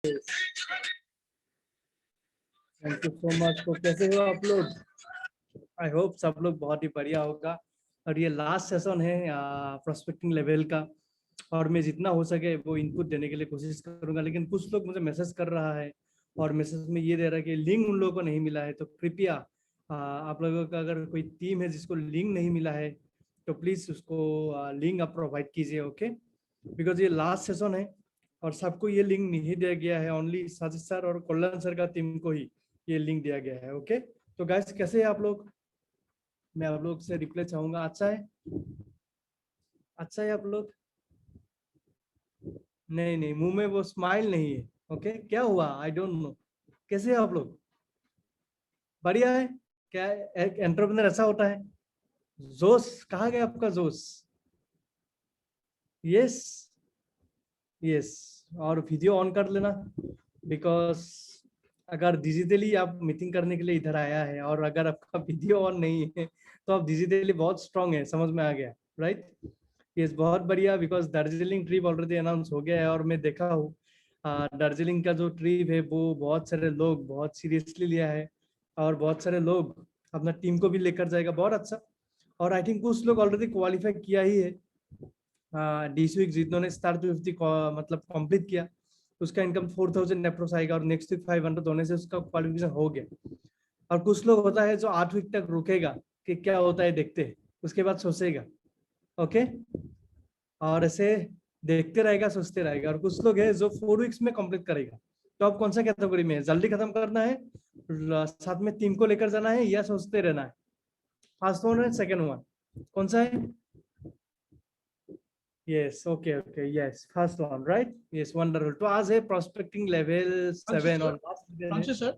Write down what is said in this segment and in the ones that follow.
Thank you so much. तो कैसे हो आप लोग? आई होप सब लोग बहुत ही बढ़िया होगा। और ये लास्ट सेशन है प्रोस्पेक्टिंग लेवल का, और मैं जितना हो सके वो इनपुट देने के लिए कोशिश करूंगा। लेकिन कुछ लोग मुझे मैसेज कर रहा है और मैसेज में ये दे रहा है कि लिंक उन लोगों को नहीं मिला है। तो कृपया आप लोगों का अगर कोई टीम है जिसको लिंक नहीं मिला है तो प्लीज़ उसको लिंक आप प्रोवाइड कीजिए, ओके? बिकॉज ये लास्ट सेशन है और सबको ये लिंक नहीं दिया गया है, ओनली साजिद सर और कल्याण सर का टीम को ही ये लिंक दिया गया है, ओके? तो गाइस कैसे हैं आप लोग? मैं आप लोग से रिप्लाई चाहूंगा। अच्छा है? अच्छा है आप लोग? नहीं नहीं, मुंह में वो स्माइल नहीं है, ओके? क्या हुआ? I don't know. कैसे हैं आप लोग? बढ़िया है? क्या एक एंटरप्रेन्योर ऐसा होता है? जोश कहाँ गया आपका जोश? Yes yes. और वीडियो ऑन कर लेना, बिकॉज अगर डिजिटली आप मीटिंग करने के लिए इधर आया है और अगर आपका वीडियो ऑन नहीं है तो आप डिजिटली बहुत स्ट्रांग है, समझ में आ गया, राइट? यस, बहुत बढ़िया। Because Darjeeling trip already announce हो गया है और मैं देखा हूँ दार्जिलिंग का जो ट्रिप है वो बहुत सारे लोग बहुत सीरियसली लिया है और बहुत सारे लोग अपना टीम को भी लेकर जाएगा, बहुत अच्छा। और आई थिंक कुछ लोग ऑलरेडी क्वालिफाई किया ही है। दिस वीक जिन्होंने स्टार 250 मतलब कंप्लीट किया उसका इनकम 4000 अप्रोक्स आएगा और नेक्स्ट वीक 500 होने से उसका क्वालिफिकेशन हो गया। और कुछ लोग होता है जो 8 वीक तक रुकेगा कि क्या होता है देखते हैं, उसके बाद सोचेगा, ओके? और ऐसे देखते रहेगा, सोचते रहेगा। और कुछ लोग है जो 4 वीक्स में कंप्लीट करेगा। तो आप कौन सा कैटेगरी में है? जल्दी खत्म करना है, साथ में टीम को लेकर जाना है, या सोचते रहना है? फर्स्ट वन है, सेकंड वन, कौन सा है? Yes, okay okay, yes first one, right? Yes, wonderful. तो आज है प्रोस्पेक्टिंग लेवल 7 और लास्ट दिन है। Francis sir,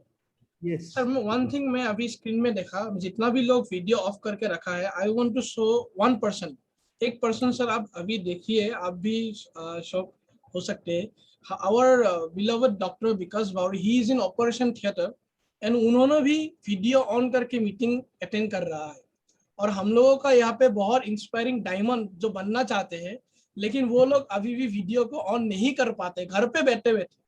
yes sir one thing मैं अभी स्क्रीन में देखा, जितना भी लोग वीडियो ऑफ करके रखा है, I want to show 1%। 1% sir आप अभी देखिए, आप भी शो हो सकते हैं। Our beloved doctor Vikas Bauri, he is in operation theatre and उन्होंने भी वीडियो ऑन करके मीटिंग अटेंड कर रहा है। और हम लोगों का यहाँ पे बहुत इंस्पायरिंग डायमंड जो बनना चाहते हैं, लेकिन वो लोग अभी भी वीडियो को ऑन नहीं कर पाते, घर पे बैठे बैठे।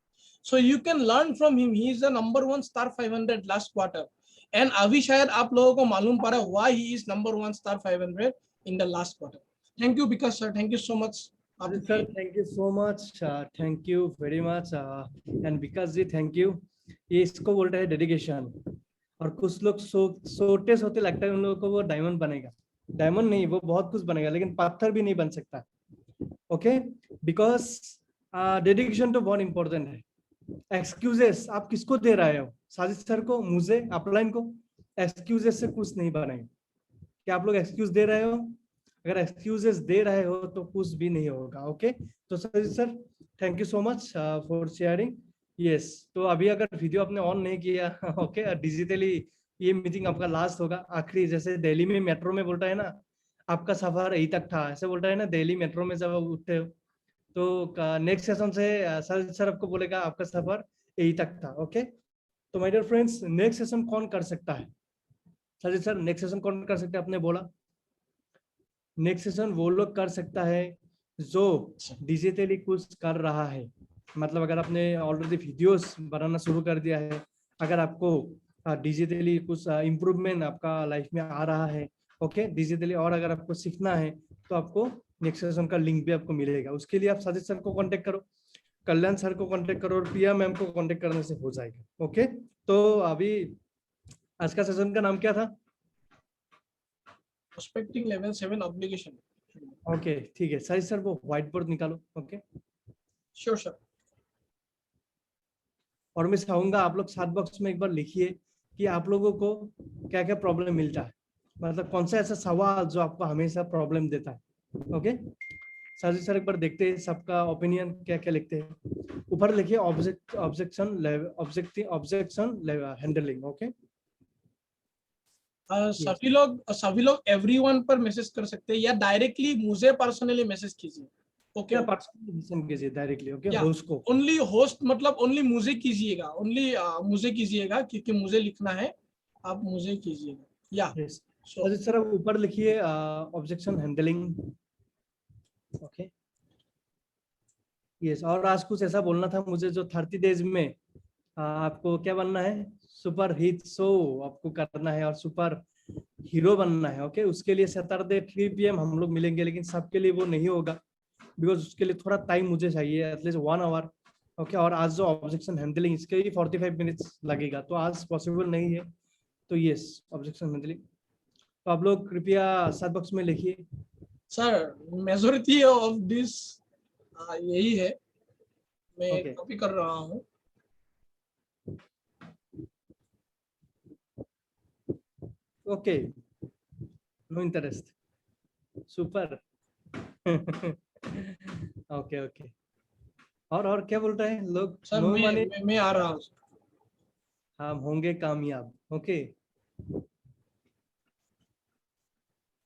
So you can learn from him. He is the #1 star 500 last quarter. And अभी शायद आप लोगों को मालूम पड़ा why he is #1 star 500 in the last quarter. Thank you Vikas sir. Thank you so much. Sir, thank you so much, thank you very much. And Vikas ji, thank you. ये इसको बोलते हैं डेडिकेशन। और कुछ लोग सोते सोते लगता है उन लोगों को वो डायमंड बनेगा। डायमंड नहीं, वो बहुत कुछ बनेगा लेकिन पत्थर भी नहीं बन सकता, ओके? बिकॉज डेडिकेशन तो बहुत इंपॉर्टेंट है। एक्सक्यूजेस आप किसको दे रहे हो? साजिद सर को, मुझे, अपलाइन को? एक्सक्यूजेस से कुछ नहीं बनेगा। क्या आप लोग एक्सक्यूज दे रहे हो? अगर एक्सक्यूजेस दे रहे हो तो कुछ भी नहीं होगा, ओके? तो Sajid sir, thank you so much for sharing. Yes, तो अभी अगर वीडियो आपने ऑन नहीं किया ओके, डिजिटली ये मीटिंग आपका लास्ट होगा, आखिरी। जैसे दिल्ली में मेट्रो में बोलता है ना, आपका सफर यही तक था, ऐसे बोलता है ना दिल्ली मेट्रो में जब आप उठते हो। तो नेक्स्ट सेशन से सर आपको बोलेगा आपका सफर यही तक था, ओके? तो my dear friends, next session कौन कर सकता है? सर नेक्स्ट सेशन कौन कर सकता है? आपने बोला नेक्स्ट सेशन वो लोग कर सकता है जो डिजिटली कुछ कर रहा है। मतलब अगर आपने ऑलरेडी वीडियोस बनाना शुरू कर दिया है, अगर आपको डिजिटली कुछ इम्प्रूवमेंट आपका लाइफ में आ रहा है, ओके, डिजिटली, और अगर आपको सीखना है तो आपको नेक्स्ट सेशन का लिंक भी आपको मिलेगा। उसके लिए आप साजिद सर को कांटेक्ट करो, कल्याण सर को कांटेक्ट करो और प्रिया मैम को कांटेक्ट करने से हो जाएगा, ओके? तो अभी आज का सेशन का नाम क्या था? Prospecting level 7 obligation. ओके, ठीक है साजिद सर, वो व्हाइट बोर्ड निकालो, ओके? Sure sir. और मैं चाहूंगा आप लोग सात बॉक्स में एक बार लिखिए कि आप लोगों को क्या क्या प्रॉब्लम मिलता है, मतलब कौन सा ऐसा सवाल जो आपको हमेशा प्रॉब्लम देता है, ओके? साजिद सर एक बार देखते हैं सबका ओपिनियन क्या क्या लिखते हैं। ऊपर लिखिए ऑब्जेक्शन हैंडलिंग, ओके? सभी लोग एवरीवन पर मैसेज कर सकते हैं या डायरेक्टली मुझे पर्सनली मैसेज कीजिए, ओके? पर्सनली कीजिए डायरेक्टली, ओके? होस्ट को ओनली होस्ट मतलब ओनली मुझे कीजिएगा, ओनली मुझे कीजिएगा, क्योंकि मुझे लिखना है, आप मुझे कीजिएगा या साजिद सर ऊपर लिखिए ऑब्जेक्शन हैंडलिंग, ओके? यस, और आज कुछ ऐसा बोलना था मुझे जो 30 डेज में आपको क्या बनना है, सुपर हिट शो आपको करना है और सुपर हीरो बनना है। ओके, उसके लिए सैटरडे 3 PM हम लोग मिलेंगे, लेकिन सबके लिए वो नहीं होगा, बिकॉज उसके लिए थोड़ा टाइम मुझे चाहिए, एटलीस्ट 1 आवर। ओके, और आज जो ऑब्जेक्शन हैंडलिंग इसके ही 45 मिनट्स लगेगा, तो आज पॉसिबल नहीं है। तो यस, ऑब्जेक्शन हैंडलिंग तो आप लोग कृपया सात बॉक्स में लिखिए। सर मेजोरिटी ऑफ दिस यही है, मैं ओके, कॉपी कर रहा हूँ। Okay, no interest, super. Okay, okay, और क्या बोल रहे हैं लोग, सर नो मैं माने मैं आ रहा हूँ। हम होंगे कामयाब। ओके,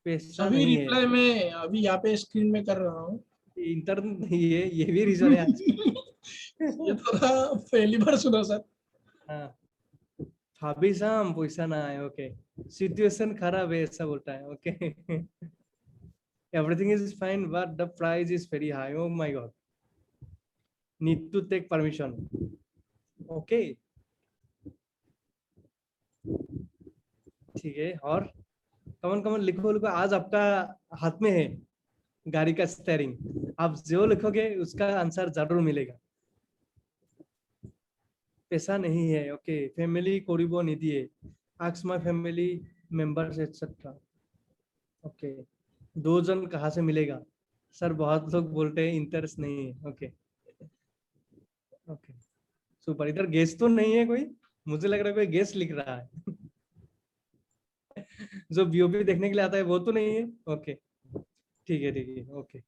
पैसा सभी नहीं है, रिप्लाई मैं अभी यहाँ पे स्क्रीन में कर रहा हूँ। इंटरनेट नहीं है, ये भी रीजन है आज। ये थोड़ा पहली बार सुना सर। हाँ, भाभी साहब पैसा ना आए। ओके, सिचुएशन खराब है ऐसा बोलता है। Okay, everything is fine but the price is very high, oh my God, need to take permission. Okay, ठीक है, और कमन कमन लिखो लिखो, आज आपका हाथ में है गाड़ी का स्टेयरिंग, आप जो लिखोगे उसका आंसर जरूर मिलेगा। पैसा नहीं है। ओके, फैमिली करिब निदिए, ask my family members etcetera. Okay, 2 जन कहाँ से मिलेगा, सर बहुत लोग बोलते हैं इंटरेस्ट नहीं है। ओके, ओके, सुपर, इधर गेस तो नहीं है कोई, मुझे लग रहा है कोई गेस लिख रहा है। जो बीओपी देखने के लिए आता है वो तो नहीं है। ओके, ठीक है, ठीक है, ओके।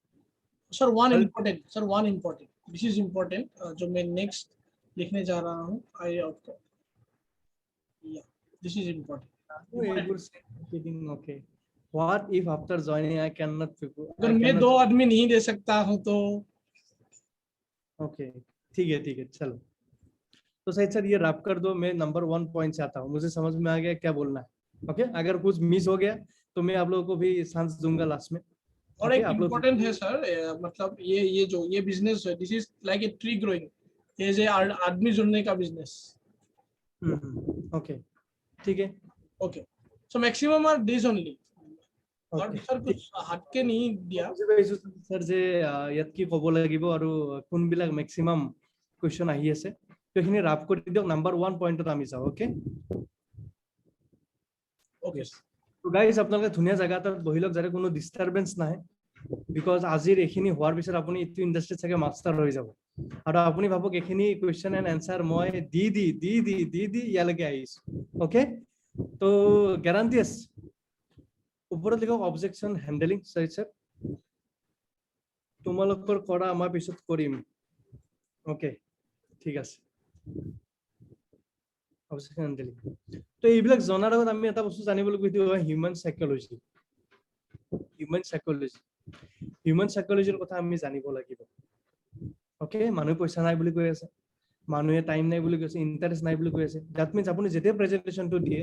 सर वन कल important, sir one important, this is important जो मैं नेक्स्ट लिखने जा रहा हूँ। आई ऑफ या this is important. Okay, what if after joining अगर आई कैन मैं नॉट। दो आदमी नहीं दे सकता हूँ तो ओके, ठीक है, ठीक है, चलो। तो सही सर, ये रैप कर दो, मैं नंबर 1 पॉइंट से आता हूँ, मुझे समझ में आ गया क्या बोलना है। ओके, अगर कुछ मिस हो गया तो मैं आप लोगों को भी चांस दूंगा लास्ट में। और ओके, एक आप लोग। इम्पोर्टेंट है सर, मतलब ये जो ये बिजनेस है, this is like a tree growing, ये जो आदमी जुड़ने का बिजनेस। ओके, ठीक है, okay, so maximum are days only, और ओके, सर ঠিক। कुछ हटके नहीं दिया। বুজি পাইছো স্যার যে ইয়াত কি ক'ব লাগিব আৰু কোনবিলাক মেক্সিমাম কুৱেশ্যন আহি আছে, তো এইখিনি ৰাফ কৰি দিয়ক, নাম্বাৰ 1 পইণ্টত আমি যাওঁ। Okay, okay yes. তো গাইজ আপোনালোকে ধুনীয়া জেগা এটাত বহি লওক যাতে কোনো ডিষ্টাৰবেঞ্চ নাহে, বিকজ আজিৰ এইখিনি হোৱাৰ পিছত আপুনি এইটো ইণ্ডাষ্ট্ৰীত চাগে মাষ্টাৰ হৈ যাব, আৰু আপুনি ভাবক এইখিনি কুৱেশ্যন এণ্ড এনচাৰ মই দি ইয়ালৈকে আহিছো। ওকে, তো গেৰাণ্টি আছে, ওপৰত লিখক অবজেকশ্যন হেণ্ডলিং। স্যাৰ, তোমালোকৰ কৰা আমাৰ পিছত কৰিম। ওকে, ঠিক আছে, অবজেকশ্যন হেণ্ডলিং। তো এইবিলাক জনাৰ আগত আমি এটা বস্তু জানিব লাগিব, এইটো হয় human psychology. Human psychology, human সাইকোলজিৰ কথা আমি জানিব লাগিব। ওকে, মানুহে পইচা নাই বুলি কৈ আছে, মানুহে টাইম নাই বুলি কৈছে, ইণ্টাৰেষ্ট নাই বুলি কৈ আছে, দ্যাট মিনছ আপুনি যেতিয়া প্ৰেজেণ্টেশ্যনটো দিয়ে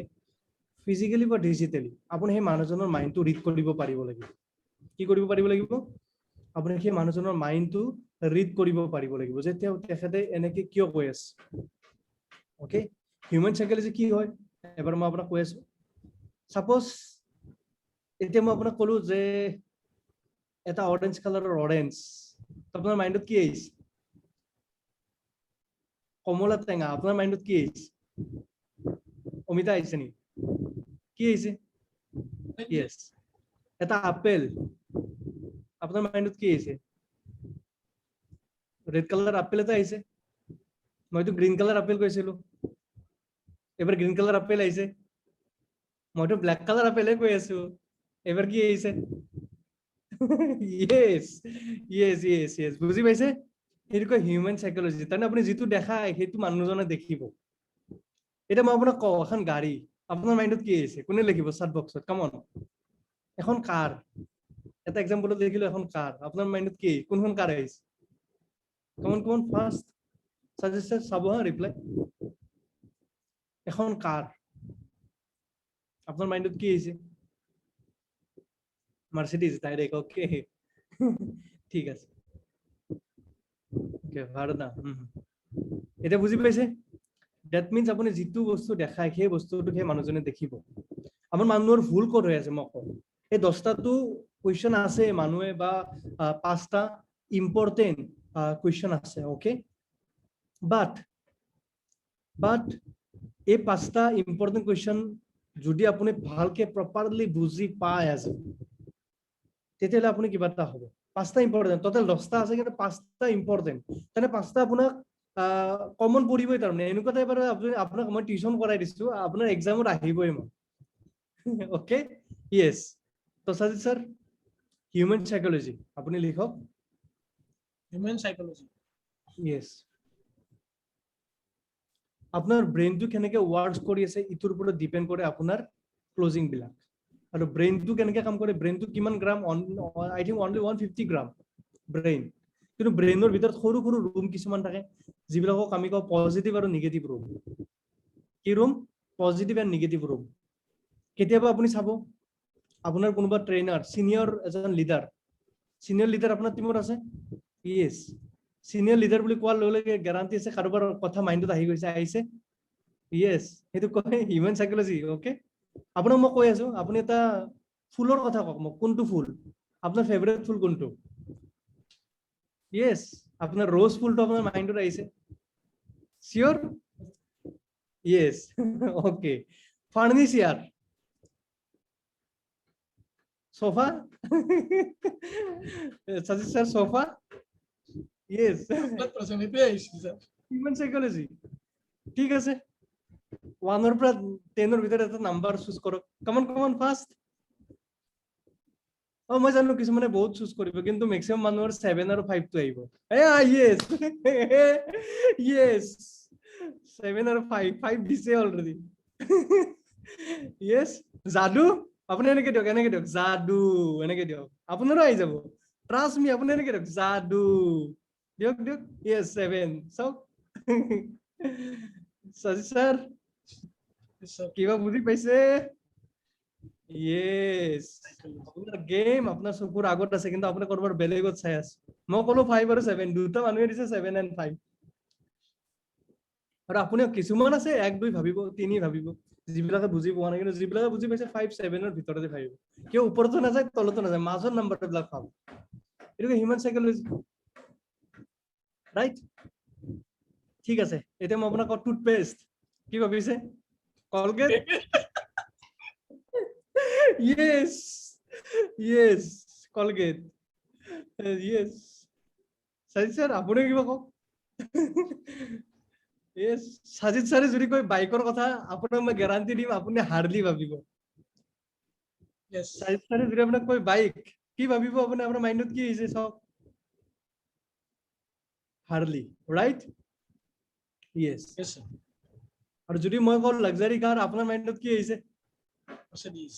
ফিজিকেলি বা ডিজিটেলি আপুনি সেই মানুহজনৰ মাইণ্ডটো ৰিড কৰিব পাৰিব লাগিব। কি কৰিব পাৰিব লাগিব, আপুনি সেই মানুহজনৰ মাইণ্ডটো ৰিড কৰিব পাৰিব লাগিব যে তেখেতে এনেকে কিয় কৈ আছে। ওকে, হিউমেন সাইকোলজি কি হয় এবাৰ মই আপোনাক কৈ আছো। সাপোজ এতিয়া মই আপোনাক ক'লো যে এটা অৰেঞ্জ কালাৰৰ অৰেঞ্জ, আপোনাৰ মাইণ্ডত কি আহিছে, কমলা টেঙা, আপোনাৰ মাইণ্ডত কি আহিছে, অমিতা আহিছে নেকি, কি আহিছে, ইয়েছ। এটা আপেল, আপোনাৰ মাইণ্ডত কি আহিছে, ৰেড কালাৰ আপেল এটা আহিছে, মইতো গ্ৰীণ কালাৰ আপেল কৈছিলো, এবাৰ গ্ৰীণ কালাৰ আপেল আহিছে, মইতো ব্লেক কালাৰ আপেলে কৈ আছো, এবাৰ কি আহিছে, ইয়েছ, ইয়েছ, ইয়েছ, ইয়েছ, বুজি পাইছে, সেইটো কয় হিউমেন সাইকোলজি। তাৰমানে আপুনি যিটো দেখায় সেইটো মানুহজনে দেখিব। এতিয়া মই আপোনাক কওঁ, এখন গাড়ী, আপোনাৰ মাইণ্ডত কি আহিছে, কোনে লিখিব চাট বক্সত, কামন। এখন কাৰ, এটা এক্সাম্পলত দেখিলো এখন কাৰ, আপোনাৰ মাইণ্ডত কি, কোনখন কাৰ আহিছে, কমন কমন ফাৰ্ষ্ট সাজেস্টেড চাব হা ৰিপ্লাই। এখন কাৰ, আপনাৰ মাইন্ডত কি আহিছে, মাৰ্সিডিজ ডাইৰেক্ট। ওকে, ঠিক আছে, ওকে ভাৰনা এটা বুজি পাইছে দ্যাট মিন্স আপুনি যিটো বস্তু দেখায় সেই বস্তুটো সেই মানুহজনে দেখিব আমাৰ মানুহৰ ভুল ক'ত হৈ আছে মই কওঁ এই 10টাটো কোৱেশ্চন আছে মানুহে বা 5টা ইম্পৰ্টেন্ট কোৱেশ্চন আছে ওকে বাট এই 5টা ইম্পৰ্টেন্ট কোৱেশ্চন যদি আপুনি ভালকে প্ৰপাৰলি বুজি পায় আছে তেতিয়াহ'লে আপুনি কিবা এটা হ'ব 5টা ইম্পৰ্টেন্ট টোটাল 10টা আছে কিন্তু 5টা ইম্পৰ্টেন্ট তেনে 5টা আপোনাক কমন পঢ়িবই তাৰমানে এনেকুৱা টাইপৰ আপুনি আপোনাক মই টিউচন কৰাই দিছো আপোনাৰ এক্সামত আহিবই মই ওকে ইয়েস তো সাজিদ স্যার হিউম্যান সাইকোলজি আপনি লিখক হিউম্যান সাইকোলজি ইয়েস আপনার ব্রেইনটো কেনেকে ওয়ার্কস কৰি আছে ইটোৰ ওপৰত ডিপেন্ড কৰে আপোনাৰ ক্লোজিং বিলাক আৰু ব্ৰেইনটো কেনেকে কাম কৰে ব্ৰেইনটো কিমান গ্ৰাম আই থিংক অনলি 150 গ্ৰাম ব্ৰেইন কিন্তু ব্ৰেইনৰ ভিতৰত সৰু সৰু ৰুম কিছুমান থাকে যিবিলাকক আমি কওঁ পজিটিভ আৰু নিগেটিভ ৰুম কি room positive and negative room কেতিয়াবা আপুনি চাব আপোনাৰ কোনোবা ট্ৰেইনাৰ সিনিয়ৰ এজন লিডাৰ সিনিয়ৰ লিডাৰ আপোনাৰ টিমত আছে ইয়েস সিনিয়ৰ লিডাৰ বুলি কোৱাৰ লগে লগে গ্যাৰান্টি আছে কাৰোবাৰ কথা মাইণ্ডত আহি গৈছে আহিছে ইয়েস সেইটো কয় হিউম্যান সাইকোলজি ওকে আপোনাক মই কৈ আছো আপুনি এটা ফুলৰ কথা কওক মোক কোনটো ফুল আপোনাৰ ফেভাৰিট ফুল কোনটো ইয়েস আপনার রোজ ফুলটো আপনার মাইন্ডত আহিছে sure yes okay furniture sofa Sajid sir sofa yes personality আইছে স্যার হিউম্যান সাইকোলজি ঠিক আছে 1 পৰা 10 এৰ ভিতৰে একটা নাম্বাৰ চুজ কৰো কমন ফাৰ্স্ট মই জানো কিছুমানে বহুত চুজ কৰিব কিন্তু ম্যাক্সিমাম মানুহৰ 7 আৰু 5 টো আহিব ইয়েস ইয়েস 7 আৰু 5 দিছে অলৰেডি ইয়েস জাদু আপুনি এনেকে দিয়ক জাদু এনেকে দিয়ক আপোনাৰো আহি যাব ট্ৰাষ্ট মি আপুনি এনেকে দিয়ক জাদু দিয়ক ইয়েস 7 চাওক সাজিদ স্যার কিবা বুজি পাইছে ইয়েস আপোনাৰ গেম আপোনাৰ চকুৰ আগত আছে কিন্তু আপুনি কৰবাৰ বেলেগত চাই আছে মই কলো 5 আৰু 7 দুটা মানুহে দিছে 7 and 5 আৰু আপুনি কিছুমান আছে 1 2 ভাবিব 3 ভাবিব যিবিলাকে বুজি পোৱা নাই কিন্তু যিবিলাকে বুজি পাইছে 5 7 ৰ ভিতৰতে ভাবিব কিয় ওপৰতো নাযায় তলতো নাযায় মাজৰ নাম্বাৰবিলাক পাব এটো হিউম্যান সাইকোলজি ৰাইট ঠিক আছে এতিয়া মই আপোনাক টুথপেষ্ট কি ভাবিছে Colgate yes Colgate yes Sajid sir আপুনি কিবা কওক yes সাজিদ স্যারে যদি কই বাইকৰ কথা আপোনাক মই গ্যাৰান্টি দিম আপুনি হাৰ্লি ভাবিব yes সাজিদ স্যাৰে যদি আপোনাক কই বাইক কি ভাবিব আপুনি আপোনাৰ মাইণ্ডত কি আহিছে সব Harley right yes yes sir আৰু যদি মই কওঁ লাক্সাৰি কাৰ আপোনাৰ মাইণ্ডত কি আহিছে Mercedes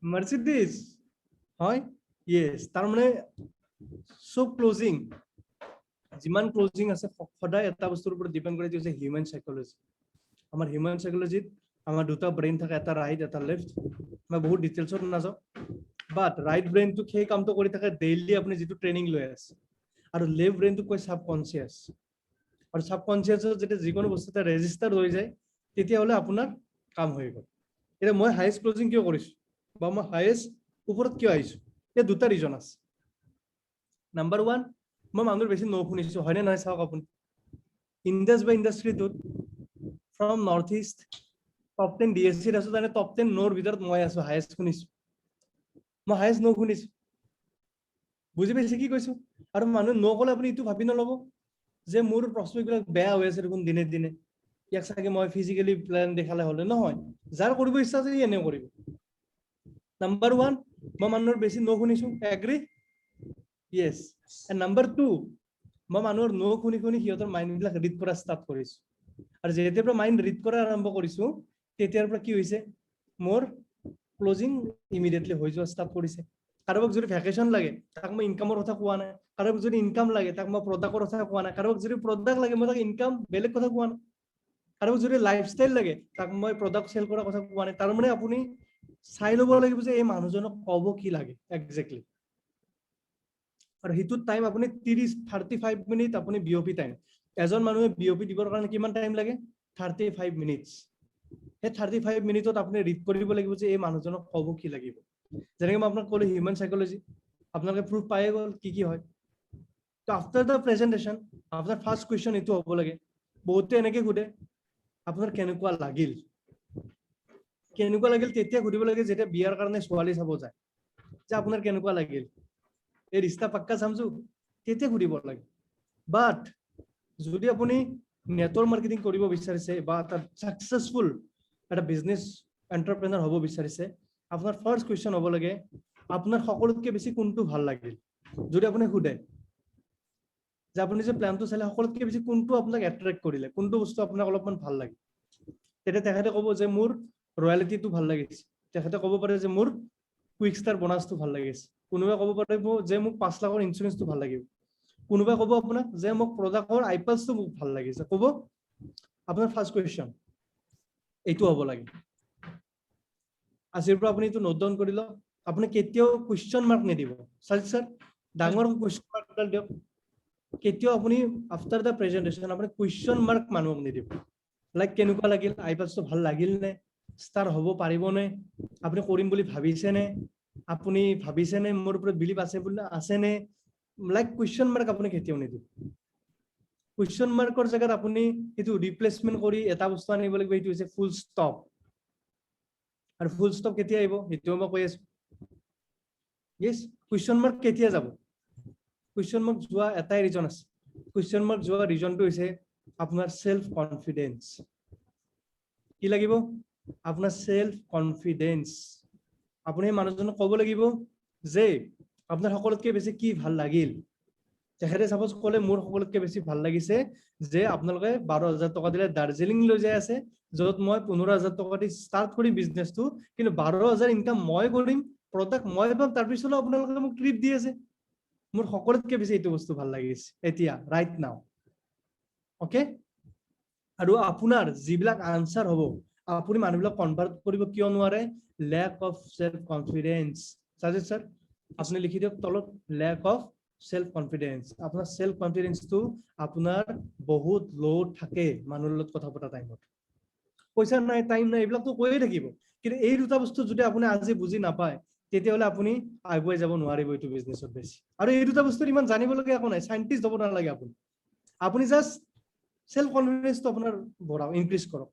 মাৰ্সিডিজ হয় ইয়েস তাৰ মানে সব ক্লোজিং যিমান ক্লোজিং আছে সদায় এটা বস্তুৰ ওপৰত ডিপেন্ড কৰে যে হিউম্যান সাইকোলজি আমাৰ হিউম্যান সাইকোলজিত আমাৰ দুটা ব্ৰেইন থাকে এটা ৰাইট এটা লেফট মই বহুত ডিটেইলছত নাযাওঁ বাট ৰাইট ব্ৰেইনটো সেই কামটো কৰি থাকে ডেইলি আপুনি যেটো ট্ৰেইনিং লৈ আছে আৰু লেফট ব্ৰেইনটো কয় সাবকনসিয়াস আৰু সাবকনসিয়াসত যেতিয়া যিকোনো বস্তু এটা ৰেজিষ্টাৰ হৈ যায় তেতিয়াহ'লে আপোনাৰ কাম হৈ গ'ল এটা মই হাইয়েষ্ট ক্লোজিং কিয় কৰিছো বা মই হাইয়েষ্ট ওপৰত কিয় আহিছো এই দুটা ৰিজন আছে নাম্বাৰ 1 মই মানুহৰ বেছি ন শুনিছো হয়নে নহয় চাওক আপুনি ইণ্ডাছ বা ইণ্ডাষ্ট্ৰিটোত from north east top 10 DSC আছে তানে টপ 10 নোৰ ভিতৰত মই আছো হাইয়েষ্ট শুনিছো মই হাইয়েষ্ট ন শুনিছো বুজি পাইছে কি কৈছো আৰু মানুহ ন ক'লে আপুনি ইটো ভাবি নলব যে মোৰ প্ৰস্পেক্টবিলাক বেয়া হৈ আছে দেখোন দিনে দিনে ইয়াক চাগে মই ফিজিক্যালি প্ল্যান দেখালে হলে নহয় যাৰ কৰিব ইচ্ছা আছে এনে কৰিব নাম্বাৰ 1 মই মানুহৰ বেছি ন শুনিছো এগ্ৰি yes and number 2 মই মানুহৰ ন শুনি সিহঁতৰ মাইণ্ডবিলাক ৰিড কৰা ষ্টাৰ্ট কৰিছো আৰু যেতিয়াৰ পৰা মাইণ্ড ৰিড কৰা আৰম্ভ কৰিছো তেতিয়াৰ পৰা কি হৈছে মোৰ ক্লোজিং ইমিডিয়েটলি হৈ যোৱা ষ্টাৰ্ট কৰিছে কাৰোবাক যদি ভ্যাকেশন লাগে তাক মই ইনকামৰ কথা কোৱা নাই কাৰোবাক যদি ইনকাম লাগে তাক মই প্ৰডাক্টৰ কথা কোৱা নাই কাৰোবাক যদি প্ৰডাক্ট লাগে মই তাক ইনকাম বেলেগ কথা কোৱা নাই কাৰোবাক যদি লাইফষ্টাইল লাগে তাক মই প্ৰডাক্ট সেল কৰা কথা কোৱা নাই তাৰ মানে আপুনি চাই ল'ব লাগিব যে এই মানুহজনক ক'ব কি লাগে এক্স্যাক্টলি আৰু হিটু টাইম আপুনি 35 মিনিট আপুনি বিওপি টাইম এজন মানুহে বিওপি দিবৰ কাৰণে কিমান টাইম লাগে 35 মিনিটস হে 35 মিনিটত আপুনি ৰিড কৰিব লাগিব যে এই মানুহজনক কব কি লাগিব যেনেকৈ মই আপোনাক ক'লো হিউম্যান সাইকোলজি আপোনালোকে প্ৰুফ পায়ে গ'ল কি হয় তো আফটাৰ দ্য প্ৰেজেন্টেশন আপোনাৰ ফাৰ্স্ট কোৱেশ্চন এটো হ'ব লাগে বহুতে এনেকৈ সুধে আপোনাৰ কেনেকুৱা লাগিল তেতিয়া সুধিব লাগে যেতিয়া বিয়াৰ কাৰণে ছোৱালী চাব যায় যে আপোনাৰ কেনেকুৱা লাগিল এই ৰিস্তা পাক্কা সমঝো তেতিয়া সুধিব লাগে বাট যদি আপুনি নেটৱৰ্ক মাৰ্কেটিং কৰিব বিচাৰিছে বা এটা সাকসেসফুল এটা বিজনেস এন্টাৰপ্ৰেনাৰ হ'ব বিচাৰিছে আপোনাৰ ফাৰ্স্ট কোৱেশ্চন হ'ব লাগে আপোনাৰ সকলোতকৈ বেছি কোনটো ভাল লাগিল যদি আপুনি সুধে যে আপুনি যে প্ল্যানটো চালে সকলোতকৈ বেছি কোনটো আপোনাক এট্ৰাক্ট কৰিলে কোনটো বস্তু আপোনাক অলপমান ভাল লাগে তেতিয়া তেখেতে ক'ব যে মোৰ ৰয়্যালিটিটো ভাল লাগিছে তেখেতে ক'ব পাৰে যে মোৰ কুইক ষ্টাৰ বোনাছটো ভাল লাগিছে কোনোবাই ক'ব পাৰিব যে মোক 5 লাখৰ ইনস্যুৰেন্সটো ভাল লাগিব কোনোবাই ক'ব আপোনাক যে মোক প্ৰডাক্টৰ আইপালছটো মোক ভাল লাগিছে ক'ব আপোনাৰ ফাৰ্স্ট কোৱেশ্চন এইটো হ'ব লাগে আজিৰ পৰা আপুনি এইটো নোট ডাউন কৰি লওক আপুনি কেতিয়াও কোৱেশ্চন মাৰ্ক নিদিব স্যাৰ ডাঙৰ কোৱেশ্চন মাৰ্ক এটা দিয়ক কেতিয়াও আপুনি আফটাৰ দ্য প্ৰেজেন্টেশন আপুনি কোৱেশ্চন মাৰ্ক মানুহক নিদিব লাইক কেনেকুৱা লাগিল আইপালছটো ভাল লাগিল নে ষ্টাৰ হ'ব পাৰিব নে আপুনি কৰিম বুলি ভাবিছে নে আপুনি ভাবিছে নে মোৰ ওপৰত বিলিভ আছে বুলি আছে নে লাইক কোৱেশ্চন মাৰ্ক আপুনি কেতিয়াও নিদিব কোৱেশ্চন মাৰ্কৰ জায়গাত আপুনি এটো ৰিপ্লেসমেন্ট কৰি এটা বস্তু আনিব লাগিব এটো হৈছে ফুল ষ্টপ আৰু ফুল ষ্টপ কেতিয়া আহিব এটো মই কৈ আছো yes কোৱেশ্চন মাৰ্ক কেতিয়া যাব কোৱেশ্চন মাৰ্ক যোৱা এটাই ৰিজন আছে কোৱেশ্চন মাৰ্ক যোৱা ৰিজনটো হৈছে আপোনাৰ সেলফ কনফিডেন্স কি লাগিব আপোনাৰ সেলফ কনফিডেন্স আপুনি মানুহজনক ক'ব লাগিব যে আপোনাৰ সকলোতকৈ বেছি কি ভাল লাগিল তেখেতে সাপোজ ক'লে মোৰ সকলোতকৈ বেছি ভাল লাগিছে যে আপোনালোকে 12,000 টকা দিলে দাৰ্জিলিং লৈ যায় আছে য'ত মই 15,000 টকা দি ষ্টাৰ্ট কৰি বিজনেছটো কিন্তু 12,000 ইনকাম মই কৰিম প্ৰডাক্ট মই পাম তাৰ পিছতো আপোনালোকে মোক ট্ৰিপ দি আছে মোৰ সকলোতকৈ বেছি এইটো বস্তু ভাল লাগিছে এতিয়া ৰাইট নাও ওকে আৰু আপোনাৰ যিবিলাক আনসাৰ হ'ব আপুনি মানুহবিলাক কনভাৰ্ট কৰিব কিয় নোৱাৰে lack of self confidence Sajed sir আপনি লিখি দিয়ক তলত ল্যাক অফ সেলফ কনফিডেন্স আপনার সেলফ কনফিডেন্সটো আপনার বহুত লো থাকে মানুহৰ লগত কথা পতা টাইমত পইচা নাই টাইম নাই এইবিলাক তো কৈয়ে থাকিব কিন্তু এই দুটা বস্তু যদি আপুনি আজি বুজি নাপায় তেতিয়াহলে আপুনি আগুৱাই যাব নোৱাৰিব এইটো বিজনেছত বেছি আৰু এই দুটা বস্তু ইমান জানিবলগীয়া একো নাই সাইন্টিষ্ট হ'ব নালাগে আপুনি জাস্ট সেলফ কনফিডেন্সটো আপোনাৰ বঢ়াওক ইনক্ৰিজ কৰক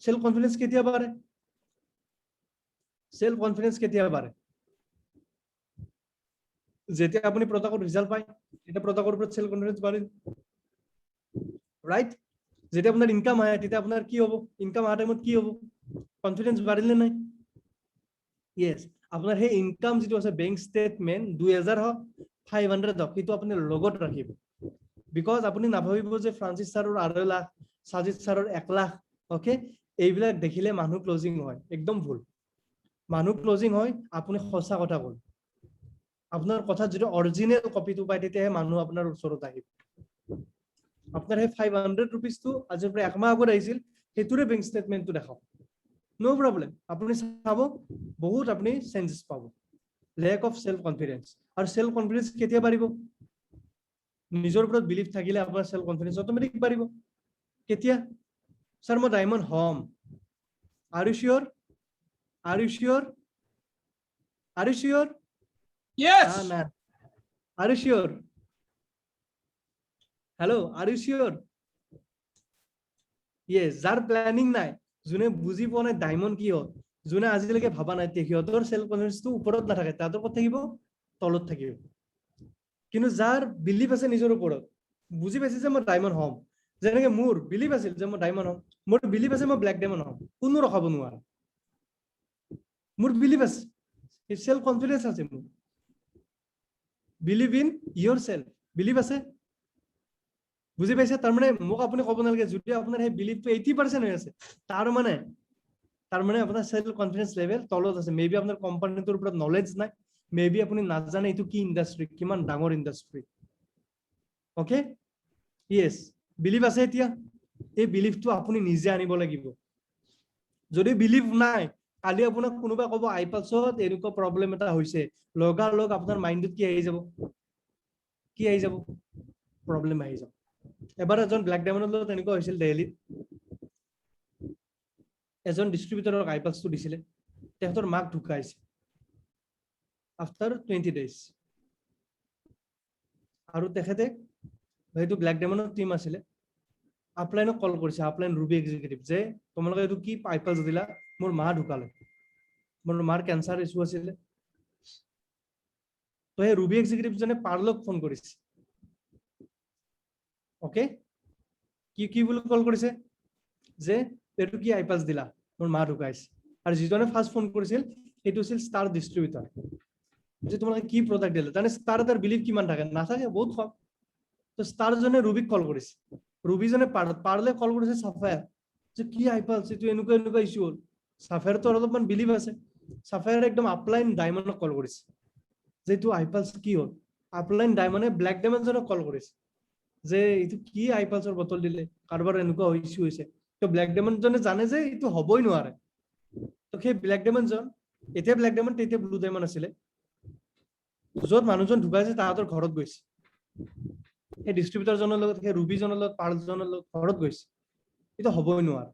সেলফ কনফিডেন্স কেতিয়া বাঢ়ে সেলফ কনফিডেন্স কেতিয়া বাঢ়ে যেতিয়া আপুনি প্ৰডাক্টৰ ৰিজাল্ট পায় এটা প্ৰডাক্টৰ ওপৰত সেলফ কনফিডেন্স বাঢ়ে ৰাইট যেতিয়া আপোনাৰ ইনকাম আহে তেতিয়া আপোনাৰ কি হ'ব ইনকাম আহা টাইমত কি হ'ব কনফিডেন্স বাঢ়িলে নাই ইয়েস আপোনাৰ সেই ইনকাম যেটো আছে বেংক ষ্টেটমেন্ট 2000 হওক 500 হওক কিন্তু আপুনি লগত ৰাখিব বিকজ আপুনি নাভাবিব যে ফ্ৰান্সিছ ছাৰৰ 2.5 লাখ সাজিদ ছাৰৰ 1 লাখ ওকে এইবিলাক দেখিলে মানুহ ক্লোজিং হয় একদম ভুল মানুহ ক্লোজিং হয় আপুনি সঁচা কথা কল আপোনাৰ কথা যেটো অৰিজিনাল কপিটো পায় তেতিয়াহে মানুহ আপোনাৰ ওচৰত আহিব আপোনাৰ সেই 500 रुपीसটো আজিৰ পৰা 1 মাহ আগত আহিছিল হেতুৰে বেংক ষ্টেটমেন্টটো দেখাও নো প্ৰবলেম আপুনি চাব বহুত আপুনি চেঞ্জেস পাব ল্যাক অফ সেলফ কনফিডেন্স আৰু সেলফ কনফিডেন্স কেতিয়া বাঢ়িব নিজৰ ওপৰত বিলিভ থাকিলে আপোনাৰ সেলফ কনফিডেন্স অটোমেটিক বাঢ়িব কেতিয়া স্যার মই ডায়মন্ড হম are you sure are you sure are you sure Yes. না are you sure hello are you sure yes যার প্ল্যানিং নাই যোনে বুজি পোৱা নাই ডায়মন্ড কি হয় যোনে আজিলৈকে ভাবা নাই সিহঁতৰ সেলফ কনফিডেন্সটো ওপৰত নাথাকে তাতৰ ক'ত থাকিব তলত থাকিব কিন্তু যাৰ বিলিভ আছে নিজৰ ওপৰত বুজি পাইছে যে মই ডায়মন্ড হম যেনেকৈ মোৰ বিলিভ আছিল যে মই ডায়মন্ড হম মোৰ বিলিভ আছে মই ব্ল্যাক ডায়মন্ড হম কোনো ৰখাব নোৱাৰে মোৰ বিলিভ আছে সেলফ কনফিডেন্স আছে মোৰ believe in your self believe আছে বুজি পাইছে তাৰ মানে মোক আপুনি ক'ব নালাগে যদি আপোনাৰ সেই বিলিভটো 80% হৈ আছে তাৰ মানে আপোনাৰ সেলফ কনফিডেন্স লেভেল তলত আছে মেবি আপোনাৰ কোম্পানীটোৰ ওপৰত নলেজ নাই মেবি আপুনি নাজানে এইটো কি ইন্ডাষ্ট্ৰি কিমান ডাঙৰ ইন্ডাষ্ট্ৰি ওকে ইয়েস বিলিভ আছে এতিয়া এই বিলিভটো আপুনি নিজে আনিব লাগিব যদি বিলিভ নাই কালি আপোনাক কোনোবা ক'ব আইপালছত এনেকুৱা প্ৰবলেম এটা হৈছে লগা লগ আপোনাৰ মাইন্ডত কি আহি যাব কি আহি যাব প্ৰব্লেম আহি যাব এবাৰ এজন ব্ল্যাক ডায়মণ্ডৰ লগত এনেকুৱা হৈছিল দিল্লীত এজন ডিস্ট্ৰিবিউটৰক আইপালছটো দিছিলে তেখেতৰ মাক ঢুকাইছে আফটাৰ 20 days আৰু তেখেতে হয়তো ব্ল্যাক ডায়মণ্ডৰ টিম আছিলে আপলাইনক কল কৰিছে আপলাইন ৰুবি এক্সিকিউটিভ যে তোমালোকে এইটো কি আইপালছ দিলা মোৰ মা ঢুকালে মোৰ মাৰ কেঞ্চাৰ ইছ্যু আছিলে তো সেই ৰুবি এক্সিকিউটিভ জনে পাৰ্লক ফোন কৰিছে ওকে কি কি বুলি কল কৰিছে যে এইটো কি আইপালছ দিলা মোৰ মা ঢুকাইছে আৰু যিজনে ফাৰ্ষ্ট ফোন কৰিছিল সেইটো আছিল ষ্টাৰ ডিস্ট্ৰিবিউটৰ যে তোমালোকে কি প্ৰডাক্ট দিলা জানে ষ্টাৰ এটাৰ বিলিভ কিমান থাকে নাথাকে বহুত কম তো ষ্টাৰ জনে ৰুবিক কল কৰিছে ৰুবি জনে পাৰ্লে কল কৰিছে সাফায়াৰ যে কি আইপালছ এইটো এনেকুৱা এনেকুৱা ইছ্যু হ'ল সাফায়াৰটো অলপমান বিলিভ আছে সাফায়াৰ একদম আপলাইন ডায়মণ্ডক কল কৰিছে যে এইটো আইপালছ কি হ'ল আপলাইন ডায়মণ্ডে ব্ল্যাক ডায়মণ্ডজনক কল কৰিছে যে এইটো কি আইপালছৰ বটল দিলে কাৰোবাৰ এনেকুৱা ইছ্যু হৈছে তো ব্ল্যাক ডায়মণ্ডজনে জানে যে এইটো হ'বই নোৱাৰে তো সেই ব্ল্যাক ডায়মণ্ডজন এতিয়া ব্ল্যাক ডায়মণ্ড তেতিয়া ব্লু ডায়মণ্ড আছিলে য'ত মানুহজন ঢুকাইছে তাহাঁতৰ ঘৰত গৈছে সেই ডিস্ট্ৰিবিউটৰজনৰ লগত সেই ৰুবিজনৰ লগত পাৰ্লজনৰ লগত ঘৰত গৈছে এইটো হ'বই নোৱাৰে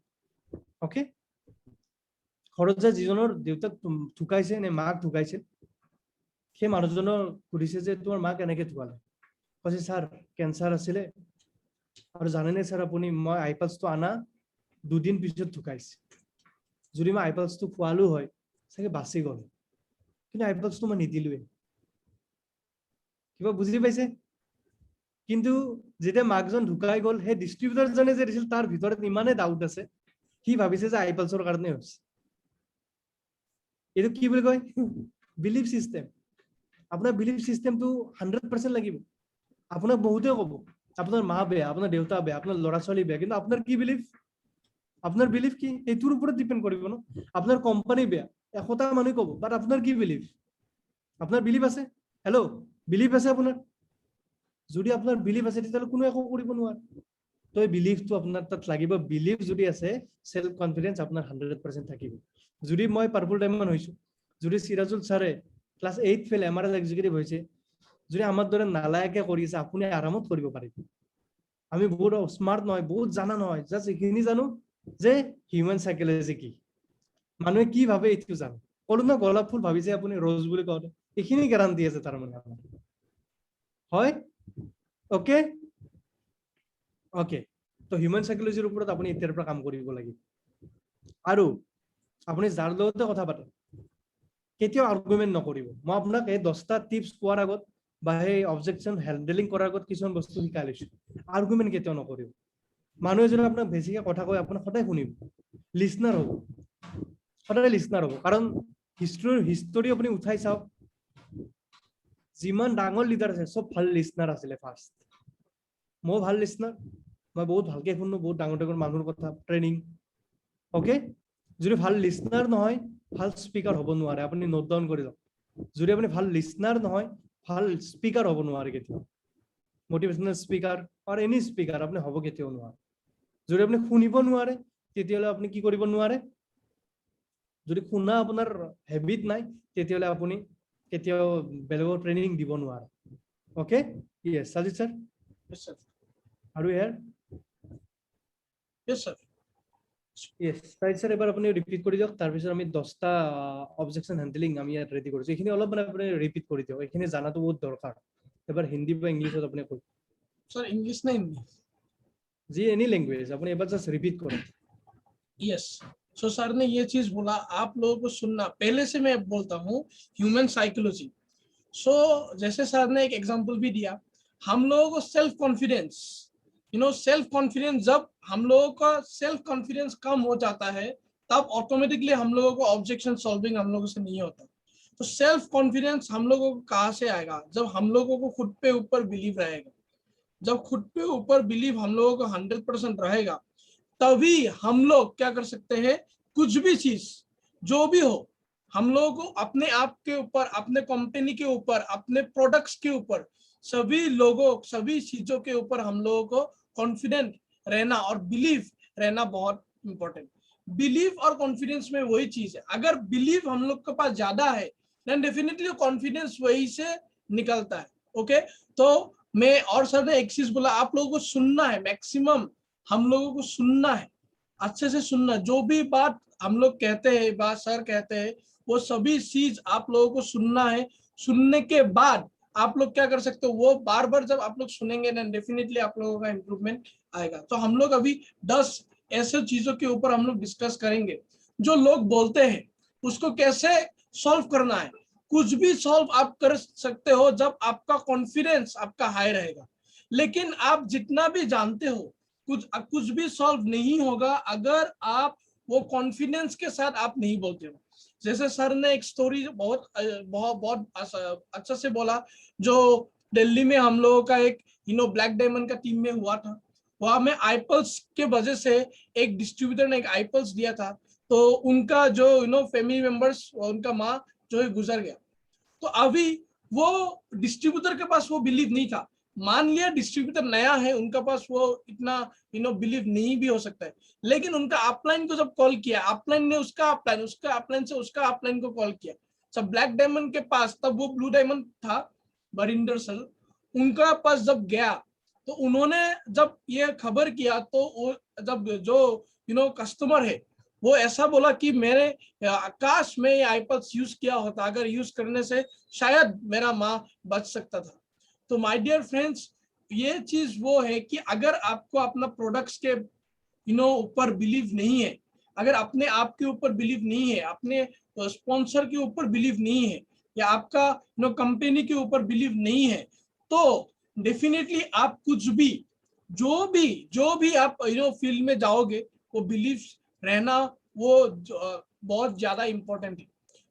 ওকে ঘৰত যে যিজনৰ দেউতাক ঢুকাইছে নে মাক ঢুকাইছে সেই মানুহজনৰ সুধিছে যে তোমাৰ মা কেনেকে ঢুকালে কৈছে স্যাৰ কেঞ্চাৰ আছিলে আৰু জানেনে স্যাৰ আপুনি মই আইপালছটো আনা 2 দিন পিছত ঢুকাইছে যদি মই আইপালছটো খোৱালো হয় চাগে বাচি গ'ল কিন্তু আইপালছটো মই নিদিলোৱে কিবা বুজি পাইছে কিন্তু যেতিয়া মাকজন ঢুকাই গ'ল সেই ডিস্ট্ৰিবিউটৰজনে যে দিছিল তাৰ ভিতৰত ইমানে ডাউট আছে সি ভাবিছে যে আইপালছৰ কাৰণে হৈছে এইটো কি বুলি কয় বিলিভ সিস্টেম আপোনাৰ বিলিভ সিস্টেমটো 100% লাগিব আপোনাক বহুতে ক'ব আপোনাৰ মা বেয়া আপোনাৰ দেউতা বেয়া আপোনাৰ ল'ৰা ছোৱালী বেয়া কিন্তু আপোনাৰ কি বিলিভ আপনাৰ বিলিভ কি এইটোৰ ওপৰত ডিপেন্ড কৰিব ন আপনাৰ কোম্পানি বেয়া এশটা মানুহ ক'ব বাট আপনাৰ কি বিলিভ আপনাৰ বিলিভ আছে হেল্ল' বিলিভ আছে আপোনাৰ যদি আপনাৰ বিলিভ আছে তেতিয়াহ'লে কোনো একো কৰিব নোৱাৰে তো এই বিলিভটো আপনার তাত লাগিব বিলিভ যদি আছে সেলফ কনফিডেন্স আপনার 100% থাকিব যদি মই পাৰ্পল ডায়মণ্ড হৈছো যদি সিৰাজুল ছাৰে ক্লাস 8 ফেল এমআৰএল এক্সিকিউটিভ হৈছে যদি আমাৰ দৰে নালায়কে কৰি আছে আপুনি আৰামত কৰিব পাৰিব আমি বহুত স্মার্ট নহয় বহুত জানা নহয় জাস্ট এইখিনি জানো যে হিউম্যান সাইকোলজি কি মানুহে কি ভাবে এইটো জানো কলো না গোলাপ ফুল ভাবিছে আপুনি রোজ বুলি কওঁতে এইখিনি গ্যাৰান্টি আছে তাৰ মানে হয় ওকে ওকে তো হিউম্যান সাইকোলজিৰ ওপৰত আপুনি এতিয়াৰ পৰা কাম কৰিব লাগিব আৰু আপুনি যাৰ লগতে কথা পাতে কেতিয়াও আৰ্গুমেন্ট নকৰিব মই আপোনাক এই 10টা টিপস কোৱাৰ আগত বা এই অবজেকশন হ্যান্ডলিং কৰাৰ আগত কিছুমান বস্তু শিকাই লৈছো আৰ্গুমেন্ট কেতিয়াও নকৰিব মানুহে যদি আপোনাক বেছিকে কথা কয় আপোনাক সদায় শুনিব লিসনাৰ হ'ব সদায় লিসনাৰ হ'ব কাৰণ হিষ্টৰী আপুনি উঠাই চাওক যিমান ডাঙৰ লিডাৰ আছে সব ভাল লিসনাৰ আছিলে ফাৰ্স্ট মই ভাল লিসনাৰ মই বহুত ভালকে শুনো বহুত ডাঙৰ ডাঙৰ মানুহৰ কথা ট্ৰেনিং ওকে যদি ভাল লিসনাৰ নহয় ভাল স্পিকাৰ হ'ব নোৱাৰে আপুনি নোট ডাউন কৰি লওক যদি আপুনি ভাল লিসনাৰ নহয় ভাল স্পিকাৰ হ'ব নোৱাৰে কেতিয়াও motivational speaker R any speaker আপুনি হ'ব কেতিয়াও নোৱাৰে যদি আপুনি শুনিব নোৱাৰে তেতিয়াহ'লে আপুনি কি কৰিব নোৱাৰে যদি শুনা আপোনাৰ হেবিট নাই তেতিয়াহ'লে আপুনি কেতিয়াও বেলেগৰ ট্ৰেনিং দিব নোৱাৰে okay yes Sajid sir Yes, sir. আৰু ইয়াৰ Yes, sir. Yes Sajid sir এবাৰ আপুনি ৰিপিট কৰি দিয়ক তাৰ পিছত আমি 10টা অবজেকশন হ্যান্ডলিং আমি ইয়াত ৰেডি কৰিছো এইখিনি অলপ মানে আপুনি ৰিপিট কৰি দিয়ক এইখিনি জানাটো বহুত দৰকাৰ এবাৰ হিন্দী বা ইংলিশত আপুনি কৈ Sir, English na Hindi? जी एनी लैंग्वेज अपने एक बार जस्ट रिपीट करो Yes. So सर ने ये चीज बोला आप लोगों को सुनना पहले से मैं बोलता हूँ ह्यूमन साइकोलॉजी सो जैसे सर ने एक एग्जांपल भी दिया हम लोगों को सेल्फ कॉन्फिडेंस सेल्फ कॉन्फिडेंस जब हम लोगों का सेल्फ कॉन्फिडेंस कम हो जाता है तब ऑटोमेटिकली हम लोगों को ऑब्जेक्शन सॉल्विंग हम लोगों से नहीं होता तो सेल्फ कॉन्फिडेंस हम लोगों को कहाँ से आएगा जब हम लोगों को खुद पे ऊपर बिलीव रहेगा जब खुद पे ऊपर बिलीव हम लोगों को 100% रहेगा तभी हम लोग क्या कर सकते हैं कुछ भी चीज जो भी हो हम लोगों को अपने आप के ऊपर अपने कंपनी के ऊपर अपने प्रोडक्ट्स के ऊपर सभी लोगों सभी चीजों के ऊपर हम लोगों को कॉन्फिडेंट रहना और बिलीव रहना बहुत इंपॉर्टेंट बिलीव और कॉन्फिडेंस में वही चीज है अगर बिलीव हम लोग के पास ज्यादा है देन डेफिनेटली कॉन्फिडेंस वही से निकलता है ओके तो मैं और सर ने एक चीज बोला, आप लोगों को सुनना है, मैक्सिमम हम लोगों को सुनना है, अच्छे से सुनना। जो भी बात हम लोग कहते हैं, बात सर कहते हैं, वो सभी चीज आप लोगों को सुनना है। सुनने के बाद आप लोग क्या कर सकते हो, वो बार बार जब आप लोग सुनेंगे ना, डेफिनेटली आप लोगों का इंप्रूवमेंट आएगा। तो हम लोग अभी 10 ऐसे चीजों के ऊपर हम लोग डिस्कस करेंगे। जो लोग बोलते हैं उसको कैसे सॉल्व करना है। कुछ भी सॉल्व आप कर सकते हो जब आपका कॉन्फिडेंस आपका हाई रहेगा। लेकिन आप जितना भी जानते हो, कुछ भी सॉल्व नहीं होगा अगर आप वो कॉन्फिडेंस के साथ आप नहीं बोलते हो। जैसे सर ने एक स्टोरी बहुत बहुत बहुत अच्छा से बोला, जो दिल्ली में हम लोगों का एक ब्लैक डायमंड का टीम में हुआ था। वहां में आईपल्स के वजह से एक डिस्ट्रीब्यूटर ने एक आईपल्स दिया था, तो उनका जो फैमिली मेंबर्स, उनका माँ जो है गुजर गया। तो अभी वो डिस्ट्रीब्यूटर के पास वो बिलीव नहीं था। मान लिया डिस्ट्रीब्यूटर नया है, उनका पास वो इतना बिलीव नहीं भी हो सकता है। लेकिन उनका अपलाइन को जब कॉल किया, अपलाइन ने उसका अपलाइन से उसका अपलाइन को कॉल किया। सब ब्लैक डायमंड के पास, तब वो ब्लू डायमंड था, बरिंदर सर, उनका पास जब गया, तो उन्होंने जब ये खबर किया, तो वो जब जो कस्टमर है, वो ऐसा बोला कि मेरे काश में ये आईपल्स यूज किया होता, अगर यूज करने से शायद मेरा माँ बच सकता था। तो माय डियर फ्रेंड्स, ये चीज वो है कि अगर आपको अपना प्रोडक्ट्स के ऊपर बिलीव नहीं है, अगर अपने आप के ऊपर बिलीव नहीं है, अपने स्पॉन्सर के ऊपर बिलीव नहीं है, या आपका कंपनी के ऊपर बिलीव नहीं है, तो डेफिनेटली आप कुछ भी, जो भी आप फील्ड में जाओगे, वो बिलीव रहना, वो बहुत ज्यादा इंपॉर्टेंट है।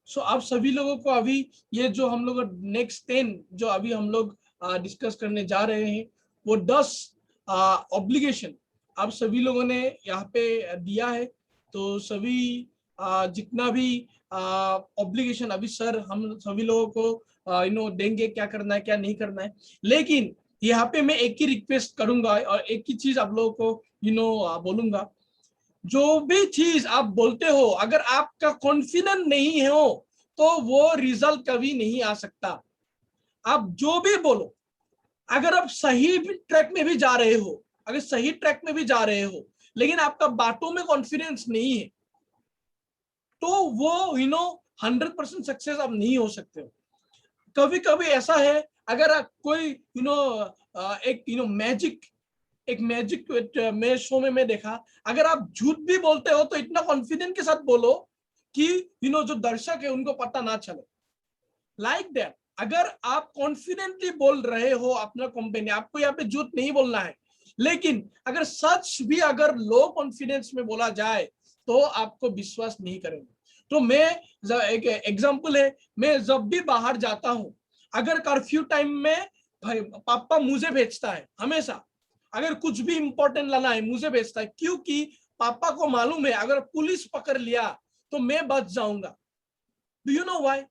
सो आप सभी लोगों को अभी ये जो हम लोग नेक्स्ट 10 जो अभी हम लोग डिस्कस करने जा रहे हैं, वो 10 ऑब्लिगेशन आप सभी लोगों ने यहाँ पे दिया है। तो सभी जितना भी ऑब्लिगेशन अभी सर हम सभी लोगों को देंगे, क्या करना है क्या नहीं करना है। लेकिन यहाँ पे मैं एक ही रिक्वेस्ट करूंगा और एक ही चीज आप लोगों को बोलूंगा, जो भी चीज आप बोलते हो, अगर आपका कॉन्फिडेंट नहीं हो, तो वो रिजल्ट कभी नहीं आ सकता। आप जो भी बोलो, अगर आप सही ट्रैक में भी जा रहे हो, अगर सही ट्रैक में भी जा रहे हो, लेकिन आपका बातों में कॉन्फिडेंस नहीं है, तो वो 100% सक्सेस आप नहीं हो सकते हो। कभी कभी ऐसा है, अगर आप कोई एक मैजिक में शो में मैं देखा, अगर आप झूठ भी बोलते हो तो इतना कॉन्फिडेंट के साथ बोलो कि जो दर्शक है उनको पता ना चले, लाइक दैट। अगर आप कॉन्फिडेंटली बोल रहे हो अपना कंपनी, आपको यहाँ पे झूठ नहीं बोलना है, लेकिन अगर सच भी अगर लो कॉन्फिडेंस में बोला जाए तो आपको विश्वास नहीं करेंगे। तो मैं एक एग्जांपल है, मैं जब भी बाहर जाता हूँ, अगर कर्फ्यू टाइम में भाई पापा मुझे भेजता है हमेशा, अगर कुछ भी इंपॉर्टेंट लाना है मुझे भेजता है, क्योंकि पापा को मालूम है अगर पुलिस पकड़ लिया तो मैं बच जाऊंगा। Do you know why?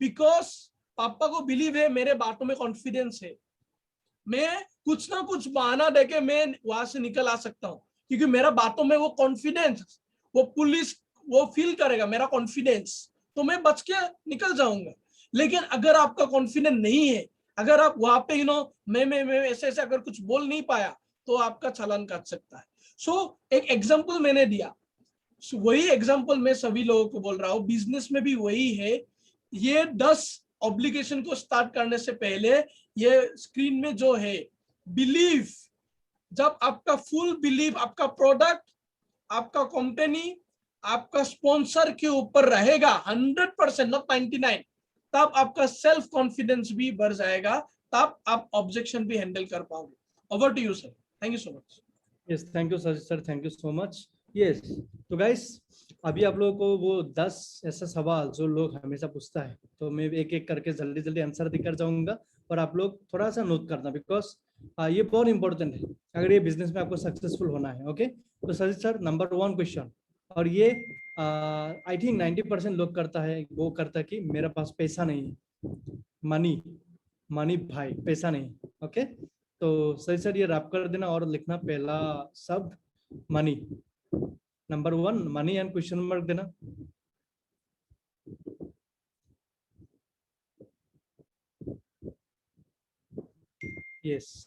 Because पापा को बिलीव है, मेरे बातों में कॉन्फिडेंस है, मैं कुछ ना कुछ बहाना देके मैं वहां से निकल आ सकता हूँ, क्योंकि मेरा बातों में वो कॉन्फिडेंस, वो पुलिस वो फील करेगा मेरा कॉन्फिडेंस, तो मैं बच के निकल जाऊंगा। लेकिन अगर आपका कॉन्फिडेंस नहीं है, अगर आप वहां पे मैं ऐसे ऐसे अगर कुछ बोल नहीं पाया, तो आपका चालान काट सकता है। सो एक एग्जाम्पल मैंने दिया, वही एग्जाम्पल मैं सभी लोगों को बोल रहा हूँ, बिजनेस में भी वही है। ये 10 ऑब्लिगेशन को स्टार्ट करने से पहले ये स्क्रीन में जो है बिलीव, जब आपका फुल बिलीव आपका प्रोडक्ट, आपका कंपनी, आपका स्पॉन्सर के ऊपर रहेगा 100%, नॉट 99, तब आपका सेल्फ कॉन्फिडेंस भी बढ़ जाएगा, तब आप ऑब्जेक्शन भी हैंडल कर पाओगे। Over to you sir, thank you so much. Yes, thank you sir, thank you so much. Yes, तो गाइस अभी आप लोगों को वो 10 ऐसा सवाल जो लोग हमेशा पूछता है, तो मैं एक एक करके जल्दी जल्दी आंसर देकर जाऊंगा, और आप लोग थोड़ा सा नोट करना, बिकॉज ये बहुत इंपॉर्टेंट है अगर ये बिजनेस में आपको सक्सेसफुल होना है। ओके, तो सर नंबर 1 क्वेश्चन, और ये आई थिंक 90% लोग करता है, वो करता है कि मेरे पास पैसा नहीं है, मनी मनी भाई, पैसा नहीं। ओके, तो सर ये रैप कर देना और लिखना पहला शब्द money, number 1 money and question mark देना। यस,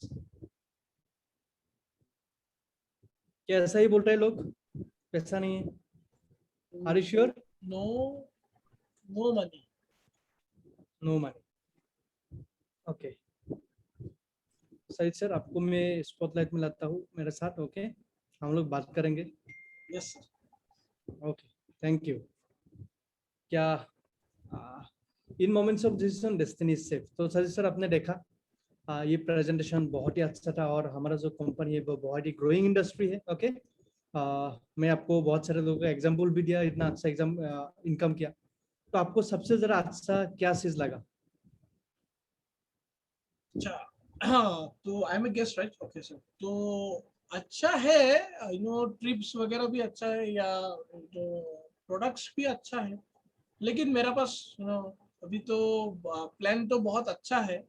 क्या ऐसा ही बोल रहे हैं लोग, पैसा नहीं है? Are you sure? No, no money. No money, okay. सही सर, आपको मैं स्पॉटलाइट में लाता हूँ मेरे साथ, ओके, हम लोग बात करेंगे। Yes sir. Okay, thank you. क्या in moments of decision destiny is safe, तो सर सर आपने देखा ये प्रेजेंटेशन बहुत ही अच्छा था, और हमारा जो कंपनी है वो बहुत ही ग्रोइंग इंडस्ट्री है, ओके। मैं आपको बहुत सारे लोगों का एग्जाम्पल भी दिया, इतना अच्छा एग्जाम इनकम किया, तो आपको सबसे जरा अच्छा क्या चीज लगा? अच्छा, हाँ, तो I am a guest right, okay sir. तो अच्छा है, यू नो ट्रिप्स वगैरह भी अच्छा है, या जो प्रोडक्ट्स भी अच्छा है, लेकिन मेरा पास यू नो अभी तो प्लान तो बहुत अच्छा है,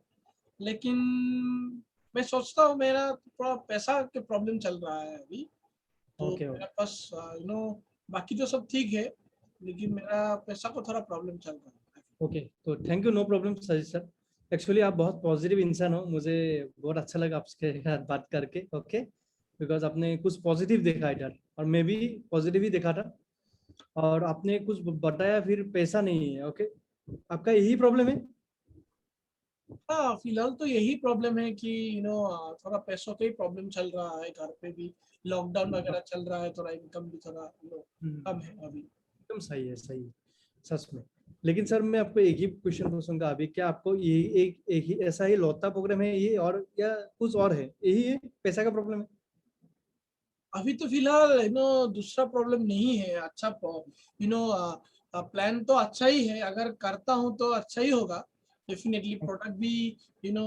लेकिन मैं सोचता हूँ मेरा थोड़ा पैसा के प्रॉब्लम चल रहा है अभी। तो ओके मेरे पास यू नो बाकी तो सब ठीक है, लेकिन मेरा पैसा को थोड़ा प्रॉब्लम चल रहा है। ओके, तो thank you, no problem sir sir. Actually आप बहुत पॉजिटिव इंसान हो, मुझे बहुत अच्छा लगा आपके साथ बात करके, ओके, बिकॉज आपने कुछ पॉजिटिव देखा इधर, और मैं भी पॉजिटिव ही देखा था, और आपने कुछ बताया फिर पैसा नहीं है, ओके, आपका यही प्रॉब्लम है? हाँ, फिलहाल तो यही प्रॉब्लम है कि यू नो थोड़ा पैसों का ही प्रॉब्लम चल रहा है, घर पे भी लॉकडाउन वगैरह चल रहा है, थोड़ा इनकम भी थोड़ा यू नो कम है अभी। एकदम सही है, सही है, सच में। लेकिन सर मैं आपको एक ही क्वेश्चन पूछूंगा अभी, क्या आपको ये एक ही ऐसा ही लौता प्रोग्राम है ये, और या कुछ और है, यही है पैसा का प्रॉब्लम है? अभी तो फिलहाल यू नो दूसरा प्रॉब्लम नहीं है। अच्छा, यू नो प्लान तो अच्छा ही है, अगर करता हूँ तो अच्छा ही होगा डेफिनेटली। प्रोडक्ट भी यू नो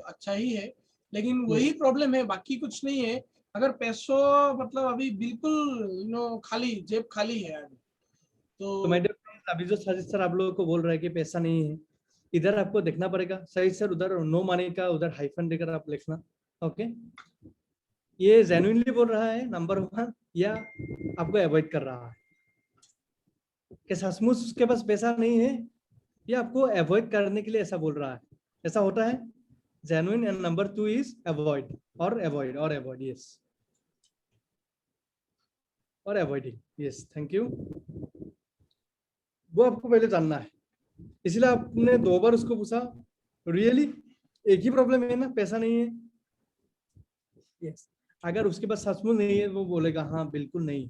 अच्छा ही है, लेकिन वही यस। प्रॉब्लम है, बाकी कुछ नहीं है। अगर पैसों मतलब अभी बिल्कुल यू नो खाली, जेब खाली है अभी तो माय तो। डियर फ्रेंड्स, अभी जो सर सर आप लोगों को बोल रहा है कि पैसा नहीं है, इधर आपको देखना पड़ेगा सही सर, उधर नो मनी का उधर हाइफन देकर आप लिखना, ओके। ये जेन्युइनली बोल रहा है नंबर वन, या आपको अवॉइड कर रहा है कि सचमुच उसके पास पैसा नहीं है, या आपको अवॉइड करने के लिए ऐसा बोल रहा है? ऐसा होता है, genuine, and number two is avoid, और अवॉइड, और अवॉइड, यस, और अवॉइडिंग, यस, थैंक यू। वो आपको पहले जानना है, इसलिए आपने दो बार उसको पूछा, रियली एक ही प्रॉब्लम है ना, पैसा नहीं है? यस। अगर उसके पास सचमुच नहीं है, वो बोलेगा हाँ बिल्कुल नहीं।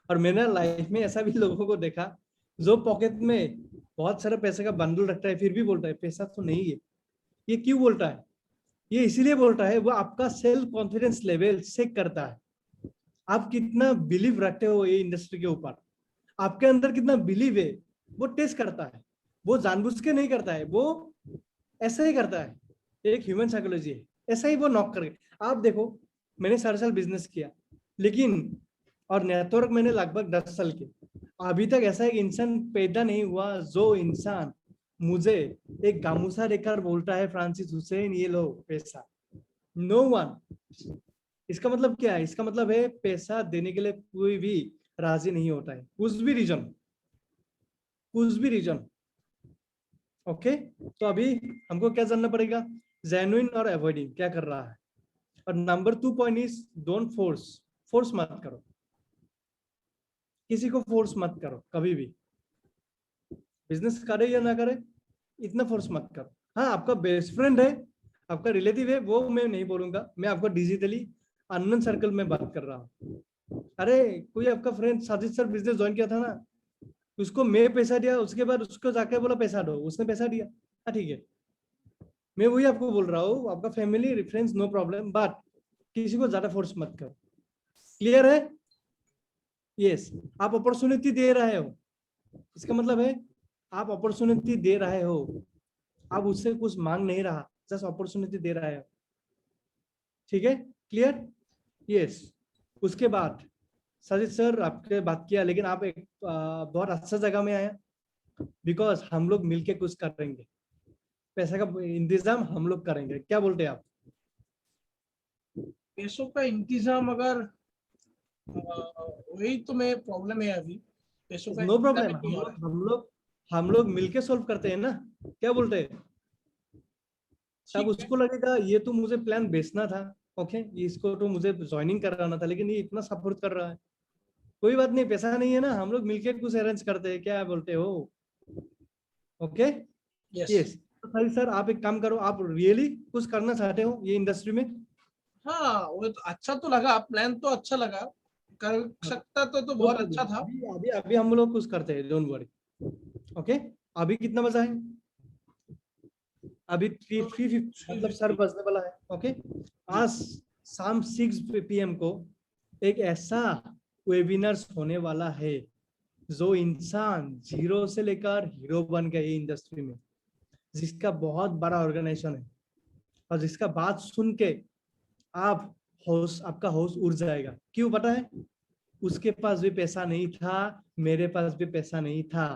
और मैंने लाइफ में ऐसा भी लोगों को देखा, जो पॉकेट में बहुत सारा पैसे का बंडल रखता है, फिर भी बोलता है पैसा तो नहीं है। ये क्यों बोलता है? ये इसीलिए बोलता है, वो आपका सेल्फ कॉन्फिडेंस लेवल चेक करता है, आप कितना बिलीव रखते हो ये इंडस्ट्री के ऊपर, आपके अंदर कितना बिलीव है, वो टेस्ट करता है। वो जानबूझ के नहीं करता है, वो ऐसा ही करता है, एक ह्यूमन साइकोलॉजी है, ऐसा ही वो नॉक करके। आप देखो, मैंने 4 साल बिजनेस किया, लेकिन और नेटवर्क मैंने लगभग 10 साल के, अभी तक ऐसा एक इंसान पैदा नहीं हुआ जो इंसान मुझे एक गामूसा देकर बोलता है फ्रांसिस हुसैन ये लो पैसा, नो वन। इसका मतलब क्या है? इसका मतलब है पैसा देने के लिए कोई भी राजी नहीं होता है, कुछ भी रीजन, कुछ भी रीजन, ओके। तो अभी हमको क्या जानना पड़ेगा, जेन्युइन और अवॉइडिंग क्या कर रहा है। और number 2 point is don't force, force मत करो, किसी को फोर्स मत करो कभी भी, बिजनेस करे या ना करे, इतना फोर्स मत करो। हाँ, आपका बेस्ट फ्रेंड है, आपका रिलेटिव है, वो मैं नहीं बोलूंगा, मैं आपको डिजिटली अननोन सर्कल में बात कर रहा हूँ। अरे कोई आपका friend Sajid sir business join किया था ना, उसको मैं पैसा दिया, उसके बाद उसको जाके बोला पैसा दो, उसने पैसा दिया, हाँ ठीक है, मैं वही आपको बोल रहा हूँ, आपका family reference no problem, but किसी को ज्यादा फोर्स मत करो, क्लियर है? यस। आप अपॉर्चुनिटी दे रहे हो, इसका मतलब है आप अपॉर्चुनिटी दे रहे हो, आप उससे कुछ मांग नहीं रहा, जस्ट अपॉर्चुनिटी दे रहे हो, ठीक है, क्लियर? यस। उसके बाद सजित सर आपके बात किया, लेकिन आप एक बहुत अच्छा जगह में आया, बिकॉज हम लोग मिलके कुछ करेंगे, पैसा का इंतजाम हम लोग करेंगे, क्या बोलते हैं आप? पैसों का इंतजाम अगर वही तो मैं प्रॉब्लम है अभी, पैसों का नो इंतजाम ही प्रॉब्लम, नहीं हो रहा है। हम लोग मिलके सॉल्व करते हैं ना, क्या बोलते हैं? तब उसको लगेगा ये तो मुझे प्लान बेचना था, ओके, इसको तो मुझे ज्वाइनिंग कराना था, लेकिन ये इतना सपोर्ट कर रहा है। कोई बात नहीं, पैसा नहीं है ना, हम लोग मिलके कुछ अरेंज करते हैं, क्या बोलते हो? ओके। यस। यस। तो सर आप एक काम करो, आप रियली कुछ करना चाहते हो ये इंडस्ट्री में? हाँ, वो तो अच्छा तो लगा, प्लान तो अच्छा लगा, कर सकता तो कोई बहुत बात अच्छा नहीं, था। अभी अभी अभी हम लोग कुछ करते हैं, डोंट वरी। ओके। अभी कितना बजा है? अभी थ्री तो थ्री मतलब सर 350। बजने वाला है। ओके। जी। आज शाम 6 PM को एक ऐसा वेबिनार्स होने वाला है जो इंसान जीरो से लेकर हीरो बन गए इंडस्ट्री में, जिसका बहुत बड़ा ऑर्गेनाइजेशन है, और जिसका बात सुन के आप होश आपका होश उड़ जाएगा। क्यों पता है? उसके पास भी पैसा नहीं था, मेरे पास भी पैसा नहीं था।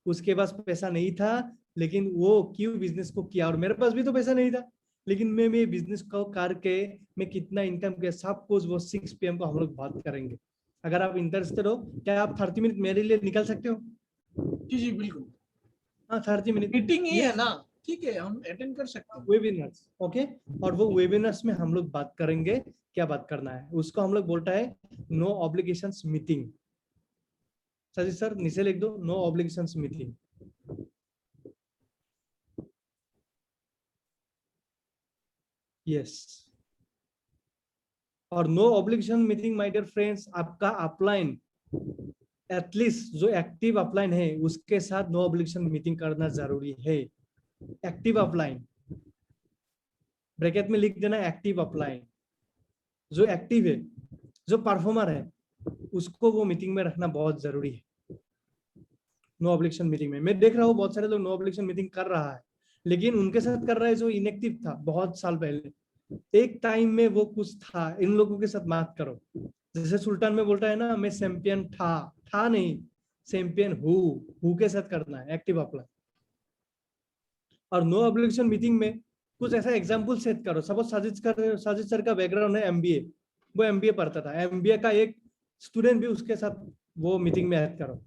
उसके पास पैसा नहीं था, लेकिन वो क्यों बिजनेस को किया, और मेरे पास भी तो पैसा नहीं था, लेकिन मैं बिजनेस को करके मैं कितना इनकम किया, सब कुछ वो 6 PM को हम लोग बात करेंगे। अगर आप इंटरेस्टेड हो, क्या आप 30 मिनट मेरे लिए निकल सकते हो? जी जी बिल्कुल। हाँ, 30 मिनट। मीटिंग ही है यस। ना, ठीक है, हम अटेंड कर सकते हैं। वेबिनार्स। ओके। और वो वेबिनार्स में हम लोग बात करेंगे, क्या बात करना है उसको हम लोग बोलता है no obligations meeting. Sir sir नीचे लिख दो, नो ऑब्लिगेशंस मीटिंग। यस। और no obligation meeting my dear friends, आपका अपलाइन एटलीस्ट जो एक्टिव अपलाइन है उसके साथ नो ऑब्लिगेशन मीटिंग करना जरूरी है। एक्टिव अपलाइन, ब्रैकेट में लिख देना एक्टिव अपलाइन। जो एक्टिव है, जो परफॉर्मर है, उसको वो मीटिंग में रखना बहुत जरूरी है। नो ऑब्लिगेशन मीटिंग में मैं देख रहा हूँ बहुत सारे लोग नो ऑब्लिगेशन मीटिंग कर रहा है, लेकिन उनके साथ कर रहा है जो इनएक्टिव था बहुत साल पहले। एक टाइम में वो कुछ था, इन लोगों के साथ बात करो। जैसे सुल्तान में बोलता है ना, मैं चैंपियन था नहीं, चैंपियन हु के साथ करना है एक्टिव अप्लाई। और नो ऑब्लिगेशन मीटिंग में कुछ ऐसा एग्जांपल सेट करो। सपोज साजिद सर का बैकग्राउंड है एमबीए, वो एमबीए पढ़ता था, एमबीए का एक स्टूडेंट भी उसके साथ वो मीटिंग में ऐड करो,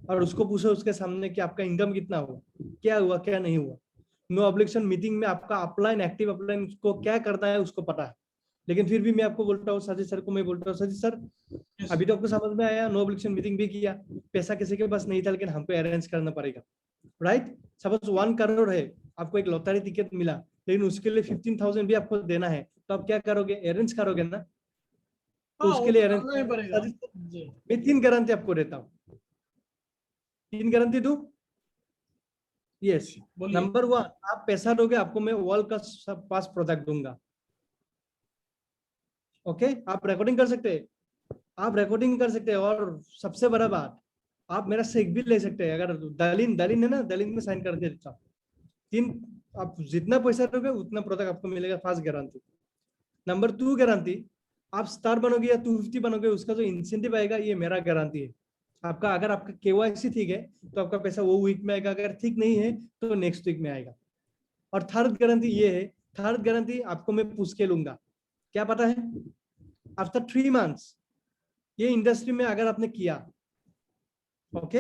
और उसको पूछो उसके सामने कि आपका इनकम कितना हुआ, क्या हुआ क्या नहीं हुआ। नो ऑब्लिगेशन मीटिंग में आपका अपलाइन एक्टिव अपलाइन को क्या करना है उसको पता है, लेकिन फिर भी मैं आपको बोलता हूँ, साजिद सर को मैं बोलता हूँ, साजिद सर Yes. अभी तो आपको समझ में आया, नो ऑब्लिगेशन मीटिंग भी किया, पैसा किसी के पास नहीं था, लेकिन हमको अरेंज करना पड़ेगा, राइट? सपोज 1 करोड़ है, आपको एक लॉटरी टिकट मिला, लेकिन उसके लिए 15,000 भी आपको देना है, तो आप क्या करोगे? अरेंज करोगे ना? तो हाँ, वो उसके तो लिए अरेंज, करना ही पड़ेगा। जी। मैं 3 गारंटी आपको देता हूँ। 3 गारंटी दू? यस। बोलिए। नंबर 1, आप पैसा दोगे, आपको मैं वर्ल्ड का सब पास प्रोडक्ट दूंगा। ओके, आप रिकॉर्डिंग कर सकते हैं, आप रिकॉर्डिंग कर सकते हैं, और सबसे बड़ा बात, आप मेरा सेक भी ले सकते हैं। अगर दलीन दलीन है ना, दलीन में साइन करके देता हूँ। 3, आप जितना पैसा दोगे उतना प्रोडक्ट आपको मिलेगा, फास्ट गारंटी। नंबर 2 गारंटी, आप स्टार बनोगे या 250 बनोगे, उसका जो इंसेंटिव आएगा ये मेरा गारंटी है। आपका अगर आपका केवाईसी ठीक है तो आपका पैसा वो वीक में आएगा, अगर ठीक नहीं है तो नेक्स्ट वीक में आएगा। और थर्ड गारंटी ये है, थर्ड गारंटी आपको मैं पूछ के लूंगा, क्या पता है? आफ्टर 3 मंथ्स ये इंडस्ट्री में अगर आपने किया, ओके,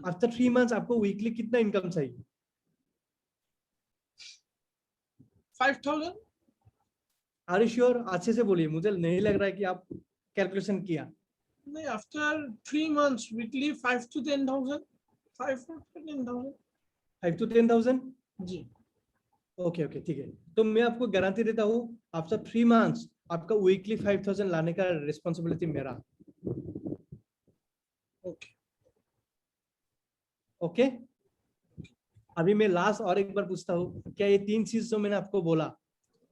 आफ्टर 3 मंथ्स आपको वीकली कितना इनकम चाहिए? 5,000। Are you sure? अच्छे से बोलिए, मुझे नहीं लग रहा है कि आप कैलकुलेशन किया। नहीं, after 3 months weekly 5 to 10,000। 5 to 10,000। 5 to 10,000? जी। ओके ओके, ठीक है। तो मैं आपको गारंटी देता हूँ, आफ्टर 3 मंथ्स आपका वीकली 5,000 लाने का रिस्पॉन्सिबिलिटी मेरा। ओके। ओके। अभी मैं लास्ट और एक बार पूछता हूँ, क्या ये 3 चीज जो मैंने आपको बोला,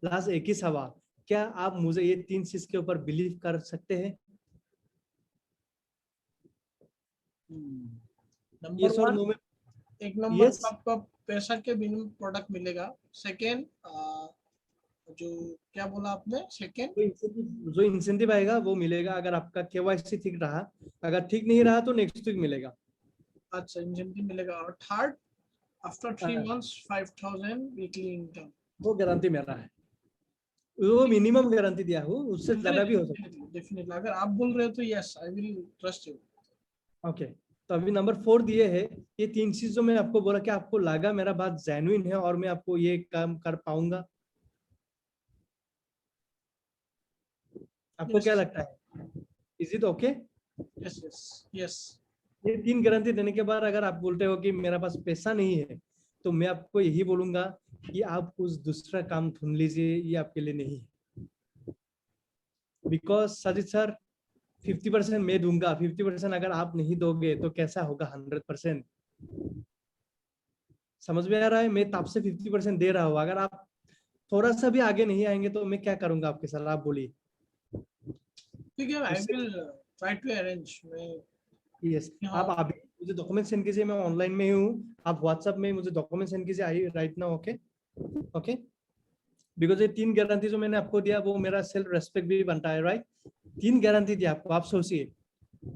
लास्ट एक ही सवाल, क्या आप मुझे ये 3 चीज के ऊपर बिलीव कर सकते हैं? नंबर यस और 1, नो में? एक नंबर यस। तो आपका पैसा के बिना प्रोडक्ट मिलेगा। सेकेंड, जो क्या बोला आपने, सेकेंड? जो इंसेंटिव आएगा वो मिलेगा अगर आपका केवाईसी ठीक रहा, अगर ठीक नहीं रहा तो नेक्स्ट वीक मिलेगा। अच्छा, इंसेंटिव मिलेगा। और third, after 3 months 5,000 weekly income. वो गारंटी मेरा है, वो मिनिमम गारंटी दिया हूँ, उससे ज्यादा भी हो सकता डेफिनेटली डेफिनेटली, अगर आप बोल रहे हो तो yes, I will trust you. है। ओके। तो अभी नंबर 4 दिए है। ये 3 चीज जो मैं आपको बोला, कि आपको लगा मेरा बात जेन्युइन है और मैं आपको ये काम कर पाऊंगा? आपको क्या Yes. लगता है? Is it okay? Yes. Yes. Yes. ये 3 गारंटी देने के बाद अगर आप बोलते हो कि मेरा पास पैसा नहीं है, तो मैं आपको यही बोलूंगा कि आप कुछ दूसरा काम ढूंढ लीजिए, ये आपके लिए नहीं है। बिकॉज सजित सर 50% मैं दूंगा, 50% अगर आप नहीं दोगे तो कैसा होगा 100%? समझ में आ रहा है? मैं तब से 50% दे रहा हूँ, अगर आप थोड़ा सा भी आगे नहीं आएंगे तो मैं क्या करूंगा आपके साथ, आप बोलिए। ठीक है, I उससे will try to arrange. मैं यस, आप यहाँ अभी मुझे डॉक्यूमेंट सेंड कीजिए, मैं ऑनलाइन में ही हूँ, आप व्हाट्सएप में मुझे डॉक्यूमेंट सेंड कीजिए I right now. Okay okay, because ये 3 गारंटी जो मैंने आपको दिया वो मेरा सेल्फ रेस्पेक्ट भी बनता है, राइट? 3 गारंटी दिया आपको, आप सोचिए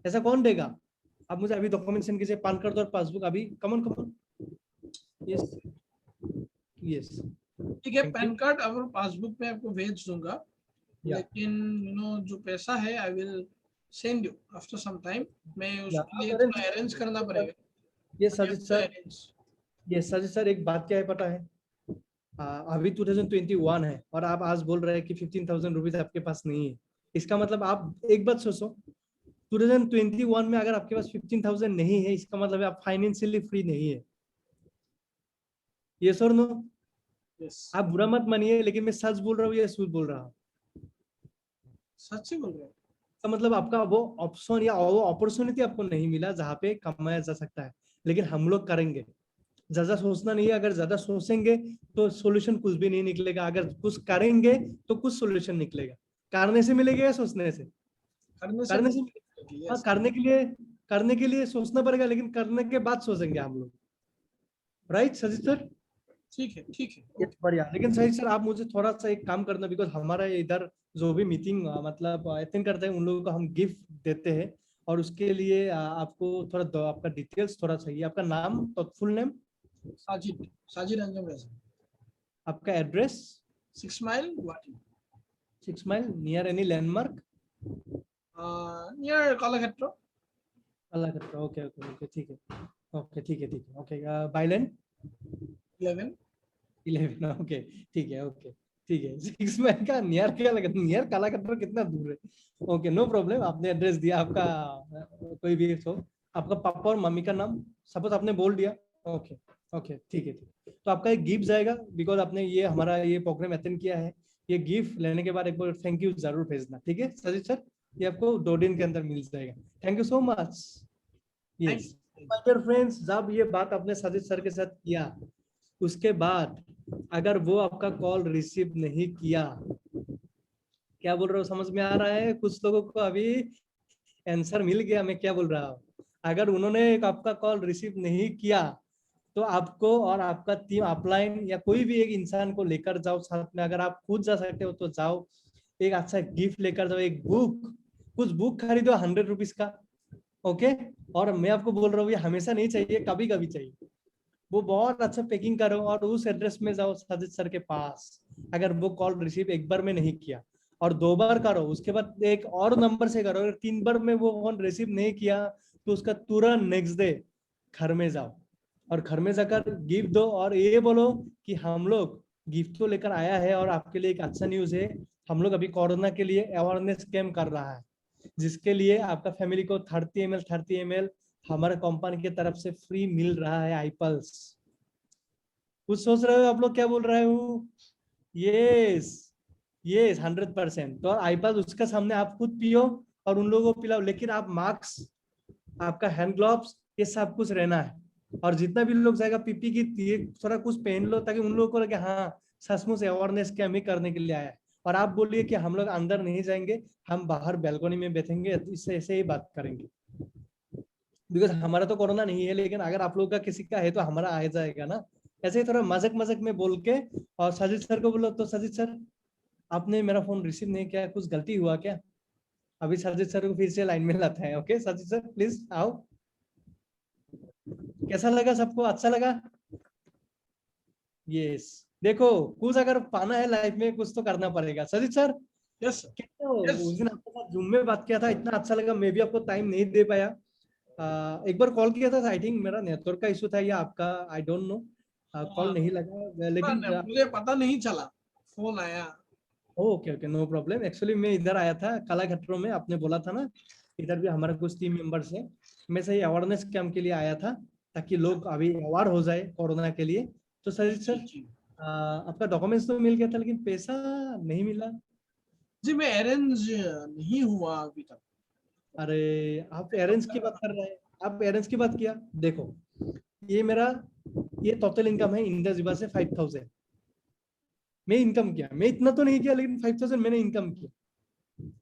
ऐसा कौन देगा? आप मुझे अभी डॉक्यूमेंट सेंड कीजिए, पैन कार्ड और पासबुक अभी, कमन कमन। यस यस, ठीक है, थैंक यू। पैन कार्ड और पासबुक में आपको भेज दूंगा, या लेकिन जो पैसा है I will send you after some time. मैं या उसके आप लिए अरेंज थोड़ा अरेंज करना कर, पड़ेगा। ये आई सजित हैव टू सर, अरेंज। ये सजित सर एक बात क्या है पता है? अभी 2021 है और आप आज बोल रहे हैं कि 15,000 रुपीज आपके पास नहीं है। इसका मतलब आप एक बात सोचो, 2021 में अगर आपके पास 15,000 नहीं है, इसका मतलब है आप फाइनेंशियली फ्री नहीं है। ये सर नो, यस, आप बुरा मत मानिए, लेकिन मैं सच बोल रहा हूँ या झूठ बोल रहा हूँ? सच्ची बोल रहे हैं। तो मतलब आपका वो ऑप्शन या वो अपॉर्चुनिटी आपको नहीं मिला जहाँ पे कमाया जा सकता है, लेकिन हम लोग करेंगे। ज्यादा सोचना नहीं है, अगर ज्यादा सोचेंगे तो सॉल्यूशन कुछ भी नहीं निकलेगा, अगर कुछ करेंगे तो कुछ सॉल्यूशन निकलेगा। करने से मिलेगा या सोचने से? करने से करने से। मिलेगी। हाँ, यस, करने के लिए सोचना पड़ेगा, लेकिन करने के बाद सोचेंगे हम लोग, राइट सजीत सर? ठीक है, ठीक है, ये ओके। बढ़िया, लेकिन सही सर आप मुझे थोड़ा सा एक काम करना, बिकॉज हमारा इधर जो भी मीटिंग मतलब अटेंड करते हैं उन लोगों को हम गिफ्ट देते हैं, और उसके लिए आपको थोड़ा आपका डिटेल्स थोड़ा चाहिए, आपका नाम तो फुल नेम, साजिद, साजिद अंजम रजा, आपका address, 6 mile Guwahati, 6 mile near any landmark? Near Kalakshetra. अलग करता, ओके ओके ओके, ठीक है ओके, ठीक है ठीक है ओके, बाइलैंड 11। 11, ओके ठीक है ओके, ठीक है 6 माइल का नियर, क्या लगा नियर कालाकट्टा कितना दूर है? ओके नो प्रॉब्लम, आपने एड्रेस दिया, आपका कोई भी हो, आपका पापा और मम्मी का नाम सपोज आपने बोल दिया। ओके ओके, ठीक है ठीक है। तो आपका एक गिफ्ट जाएगा, बिकॉज आपने ये हमारा ये प्रोग्राम अटेंड किया है। ये गिफ्ट लेने के बाद एक बार थैंक यू जरूर भेजना, ठीक है सजीत सर? ये आपको 2 दिन के अंदर मिल जाएगा। Thank you so much. Thank yes you. My dear friends, जब ये बात आपने साजिद सर के साथ किया, उसके बाद अगर वो आपका कॉल रिसीव नहीं किया, क्या बोल रहा हूँ समझ में आ रहा है? कुछ लोगों को अभी आंसर मिल गया मैं क्या बोल रहा हूँ। अगर उन्होंने आपका कॉल रिसीव नहीं किया, तो आपको और आपका टीम अपलाइन या कोई भी एक इंसान को लेकर जाओ साथ में, अगर आप खुद जा सकते हो तो जाओ, एक अच्छा गिफ्ट लेकर जाओ, एक बुक, कुछ बुक खरीदो 100 रुपीज का, ओके? और मैं आपको बोल रहा हूँ ये हमेशा नहीं चाहिए, कभी कभी चाहिए। वो बहुत अच्छा पैकिंग करो और उस एड्रेस में जाओ साजिद सर के पास। अगर वो कॉल रिसीव एक बार में नहीं किया और 2 बार करो, उसके बाद एक और नंबर से करो, अगर 3 बार में वो फोन रिसीव नहीं किया, तो उसका तुरंत नेक्स्ट डे घर में जाओ और घर में जाकर गिफ्ट दो और ये बोलो कि हम लोग गिफ्ट तो लेकर आया है और आपके लिए एक अच्छा न्यूज है, हम लोग अभी कोरोना के लिए अवेयरनेस कैंप कर रहा है, जिसके लिए आपका फैमिली को 30 ml हमारे कंपनी की तरफ से फ्री मिल रहा है आईपल्स। कुछ सोच रहे हो आप लोग क्या बोल रहे हो? Yes yes 100%। तो आईपल्स उसके सामने आप खुद पियो और उन लोगों को पिलाओ, लेकिन आप मास्क, आपका हैंड ग्लोव्स, ये सब कुछ रहना है। और जितना भी लोग जाएगा पीपी की ये थोड़ा कुछ पहन लो, ताकि उन लोगों को लगे हाँ सचमुच अवेयरनेस कैंप ही करने के लिए आया है। और आप बोलिए कि हम लोग अंदर नहीं जाएंगे, हम बाहर बैल्कनी में बैठेंगे, इससे ऐसे ही बात करेंगे, बिकॉज हमारा तो कोरोना नहीं है, लेकिन अगर आप लोग का किसी का है तो हमारा आ जाएगा ना। ऐसे ही थोड़ा मजाक मजाक में बोल के, और सजीद सर को बोलो तो सजीद सर आपने मेरा फोन रिसीव नहीं किया, कुछ गलती हुआ क्या? अभी सजीद सर को फिर से लाइन में लाते हैं। ओके सजीद सर प्लीज आओ। कैसा लगा सबको, अच्छा लगा? यस, देखो कुछ अगर पाना है लाइफ में कुछ तो करना पड़ेगा। सजीद सर यस सर। क्या तो यस, उस दिन आपके साथ जूम में बात किया था, इतना अच्छा लगा, मैं भी आपको टाइम नहीं दे पाया। एक बार कॉल किया था, आई थिंक मेरा नेटवर्क का इशू था या आपका, आई डोंट नो, कॉल नहीं लगा, लेकिन मुझे पता नहीं चला, फोन आया। Okay okay, no problem. Actually मैं इधर आया था कलाक्षेत्रों में, आपने बोला था ना, इधर भी हमारे कुछ टीम मेंबर्स हैं, मैं सही अवेयरनेस कैंप के लिए आया था, ताकि लोग अभी अवेयर हो जाए कोरोना के लिए। तो सर जी सर, जी आपका डॉक्यूमेंट्स तो मिल गया था, लेकिन पैसा नहीं मिला। जी, मैं अरेंज नहीं हुआ अभी तक। अरे, आप अरेंज की बात कर रहे हैं, आप अरेंज की बात किया। देखो, ये मेरा, ये टोटल इनकम है इंडिया जिबा से 5000 मैं इनकम किया। मैं इतना तो नहीं किया, लेकिन 5000 मैंने इनकम किया।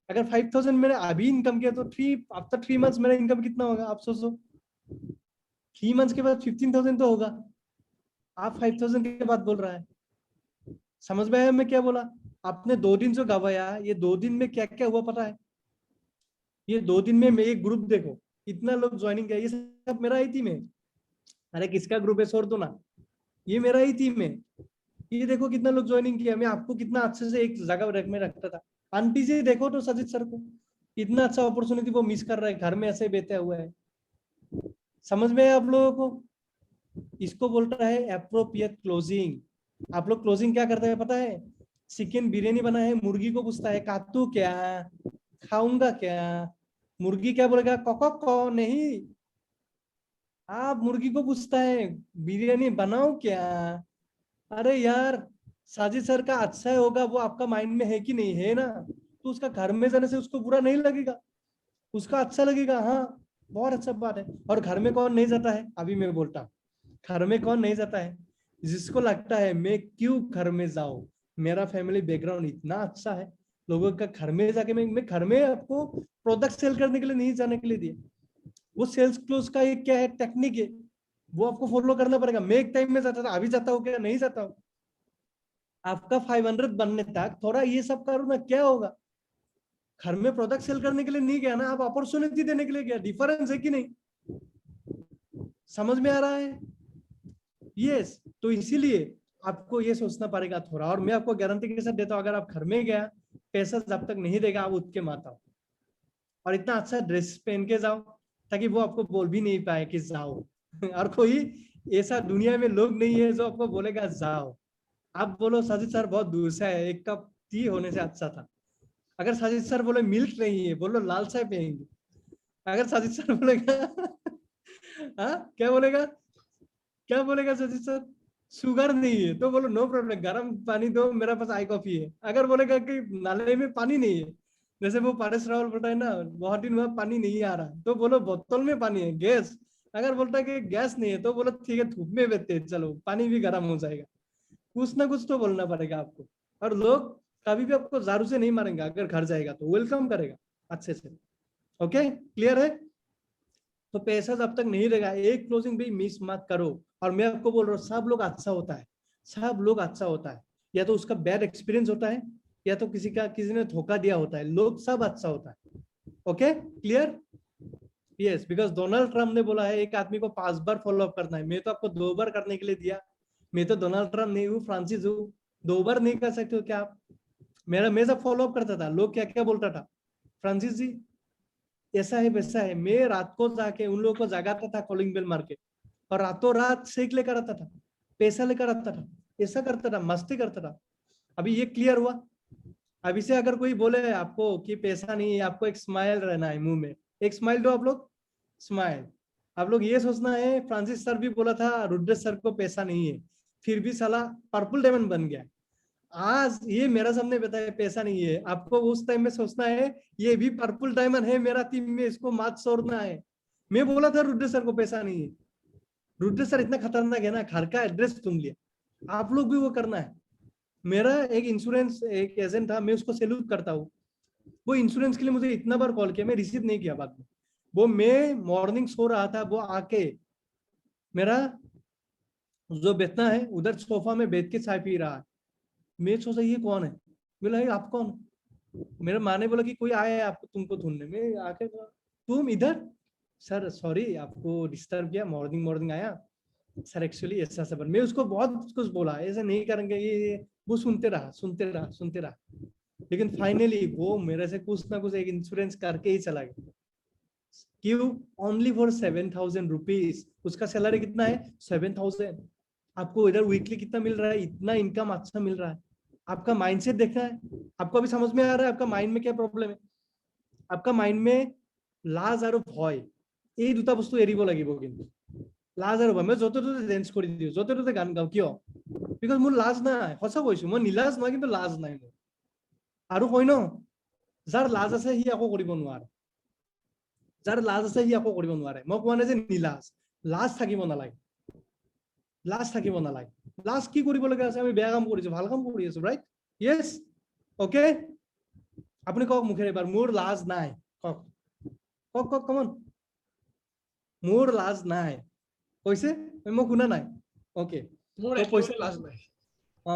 अगर 5000 मैंने अभी इनकम किया, तो आफ्टर 3 मंथ्स मेरा इनकम कितना होगा आप सोचो। 3 मंथ्स के बाद 15,000 तो होगा। आप 5000 के बाद बोल रहा है, समझ में आया मैं क्या बोला? आपने 2 दिन जो गवाया, ये 2 दिन में क्या क्या हुआ पता है? ये 2 दिन में मैं एक ग्रुप देखो, इतना लोग ज्वाइनिंग किया, ये सब मेरा ही टीम है। अरे किसका ग्रुप है छोड़ दो ना, ये मेरा ही टीम है। ये देखो कितना लोग ज्वाइनिंग किया, मैं आपको कितना अच्छे से एक जगह रख में रखता था। आंटी जी देखो तो सजित सर को, इतना अच्छा अपॉर्चुनिटी वो मिस कर रहा है, घर में ऐसे बैठे हुए है। समझ में आया आप लोगों को? इसको बोलता है अप्रोप्रिएट क्लोजिंग। आप लोग क्लोजिंग क्या करते हैं पता है? चिकन बिरयानी बना है, मुर्गी को पूछता है काटू क्या, खाऊंगा क्या? मुर्गी क्या बोलेगा? को नहीं। आप मुर्गी को पूछता है बिरयानी बनाओ क्या? अरे यार, साजिद सर का अच्छा होगा वो आपका माइंड में है कि नहीं है ना? तो उसका घर में जाने से उसको बुरा नहीं लगेगा, उसका अच्छा लगेगा। हाँ, बहुत अच्छा बात है। और घर में कौन नहीं जाता है? अभी मैं बोलता हूँ, घर में कौन नहीं जाता है? जिसको लगता है मैं क्यों घर में जाऊं, मेरा फैमिली बैकग्राउंड इतना अच्छा है, लोगों का घर में जाके मैं घर में आपको प्रोडक्ट सेल करने के लिए नहीं जाने के लिए दिए। वो सेल्स क्लोज का एक क्या है, टेक्निक है, वो आपको फॉलो करना पड़ेगा। मैं एक टाइम में जाता था, अभी जाता हूँ क्या? नहीं जाता हूँ। आपका 500 बनने तक थोड़ा ये सब करो ना, क्या होगा? घर में प्रोडक्ट सेल करने के लिए नहीं गया ना, आप अपॉर्चुनिटी देने के लिए गया। डिफरेंस है कि नहीं? समझ में आ रहा है? यस। तो इसीलिए आपको ये सोचना पड़ेगा थोड़ा। और मैं आपको गारंटी के साथ देता हूँ, अगर आप घर में गया, पैसा जब तक नहीं देगा आप उठ के मत आओ। और इतना अच्छा ड्रेस पहन के जाओ, ताकि वो आपको बोल भी नहीं पाए कि जाओ। और कोई ऐसा दुनिया में लोग नहीं है जो आपको बोलेगा जाओ। आप बोलो साजिद सर बहुत दूर से है, एक कप टी होने से अच्छा था। अगर साजिद सर बोले मिल्क नहीं है, बोलो लाल चाय पियेंगे। अगर साजिद सर बोलेगा हाँ क्या बोलेगा, क्या बोलेगा साजिद सर? शुगर नहीं है तो बोलो नो प्रॉब्लम, गर्म पानी दो, मेरे पास आई कॉफी है। अगर बोलेगा कि नाले में पानी नहीं है, जैसे वो पारस रावल बोलता है ना, बहुत दिन हुआ पानी नहीं आ रहा, तो बोलो बोतल में पानी है, गैस। अगर बोलता है कि गैस नहीं है, तो बोलो ठीक है धूप में बैठते हैं, चलो पानी भी गर्म हो जाएगा। कुछ ना कुछ तो बोलना पड़ेगा आपको। और लोग कभी भी आपको झाड़ू से नहीं मारेंगे, अगर घर जाएगा तो वेलकम करेगा अच्छे से। ओके, क्लियर है? तो पैसा जब तक नहीं रहेगा, एक क्लोजिंग भी मिस मत करो। और मैं आपको बोल रहा हूँ, सब लोग अच्छा होता है, सब लोग अच्छा होता है। या तो उसका बैड एक्सपीरियंस होता है, या तो किसी ने धोखा दिया होता है, लोग सब अच्छा होता है। Okay, clear? Yes, because Donald Trump ने बोला है एक आदमी को 5 बार फॉलो अप करना है, मैं तो आपको 2 बार करने के लिए दिया। मैं तो डोनाल्ड ट्रम्प नहीं हूँ, फ्रांसिस हूँ। 2 बार नहीं कर सकते हो क्या आप? मैं सब फॉलो अप करता था, लोग क्या क्या बोलता था, फ्रांसिस जी ऐसा है वैसा है। मैं रात को जाके उन लोगों को जगाता था कॉलिंग बेल मार के, और रातों रात शेक लेकर आता था, पैसा लेकर आता था, ऐसा करता था, मस्ती करता था। अभी ये क्लियर हुआ? अभी से अगर कोई बोले आपको कि पैसा नहीं है, आपको एक स्माइल रहना है मुंह में, एक स्माइल दो आप लोग, स्माइल। आप लोग ये सोचना है, फ्रांसिस सर भी बोला था रुद्र सर को पैसा नहीं है, फिर भी साला पर्पल डायमंड बन गया। आज ये मेरा सामने बताया पैसा नहीं है, आपको उस टाइम में सोचना है ये भी पर्पल डायमंड है मेरा टीम में, इसको मात छोड़ना है। मैं बोला था रुद्र सर को पैसा नहीं है, रुद्र सर इतना खतरनाक है ना, घर का एड्रेस तुम लिया। आप लोग भी वो करना है। मेरा एक इंश्योरेंस एक एजेंट था, मैं उसको सैल्यूट करता हूँ। वो इंश्योरेंस के लिए मुझे इतना बार कॉल किया, मैं रिसीव नहीं किया बाद में। वो मैं मॉर्निंग सो रहा था, वो आके मेरा जो बैठना है उधर सोफा में बैठ के चाय पी रहा है। मैं सोचा ये कौन है, बोला आप कौन? मेरे माँ ने बोला कि कोई आया है आपको तुमको ढूंढने में, आके बोला, तुम इधर? सर सॉरी आपको डिस्टर्ब किया, मॉर्निंग मॉर्निंग आया। सर एक्चुअली ऐसा सब, मैं उसको बहुत कुछ बोला ऐसे नहीं करेंगे ये वो सुनते रहा सुनते रहा सुनते रहा। लेकिन फाइनली वो मेरे से कुछ ना कुछ एक इंश्योरेंस करके ही चला गया। क्यों? Only for 7,000 rupees. उसका सैलरी कितना है? 7,000। आपको इधर वीकली कितना मिल रहा है? इतना इनकम अच्छा मिल रहा है। आपका माइंडसेट देखना है। आपको अभी समझ में आ रहा है आपका माइंड में क्या प्रॉब्लम है? आपका माइंड में लाज और भय, এই দুটা বস্তু এৰিব লাগিব। কিন্তু লাজ আৰু ভয়, মই য'তে ত'তে ডেন্স কৰি দিওঁ, য'তে ত'তে গান গাওঁ, কিয়? বিকজ মোৰ লাজ নাই। সঁচা কৈছো, মই নিলাজ নহয়, কিন্তু লাজ নাই মোৰ। আৰু কয় ন, যাৰ লাজ আছে সি একো কৰিব নোৱাৰে। যাৰ লাজ আছে সি একো কৰিব নোৱাৰে। মই কোৱা নাই যে নিলাজ, লাজ থাকিব নালাগে। লাজ থাকিব নালাগে। লাজ কি কৰিব লগা আছে? আমি বেয়া কাম কৰিছো, ভাল কাম কৰি আছো, ৰাইট? য়েছ, অকে। আপুনি কওক মুখেৰে এবাৰ, মোৰ লাজ নাই। কওক কওক কওক, কমন। মোৰ লাজ নাই কৈছে, মই শুনা নাই। অকে, মোৰ তো একেবাৰে কৈছে লাজ নাই।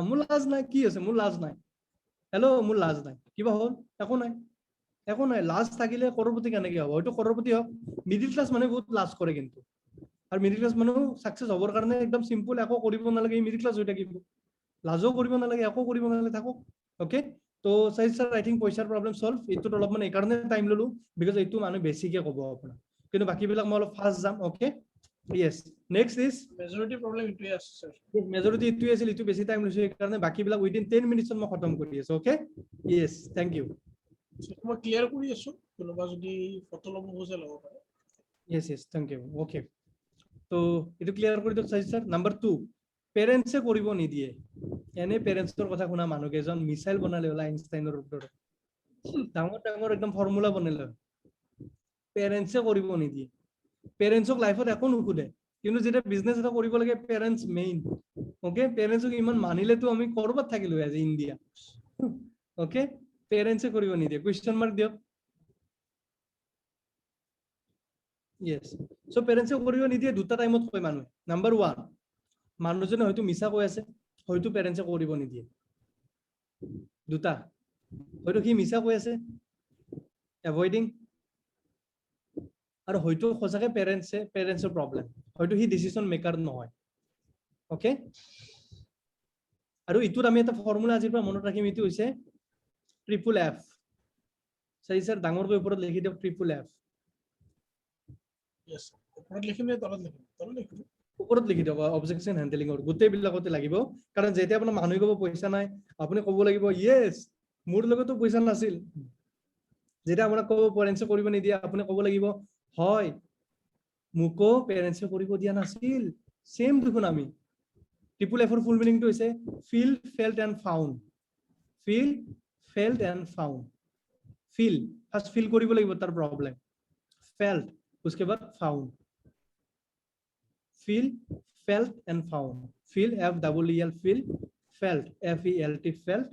মোৰ লাজ নাই। কি আছে? মোৰ লাজ নাই। হেল্ল', মোৰ লাজ নাই। কিবা হ'ল? একো নাই, একো নাই। লাজ থাকিলে কৰ'ৰপতি কেনেকে হ'ব? হয়তো কৰ'ৰপতি হওক। মিডিল ক্লাছ মানুহে বহুত লাজ কৰে কিন্তু। আৰু মিডিল ক্লাছ মানুহ সাকসেস হ'বৰ কাৰণে একদম সিম্পল, একো কৰিব নালাগে, মিডিল ক্লাছ হৈ থাকিব। লাজো কৰিব নালাগে, একো কৰিব নালাগে, থাকক। ওকে, তো সাইদ স্যাৰ, আই থিংক পইচাৰ প্ৰব্লেম সলভ। এইটোত অলপমান এইকাৰণে টাইম ললো, বিকজ এইটো মানুহ বেছিকে ক'ব আপোনাক, কিন্তু বাকীবিলাক মই অলপ ফাষ্ট যাম। Okay, yes. Next is majority problem ইটোৱে আছে স্যাৰ। মেজৰিটি ইটোৱে আছিল, ইটো বেছি টাইম লৈছে, সেইকাৰণে বাকীবিলাক উইদিন 10 মিনিটছত মই খতম কৰি আছো। Okay, yes, thank you. মই ক্লিয়াৰ কৰি আছো, কোনোবা যদি ফটো ল'ব খোজে ল'ব পাৰে। Yes yes, thank you. Okay, তো এইটো ক্লিয়াৰ কৰি দিয়ক সাইদ স্যাৰ। নাম্বাৰ 2, পেৰেণ্টছে কৰিব নিদিয়ে। এনে পেৰেণ্টছৰ কথা শুনা মানুহ কেইজন মিছাইল বনালে হ'ল আইনষ্টাইনৰ ওপৰত। ডাঙৰ ডাঙৰ একদম ফৰ্মুলা বনালে। পেৰেণ্টছে কৰিব নিদিয়ে। পেৰেণ্টছক লাইফত একো নুসুধে, কিন্তু যেতিয়া বিজনেছ এটা কৰিব লাগে, পেৰেণ্টছ মেইন। ওকে, পেৰেণ্টছক ইমান মানিলেতো আমি কৰবাত থাকিলো আজি ইণ্ডিয়া। ওকে, পেৰেণ্টছে কৰিব নিদিয়ে। কুৱেশ্যন মাৰ্ক দিয়ক। ইয়েছ, চ' পেৰেণ্টছে কৰিব নিদিয়ে। দুটা টাইমত কয় মানুহে। নাম্বাৰ 1, মানুহজনে হয়তো মিছা কৈ আছে, হয়তো পেৰেণ্টছে কৰিব নিদিয়ে। দুটা, হয়তো সি মিছা কৈ আছে, এভইডিং, আৰু হয়তো সঁচাকে পেৰেণ্টছৰ প্ৰব্লেম, হয়তো সি ডিচিশ্যন মেকাৰ নহয়। ওকে, আৰু ইটোত আমি এটা ফৰ্মুলা আজিৰ পৰা মনত ৰাখিম, এইটো হৈছে ট্ৰিপল এফ। চাই স্যাৰ, ডাঙৰকৈ ওপৰত লিখি দিয়ক ট্ৰিপল এফ। ইয়েছ, ওপৰত লিখিম নে তলত লিখিম? তলত লিখিম। ওপৰত লিখি দিয়ক, অবজেকশ্যন হেণ্ডলিঙৰ গোটেইবিলাকতে লাগিব। কাৰণ যেতিয়া আপোনাৰ মানুহে ক'ব পইচা নাই, আপুনি ক'ব লাগিব য়েছ, মোৰ লগতো পইচা নাছিল। যেতিয়া আপোনাক ক'ব পেৰেণ্টছে কৰিব নিদিয়ে, আপুনি ক'ব লাগিব হয়, মোকো পেৰেণ্টছে কৰিব দিয়া নাছিল। সেম দেখোন আমি। ট্ৰিপল এফৰ ফুল মিনিংটো হৈছে feel, felt and found. Feel, felt and found. Feel, first feel কৰিব লাগিব তাৰ প্ৰব্লেম। ফেল্ট, उसके बाद found. feel, felt and found. Feel, F-E-E-L, feel, felt, F-E-L-T, felt,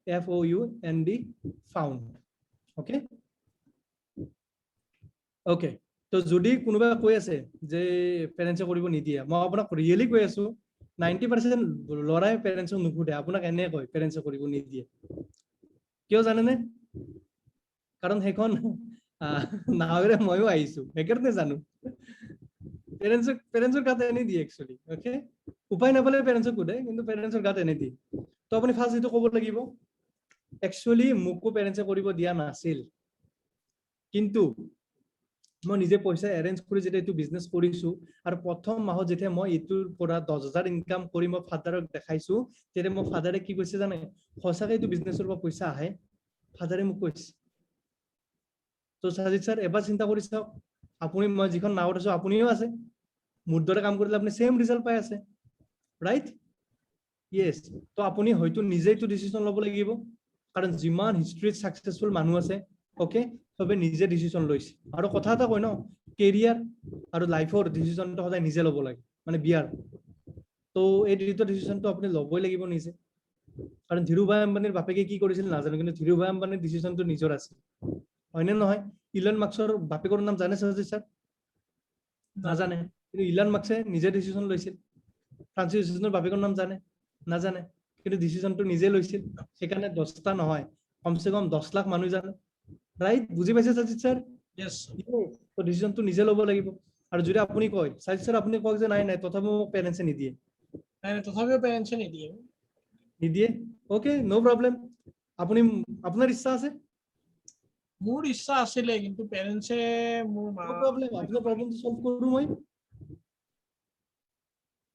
F-O-U-N-D, found. Okay? Okay. তো যদি কোনোবা কৈ আছে যে পেৰেণ্টছে কৰিব নিদিয়ে, মই আপোনাক ৰিয়েলি কৈ আছো, 90% ল'ৰাই পেৰেণ্টছক নুসুধে, আপোনাক এনে কয় পেৰেণ্টছে কৰিব নিদিয়ে। কিয় জানেনে? কাৰণ সেইখন নাৱেৰে ময়ো আহিছো, সেইকাৰণে জানো। পেৰেণ্টছৰ গাত এনে দিয়ে একচুৱেলি। ওকে, উপায় নাপালে পেৰেণ্টছক সোধে, কিন্তু পেৰেণ্টছৰ গাত এনে দিয়ে। তো আপুনি ফাৰ্ষ্ট এইটো ক'ব লাগিব, একচুৱেলি মোকো পেৰেণ্টছে কৰিব দিয়া নাছিল, কিন্তু মই নিজে পইচা এৰেঞ্জ কৰি যেতিয়া এইটো বিজনেছ কৰিছো, আৰু প্ৰথম মাহত যেতিয়া মই এইটোৰ পৰা 10,000 ইনকাম কৰি মই ফাদাৰক দেখাইছো, তেতিয়া মোৰ ফাদাৰে কি কৈছে জানে? সঁচাকে এইটো বিজনেছৰ পৰা পইচা আহে? ফাদাৰে মোক কৈছে। তো সাজিদ স্যাৰ, এবাৰ চিন্তা কৰি চাওক, আপুনি, মই যিখন নাৱত আছো আপুনিও আছে, মোৰ দৰে কাম কৰিলে আপুনি সেম ৰিজাল্ট পাই আছে, ৰাইট? ইয়েছ, তো আপুনি হয়তো নিজেই এইটো ডিচিশ্যন ল'ব লাগিব, কাৰণ যিমান হিষ্ট্ৰীত ছাকচেছফুল মানুহ আছে, ওকে, সবে নিজে ডিচিশ্যন লৈছে। আৰু কথা এটা কয় ন, কেৰিয়াৰ আৰু লাইফৰ ডিচিশ্যনটো সদায় নিজে ল'ব লাগে, মানে বিয়াৰ। তো এই দুটা ডিচিশ্যনটো আপুনি ল'বই লাগিব নিজে। কাৰণ ধীৰুভাই আম্বানীৰ বাপেকে কি কৰিছিল নাজানো, কিন্তু ধীৰুভাই আম্বানীৰ ডিচিশ্যনটো নিজৰ আছিল, হয়নে নহয়? ইলন মাস্কৰ বাপেকৰ নাম জানে সাজিদ স্যাৰ? নাজানে, কিন্তু ইলন মাস্কে নিজে ডিচিশ্যন লৈছিল। ফ্ৰান্সিছ হুজনৰ বাপেকৰ নাম জানে? নাজানে, কিন্তু ডিচিশ্যনটো নিজে লৈছিল। সেইকাৰণে 10টা নহয়, কমচে কম 10 লাখ মানুহ জানে, ৰাইট? বুজি পাইছে সাজিদ স্যাৰ? ইয়েছ। তো ডিচিশ্যনটো নিজে ল'ব লাগিব। আৰু যদি আপুনি কয় সাজিদ স্যাৰ, আপুনি কয় যে নাই নাই তথাপিও মোক পেৰেণ্টছে নিদিয়ে, নাই তথাপিও পেৰেণ্টছে নিদিয়ে। নিদিয়ে, ওকে, নো প্ৰব্লেম। আপুনি, আপোনাৰ ইচ্ছা আছে, মোৰ ইচ্ছা আছিলে কিন্তু পেৰেন্টছে মোৰ মা নো প্ৰব্লেম, আপোনাৰ প্ৰব্লেমটো সলভ কৰো মই।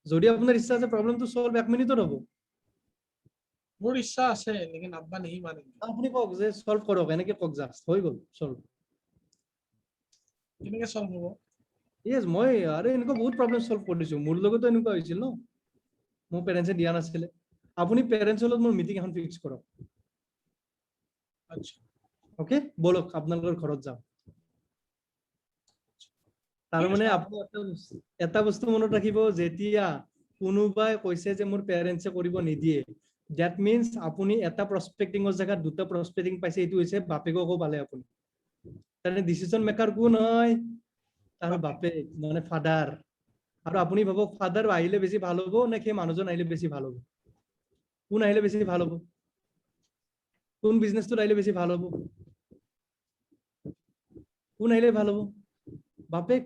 যদি আপোনাৰ ইচ্ছা আছে প্ৰব্লেমটো সলভ 1 মিনিটত হ'ব। মোৰ ইচ্ছা আছে লেকিন আব্বা नहीं मानेंगे। আপুনি কওক যে সলভ কৰক, এনেকে কওক, জাষ্ট হৈ গ'ল সলভ। কেনেকে সলভ হ'ব? ইয়েস, মই আৰে এনেকুৱা বহুত প্ৰব্লেম সলভ কৰিছো, মোৰ লগতো এনেকুৱা হৈছিল ন, মোৰ পেৰেন্টছে দিয়া নাছিলে। আপুনি পেৰেন্টছৰ লগত মোৰ মিটিং এখন ফিক্স কৰক। আচ্ছা ওকে, বলক আপোনালোকৰ ঘৰত যাওঁ। তাৰ ঠিক মানে আছে। আপুনি এটা বস্তু মনত ৰাখিব, যেতিয়া কোনোবাই কৈছে যে মোৰ পেৰেন্টছে কৰিব নিদিয়ে, দ্যাট মিন্স আপুনি এটা প্ৰস্পেক্টিঙৰ জেগাত দুটা প্ৰস্পেক্টিং পাইছে, এইটো হৈছে বাপেককো পালে আপুনি। তাৰমানে ডিচিশন মেকাৰ কোন হয়? তাৰ বাপেক, মানে ফাদাৰ। আৰু আপুনি ভাবক ফাদাৰ আহিলে বেছি ভাল হ'ব নে সেই মানুহজন আহিলে বেছি ভাল হ'ব? কোন আহিলে বেছি ভাল হ'ব? কোন বিজনেছটোত আহিলে বেছি ভাল হ'ব? কোন আহিলে ভাল হ'ব? বাপেক।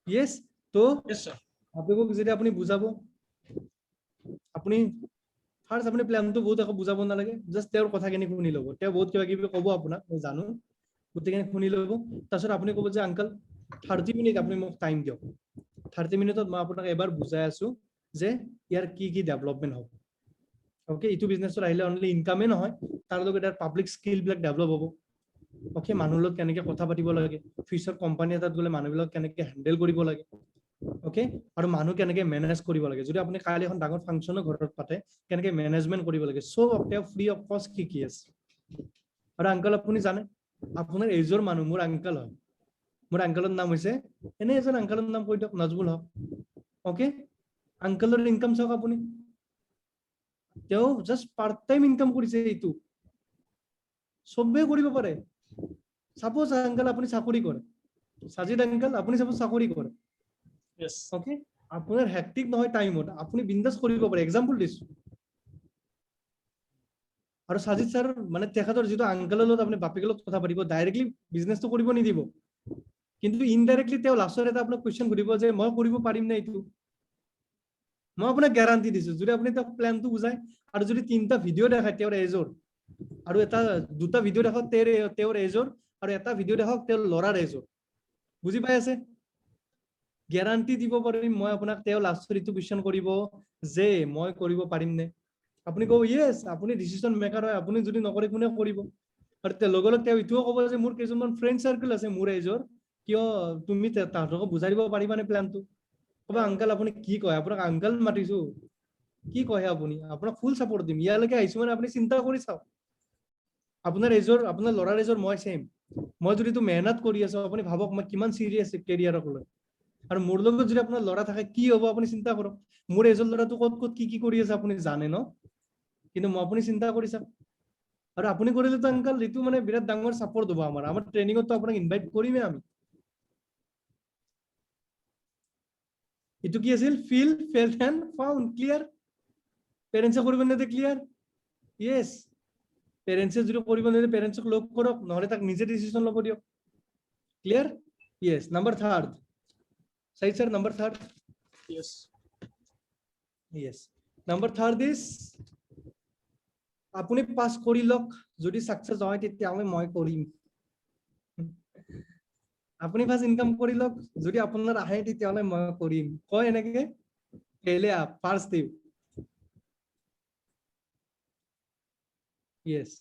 ইয়েস, তো Yes sir. বাপেকক যদি আপুনি বুজাব, আপুনি ফাৰ্ষ্ট আপুনি প্লেনটো বহুত একো বুজাব নালাগে, জাষ্ট তেওঁৰ কথাখিনি শুনি ল'ব। তেওঁ বহুত কিবা কিবি ক'ব আপোনাক, মই জানো, গোটেইখিনি শুনি ল'ব। তাৰপিছত আপুনি ক'ব যে আংকল 30 মিনিট আপুনি মোক টাইম দিয়ক, 30 মিনিটত মই আপোনাক এবাৰ বুজাই আছো যে ইয়াৰ কি কি ডেভেলপমেণ্ট হ'ব। ওকে, এইটো বিজনেছত আহিলে অনলি ইনকামে নহয়, তাৰ লগত ইয়াৰ পাব্লিক স্কিলবিলাক ডেভেলপ হ'ব। ওকে, মানুহৰ লগত কেনেকে কথা পাতিব লাগে, ফিউচাৰ কোম্পানী এটাত গ'লে মানুহবিলাক কেনেকে হেণ্ডেল কৰিব লাগে, ওকে, আৰু মানুহ কেনেকে মেনেজ কৰিব লাগে। যদি আপুনি কালি এখন ডাঙৰ ফাংচনো ঘৰত পাতে, কেনেকে মেনেজমেণ্ট কৰিব লাগে, চব তেওঁ ফ্ৰী অফ কষ্ট শিকি আছে। আৰু আংকল আপুনি জানে, আপোনাৰ এজৰ মানুহ মোৰ আংকল হয়। মোৰ আংকলৰ নাম হৈছে, এনে এজন আংকলৰ নাম কৈ দিয়ক, নাজবুল হক। ওকে, আংকলৰ ইনকাম চাওক আপুনি, তেওঁ জাষ্ট পাৰ্ট টাইম ইনকাম কৰিছে। এইটো চবেই কৰিব পাৰে। সাপোজ আংকল আপুনি চাকৰি কৰে, সাজিদ আংকল আপুনি সাপোজ চাকৰি কৰে, Yes. ওকে, আপোনাৰ হেক্টিক নহয় টাইমত আপুনি বিন্দাস কৰিব পাৰে। এক্সাম্পল দিছো। আৰু সাজিদ স্যাৰ মানে তেখেতৰ যিটো আংকলৰ লগত আপুনি বাপেকৰ লগত কথা পাতিব, ডাইৰেক্টলি বিজনেছটো কৰিব নিদিব, কিন্তু ইনডাইৰেক্টলি তেওঁ লাষ্টৰ এটা আপোনাক কুৱেশ্যন সুধিব যে মই কৰিব পাৰিম নে এইটো। মই আপোনাক গ্যাৰান্টি দিছো, যদি আপুনি তেওঁক প্লেনটো বুজায় আৰু যদি 3টা ভিডিঅ' দেখায় তেওঁৰ এজৰ, আৰু দুটা ভিডিঅ' দেখাওক তেওঁৰ এজৰ, আৰু এটা ভিডিঅ' দেখাওক তেওঁৰ ল'ৰাৰ এজৰ, বুজি পাই আছে? গ্যাৰান্টি দিব পাৰিম মই আপোনাক, তেওঁ লাষ্টত এইটো কুৱেশ্যন কৰিব যে মই কৰিব পাৰিম নে। আপুনি ক'ব ইয়েছ, আপুনি ডিচিশ্যন মেকাৰ হয়, আপুনি যদি নকৰে কোনে কৰিব? আৰু লগে লগে তেওঁ এইটোও ক'ব যে মোৰ কেইজনমান ফ্ৰেণ্ড চাৰ্কেল আছে মোৰ এজৰ, কিয় তুমি তাহাঁতকো বুজাই দিব পাৰিবানে প্লেনটো? ক'ব আংকল আপুনি কি কয়, আপোনাক আংকল মাতিছো, কি কয় আপুনি? আপোনাক ফুল চাপৰ্ট দিম, ইয়ালৈকে আহিছো মানে আপুনি চিন্তা কৰি চাওক। আপোনাৰ এজৰ, আপোনাৰ ল'ৰাৰ এজৰ মই চেম। মই যদি এইটো মেহনত কৰি আছো, আপুনি ভাবক মই কিমান চিৰিয়াছ কেৰিয়াৰক লৈ। আৰু মোৰ লগত যদি আপোনাৰ ল'ৰা থাকে কি হ'ব আপুনি চিন্তা কৰক। মোৰ এজৰ ল'ৰাটো ক'ত ক'ত কি কৰি আছে আপুনি জানে ন, কিন্তু মই আপুনি চিন্তা কৰি চাওক। আৰু আপুনি কৰিলেতো আংকল এইটো মানে বিৰাট ডাঙৰ সাপোৰ্ট হ'ব আমাৰ। আমাৰ ট্ৰেইনিঙতো আপোনাক ইনভাইট কৰিমেই আমি। এইটো কি আছিল? Feel, felt and found. Clear? পেৰেণ্টছে কৰিব নিদিয়ে, ক্লিয়াৰ? ইয়েছ, পেৰেণ্টছে যদি কৰিব নিদিয়ে পেৰেণ্টছক লগ কৰক, নহ'লে তাক নিজে ডিচিশ্যন ল'ব দিয়ক। Clear? Yes. Number 3rd, Said sir, number 3rd. Yes. Yes. Number 3rd is আপুনি পাস কৰি লওক, যদি সাকসেস হয় তেতিয়াহ'লে মই কৰিম। আপুনি ফাৰ্ষ্ট ইনকাম কৰি লওক, যদি আপোনাৰ আহে তেতিয়াহ'লে মই কৰিম। কয় এনেকে, পেলে আপ ফাৰ্ষ্ট দিও। ইয়েছ,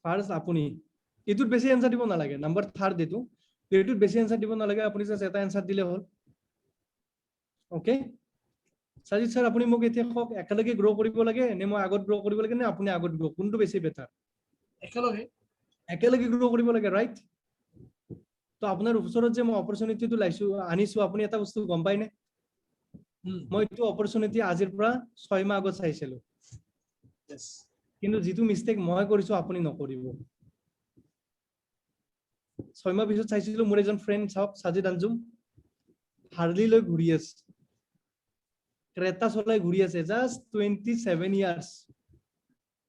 ফাৰ্ষ্ট আপুনি এইটোত বেছি এনসাৰ দিব নালাগে। নাম্বাৰ 3rd এইটো, এইটোত বেছি এনসাৰ দিব নালাগে, আপুনি জাস্ট এটা এনসাৰ দিলে হ'ল। ওকে, সাজিদ স্যাৰ আপুনি মোক এতিয়া কওক, একেলগে গ্ৰ' কৰিব লাগে নে মই আগত গ্ৰ' কৰিব লাগে নে আপুনি আগত গ্ৰ', কোনটো বেছি বেটাৰ? একেলগে। একেলগে গ্ৰ' কৰিব লাগে, ৰাইট? তো আপোনাৰ ওচৰত যে মই অপৰচুনিটিটো আনিছো, আপুনি এটা বস্তু গম পাইনে? মই এইটো অপৰচুনিটি আজিৰ পৰা 6 মাহ আগত চাইছিলো। Yes. কিন্তু যিটো মিষ্টেক মই কৰিছো আপুনি নকৰিব। 6 মাহ পিছত চাইছিলো, মোৰ এজন ফ্ৰেণ্ড চাওক, সাজিদ আঞ্জুম, হাৰ্লি লৈ ঘূৰি আছে, ক্ৰেটা চলাই ঘূৰি আছে, জাষ্ট 27 ইয়াৰ্ছ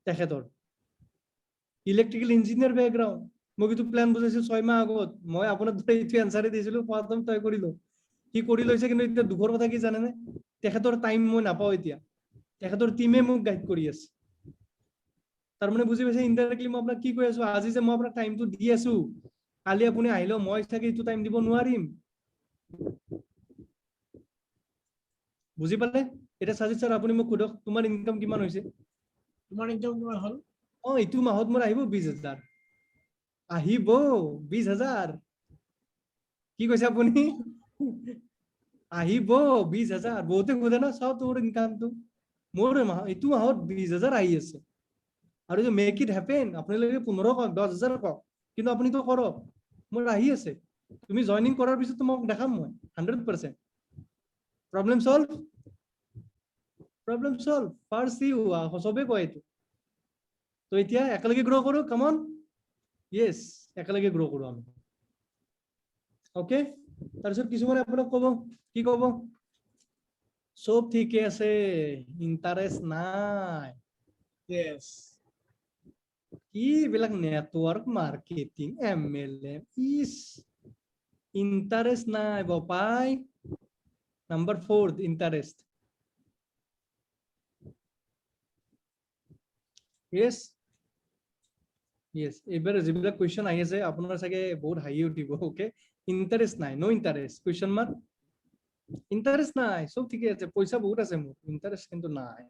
তেখেতৰ, ইলেক্ট্ৰিকেল ইঞ্জিনিয়াৰ বেকগ্ৰাউণ্ড। মোক এইটো প্লেন বুজাইছিল 6 মাহ আগত, মই আপোনাৰ দৰে এইটো এনচাৰে দিছিলো, প্ৰথম তই কৰিলো। সি কৰি লৈছে, কিন্তু এতিয়া দুখৰ কথা কি জানেনে? তেখেতৰ টাইম মই নাপাওঁ এতিয়া, তেখেতৰ টিমে মোক গাইড কৰি আছে। তাৰ মানে বুজি পাইছে ইনডাইৰেক্টলি মই আপোনাক কি কৈ আছো আজি যে মই আপোনাক টাইমটো দি আছো কালি আপুনি আহিলেও মই চাগে এইটো টাইম দিব নোৱাৰিম বুজি পালে এটা সাজিদ স্যাৰ আপুনি মোক খুদক তোমাৰ ইনকাম কিমান হৈছে তোমাৰ ইনকাম কিমান হল এইটো মাহত মোৰ আহিব 20000 আহিব 20000 কি কৈছে আপুনি আহিব 20000 বহুতে খুদে না চাও তোৰ ইনকামটো মোৰ এইটো মাহত 20000 আহি আছে আৰু যে মেক ইট হ্যাপেন আপোনালোকে 15 কক 10000 কক কিন্তু আপুনি তো কৰক মোৰ আহি আছে তুমি জয়েনিং কৰাৰ পিছত তোমাক দেখাম মই 100% প্ৰবলেম সলভ ফাৰ্ষ্ট ইউ সবে কয় এইটো তো এতিয়া একেলগে গ্ৰো কৰো কাম অন ইয়েস একেলগে গ্ৰো কৰো আমি ওকে তাৰপিছত কিছুমানে আপোনাক ক'ব কি ক'ব সব ঠিকে আছে ইন্টারেস্ট নাই yes কি বিলাক network marketing MLM is interest নাই বাপাই নাম্বার 4 ইন্টারেস্ট yes yes এবারে যেবিলাক কোয়েশ্চন আহি আছে আপোনাৰ চাগে বহুত হাই উঠিব ওকে ইন্টারেস্ট নাই নো ইন্টারেস্ট কোয়েশ্চন মার্ক ইন্টারেস্ট নাই সব ঠিকই আছে পয়সা বহুত আছে মোৰ ইন্টাৰেস্ট কিন্তু নাই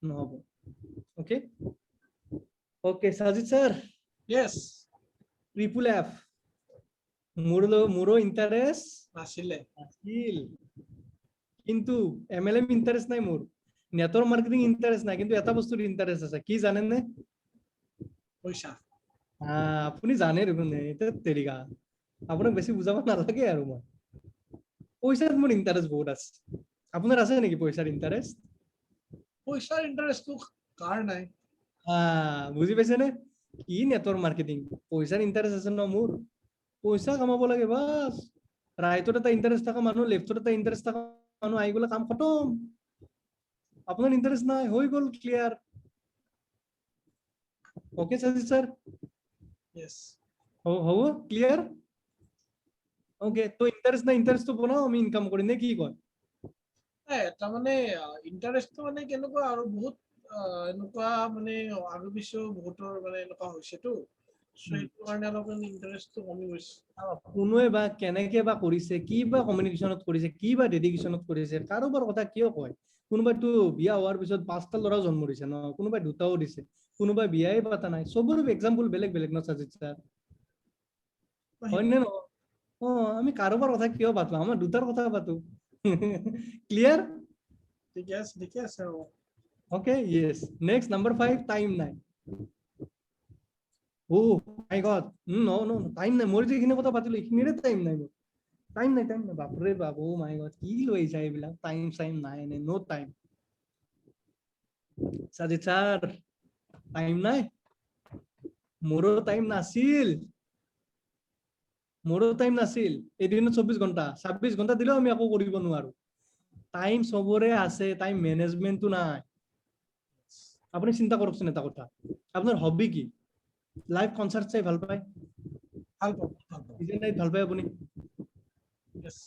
নহব okay okay Sajid sir yes triple F মোৰো ইন্টাৰেস্ট নাছিলে আছিল কিন্তু এমএলএম ইন্টাৰেস্ট নাই মোৰ নেটওয়াৰ্ক মাৰ্কেটিং ইন্টাৰেস্ট নাই কিন্তু এটা বস্তুৰ ইন্টাৰেস্ট আছে কি জানেন নে পইচা আপুনি জানে দেখোন এটা তেৰিকা আপোনাক বেছি বুজাব নালাগে আৰু মই পইচাত মোৰ ইন্টাৰেস্ট বহুত আছে আপোনাৰ আছে নেকি পইচাৰ ইন্টাৰেস্ট পইচাৰ ইন্টাৰেস্টটো কাৰ নাই বুজি পাইছে নে কি নেটওয়াৰ্ক মাৰ্কেটিং পইচাৰ ইন্টাৰেস্ট আছে ন মোৰ পইচা কামাব লাগে বাস ৰাইটত এটা ইন্টাৰেস্ট থকা মানুহ লেফটত এটা ইন্টাৰেস্ট থকা মানুহ আহি গ'লে কাম খতম আপোনাৰ ইন্টাৰেস্ট নাই হৈ গ'ল clear okay Sajid sir yes হ'ব ক্লিয়াৰ ওকে তো ইন্টাৰেস্ট নাই ইন্টাৰেস্ট তো বনাও আমি ইনকাম কৰি নে কি কয় এটা মানে ইন্টাৰেস্টটো মানে কেনেকুৱা আৰু বহুত এনেকুৱা মানে আৰু পিছও বহুতৰ মানে এনেকুৱা হৈছেতো সেইটো কাৰণে অলপ ইন্টাৰেস্টটো কমি গৈছে কোনোৱে বা কেনেকে বা কৰিছে কি বা কমিউনিকেশ্যনত কৰিছে কি বা ডেডিকেশ্যনত কৰিছে কাৰোবাৰ কথা কিয় কয় কোনোবাইতো বিয়া হোৱাৰ পিছত 5টা ল'ৰা জন্ম দিছে ন কোনোবাই 2টাও দিছে কোনোবাই বিয়াই পাতা নাই সবৰে এক্সাম্পল বেলেগ বেলেগ ন সাজিদ স্যাৰ হয় নে নহয় আমি কাৰোবাৰ কথা কিয় পাতো আমাৰ 2টাৰ কথা পাতো ক্লিয়াৰ ঠিকে আছে আৰু okay yes next number 5 time নাই oh my god no time নাই মোৰ যিখিনি কথা পাতিলো এইখিনিৰে টাইম নাই মোৰ টাইম নাই বাপৰে বাপ oh my god কি লৈ যায় এইবিলাক টাইম নাই নো টাইম সাজিদ স্যার টাইম নাই মোৰো টাইম নাছিল এদিনত 24 ঘন্টা 26 ঘন্টা দিলেও আমি একো কৰিব নোৱাৰো টাইম সবৰে আছে টাইম ম্যানেজমেন্টটো নাই আপুনি চিন্তা কৰকচোন এটা কথা আপোনাৰ হবি কি লাইভ কনসার্ট চাই ভাল পায় ডিজে নাইট ভাল পায় আপুনি yes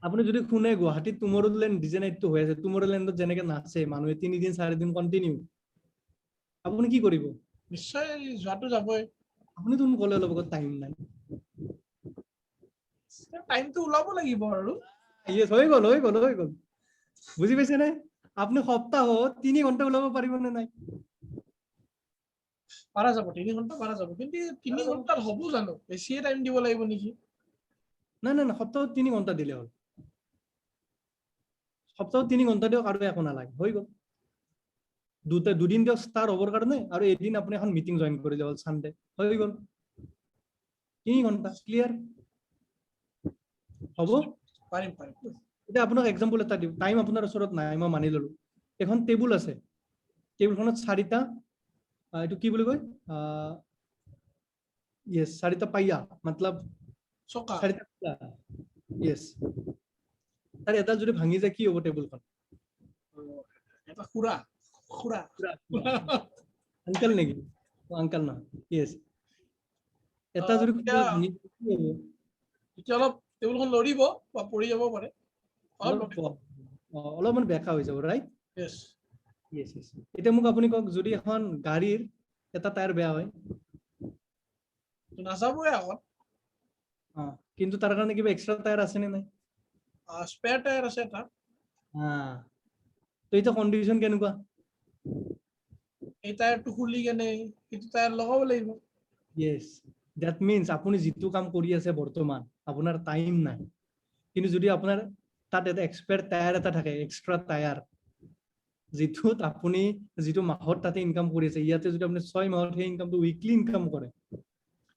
আপুনি যদি শুনে গুৱাহাটীত টুমৰলেণ্ড ডিজে নাইটটো হৈ আছে টুমৰলেণ্ডত যেনেকে নাচে মানুহে 3 দিন 4 দিন কন্টিনিউ আপুনি কি কৰিব নিশ্চয় যোৱাটো যাবই আপুনি তো ক'লে অলপ টাইম নাই টাইমটো ওলাব লাগিব আৰু ইয়েস হৈ গ'ল বুজি পাইছে নে আপনি সপ্তাহত 3 ঘন্টা ওলাব পাৰিব নে নাই পাৰা যাব 3 ঘন্টা পাৰা যাব কিন্তু 3 ঘন্টাত হ'ব জানো বেছিয়ে টাইম দিব লাগিব নেকি নাই সপ্তাহত 3 ঘন্টা দিলে হ'ল সপ্তাহত 3 ঘন্টা দিয়ক আৰু একো নালাগে হৈ গ'ল দুদিন দিয়ক ষ্টাৰ হ'বৰ কাৰণে আৰু এদিন আপুনি এখন মিটিং জয়েন কৰিলে হ'ল সানডে হৈ গ'ল 3 ঘন্টা ক্লিয়াৰ হ'ব পাৰিম এতিয়া আপোনাক এক্সাম্পল এটা দিওঁ টাইম আপোনাৰ ওচৰত নাই মই মানি ললো এখন টেবুল আছে টেবুলখনত 4টা এইটো কি বুলি কয় ইয়েস 4টা পাইয়া मतलब চকা 4টা ইয়েস তাৰ এটা যদি ভাঙি যায় কি হ'ব টেবুলখন এটা খুৰা আঙ্কেল নেকি আঙ্কেল না ইয়েস এটা যদি ভাঙি কি হ'ব এতিয়া অলপ টেবুলখন লৰিব বা পৰি যাব পাৰে অলপমান বেকা হৈ যাব ৰাইট yes ইয়েস এতিয়া মোক আপুনি কওক যদি এখন গাড়ীৰ এটা টায়াৰ বেয়া হয় নাযাবই আগত কিন্তু তাৰ কাৰণে কিবা এক্সট্ৰা টায়াৰ আছে নে নাই স্পেয়াৰ টায়াৰ আছে এটা তো এইটো কণ্ডিশ্যন কেনেকুৱা এই টায়াৰটো খুলি কেনে এইটো টায়াৰ লগাব লাগিব yes that means আপুনি যিটো কাম কৰি আছে বৰ্তমান আপোনাৰ টাইম নাই কিন্তু যদি আপোনাৰ তাত এটা এক্সপায়াৰ টায়াৰ এটা থাকে এক্সট্ৰা টায়াৰ যিটোত আপুনি যিটো মাহত তাতে ইনকাম কৰি আছে ইয়াতে যদি আপুনি 6 মাহত সেই ইনকামটো উইকলি ইনকাম কৰে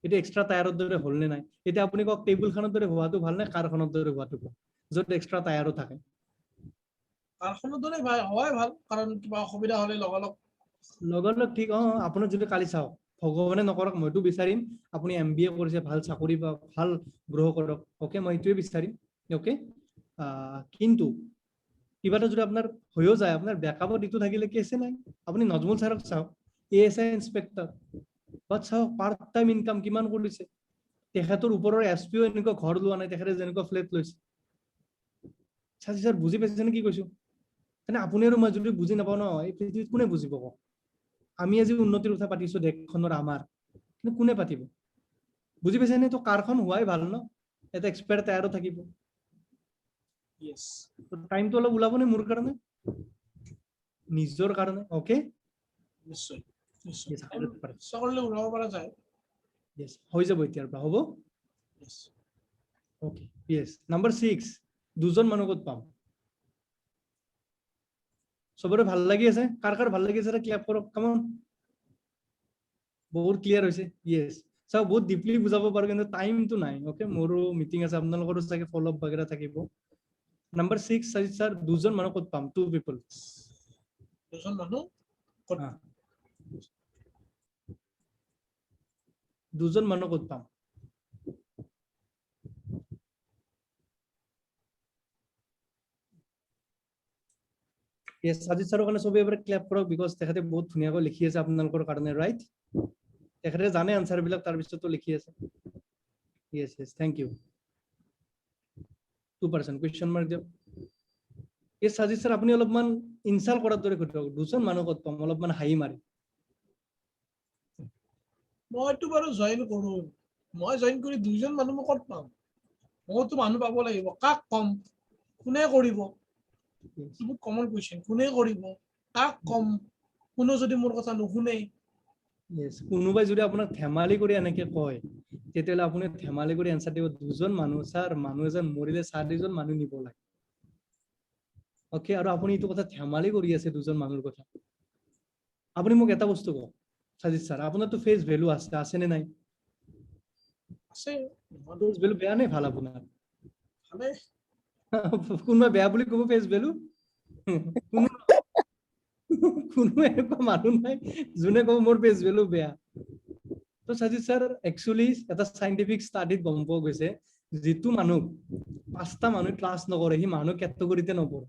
এটা এক্সট্ৰা টায়াৰৰ দৰে হল নে নাই এটা আপুনি কক টেবুলখনৰ দৰে হোৱাটো ভাল নে কাৰখনৰ দৰে হোৱাটো ভাল য'ত এক্সট্ৰা টায়াৰো থাকে কাৰখনৰ দৰে হয় ভাল কাৰণ কিবা অসুবিধা হলে লগৰ ঠিক আপোনাৰ যদি কালি চাওক ভগৱানে নকৰক মইতো বিচাৰিম আপুনি MBA কৰিছে ভাল চাকৰি বা ভাল গ্ৰহ কৰক ওকে মই এইটোৱে বিচাৰিম ওকে কিন্তু কিবা এটা যদি আপোনাৰ হৈও যায় আপোনাৰ ব্যাকআপত ইটো থাকিলে কেছে নাই আপুনি নজমুল ছাৰক চাওক ASI ইন্সপেক্টৰ বাট চাওক পাৰ্ট টাইম ইনকাম কিমান কৰিছে তেখেতৰ ওপৰৰ SPও এনেকুৱা ঘৰ লোৱা নাই তেখেতে যেনেকুৱা ফ্লেট লৈছে চাচি ছাৰ বুজি পাইছেনে কি কৈছো মানে আপুনি আৰু মই যদি বুজি নাপাওঁ ন এই পৃথিৱীত কোনে বুজিব কওক আমি আজি উন্নতিৰ কথা পাতিছো দেশখনৰ আমাৰ কিন্তু কোনে পাতিব বুজি পাইছেনে তো কাৰখন হোৱাই ভাল ন এটা এক্সপায়াৰ টায়াৰো থাকিব yes টাইমটো অলপ ওলাবনে মোৰ কাৰণে নিজৰ কাৰণে ওকে নিশ্চয় Yes, সকলোৱে ওলাব পৰা যায় yes হৈ যাব এতিয়াৰ পৰা হ'ব yes ওকে yes নাম্বাৰ 6 দুজন মানুহ ক'ত পাম সবৰে ভাল লাগি আছে কাৰ কাৰ ভাল লাগি আছে ক্লেপ কৰক কাম অন বহুত ক্লিয়াৰ হৈছে yes সব বহুত ডিপলি বুজাব পাৰো কিন্তু টাইমটো নাই ওকে মোৰো মিটিং আছে আপোনালোকৰো চাগে ফলো আপ বগেৰা থাকিব নাম্বাৰ 6 সাজিদ স্যার দুজন মানুহ ক'ত পাম টু পিপল দুজন মানুহ ক'ত দুজন মানুহ ক'ত পাম yes সাজিদ স্যাৰৰ কাৰণে সবে এবাৰ ক্লেপ কৰক বিকজ তেখেতে বহুত ধুনীয়াকৈ লিখি আছে আপোনালোকৰ কাৰণে ৰাইট তেখেতে জানে আনসাৰ বিলাক তাৰ পিছতো লিখি আছে yes yes thank you 2% question mark দিয়ক yes সাজিদ স্যাৰ আপুনি অলপমান ইনসাল্ট কৰাৰ দৰে খুদিব দুজন মানুহ ক'ত পাম অলপমান হাঁহি মাৰি মইতো বাৰু জয়েন কৰো মই জয়েন কৰি দুজন মানুহ মই ক'ত পাম মইতো মানুহ পাব লাগিব কাক কম কোনে কৰিব বহুত কমন কোৱেশ্চন কোনে কৰিব কাক কম কোনো যদি মোৰ কথা নুশুনে yes কোনোবাই যদি আপোনাক ধেমালি কৰি এনেকে কয় তেতিয়ালে আপুনি ধেমালি কৰি আনসাৰ দিব দুজন মানুহ স্যাৰ মানুহ এজন মৰিলে 4জন মানুহ নিব লাগে ওকে আৰু আপুনি এইটো কথা ধেমালি কৰি আছে দুজন মানুহৰ কথা আপুনি মোক এটা বস্তু কওক সাজিদ স্যাৰ আপোনাৰতো ফেস ভ্যালু আছে নে নাই আছে ফেস ভ্যালু বেয়া নে ভাল আপোনাৰ ভালে কোনোবাই বেয়া বুলি ক'ব ফেস ভ্যালু কোনো এনেকুৱা মানুহ নাই যোনে ক'ব মোৰ ফেস ভ্যালু বেয়া তো সাজিদ স্যাৰ একচুয়ালি এটা সাইন্টিফিক স্টাডিত গম পোৱা গৈছে যিটো মানুহ 5টা মানুহ ক্লাছ নকৰে সি মানুহ কেটেগৰীতে নপৰে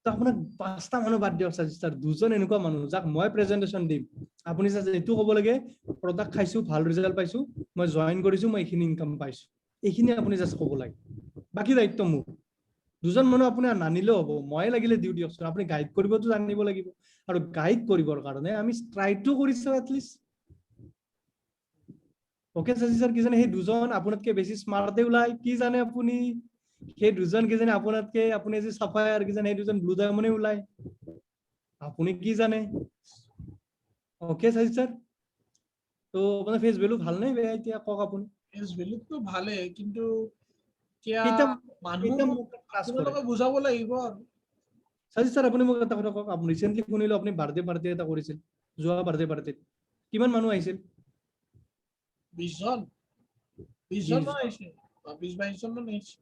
তো আপোনাক 5টা মানুহ বাদ দিয়ক সাজিদ স্যাৰ দুজন এনেকুৱা মানুহ যাক মই প্ৰেজেন্টেশন দিম আপুনি জাস্ট এইটো ক'ব লাগে প্ৰডাক্ট খাইছো ভাল ৰিজাল্ট পাইছো মই জয়েন কৰিছো মই এইখিনি ইনকাম পাইছো এইখিনি আপুনি জাস্ট ক'ব লাগে বাকি দায়িত্ব মোৰ দুজন মানুহ আপুনি নানিলেও হ'ব মই লাগিলে দিও দিয়কচোন আপুনি গাইড কৰিবতো জানিব লাগিব আৰু গাইড কৰিবৰ কাৰণে আমি ট্ৰাইটো কৰিছো এটলিষ্ট ওকে সাজিদ স্যাৰ কি জানে সেই দুজন আপোনাতকে বেছি স্মাৰ্টে ওলাই কি জানে আপুনি সেই দুজন কি জানে আপোনাতকে আপুনি যে সাফায়াৰ কি জানে সেই দুজন ব্লু ডায়মণ্ডে ওলাই আপুনি কি জানে ওকে সাজিদ স্যার তো আপোনাৰ ফেস ভ্যালু ভাল নাই বেয়া এতিয়া কক আপুনি ফেচ ভ্যালুটো ভালে কিন্তু এতিয়া কেইটা- মানুহ কেইটা মোক class কৰে? আপোনালোকে বুজাব লাগিব আৰু সাজিদ স্যাৰ আপুনি মোক এটা কথা কওক আপুনি ৰিসেন্টলি শুনিলো আপুনি বাৰ্থডে পাৰ্টি এটা কৰিছিল যোৱা বাৰ্থডে পাৰ্টিত কিমান মানুহ আহিছিল 20 জন 20 জন মান আহিছে 20-22 জন মান আহিছে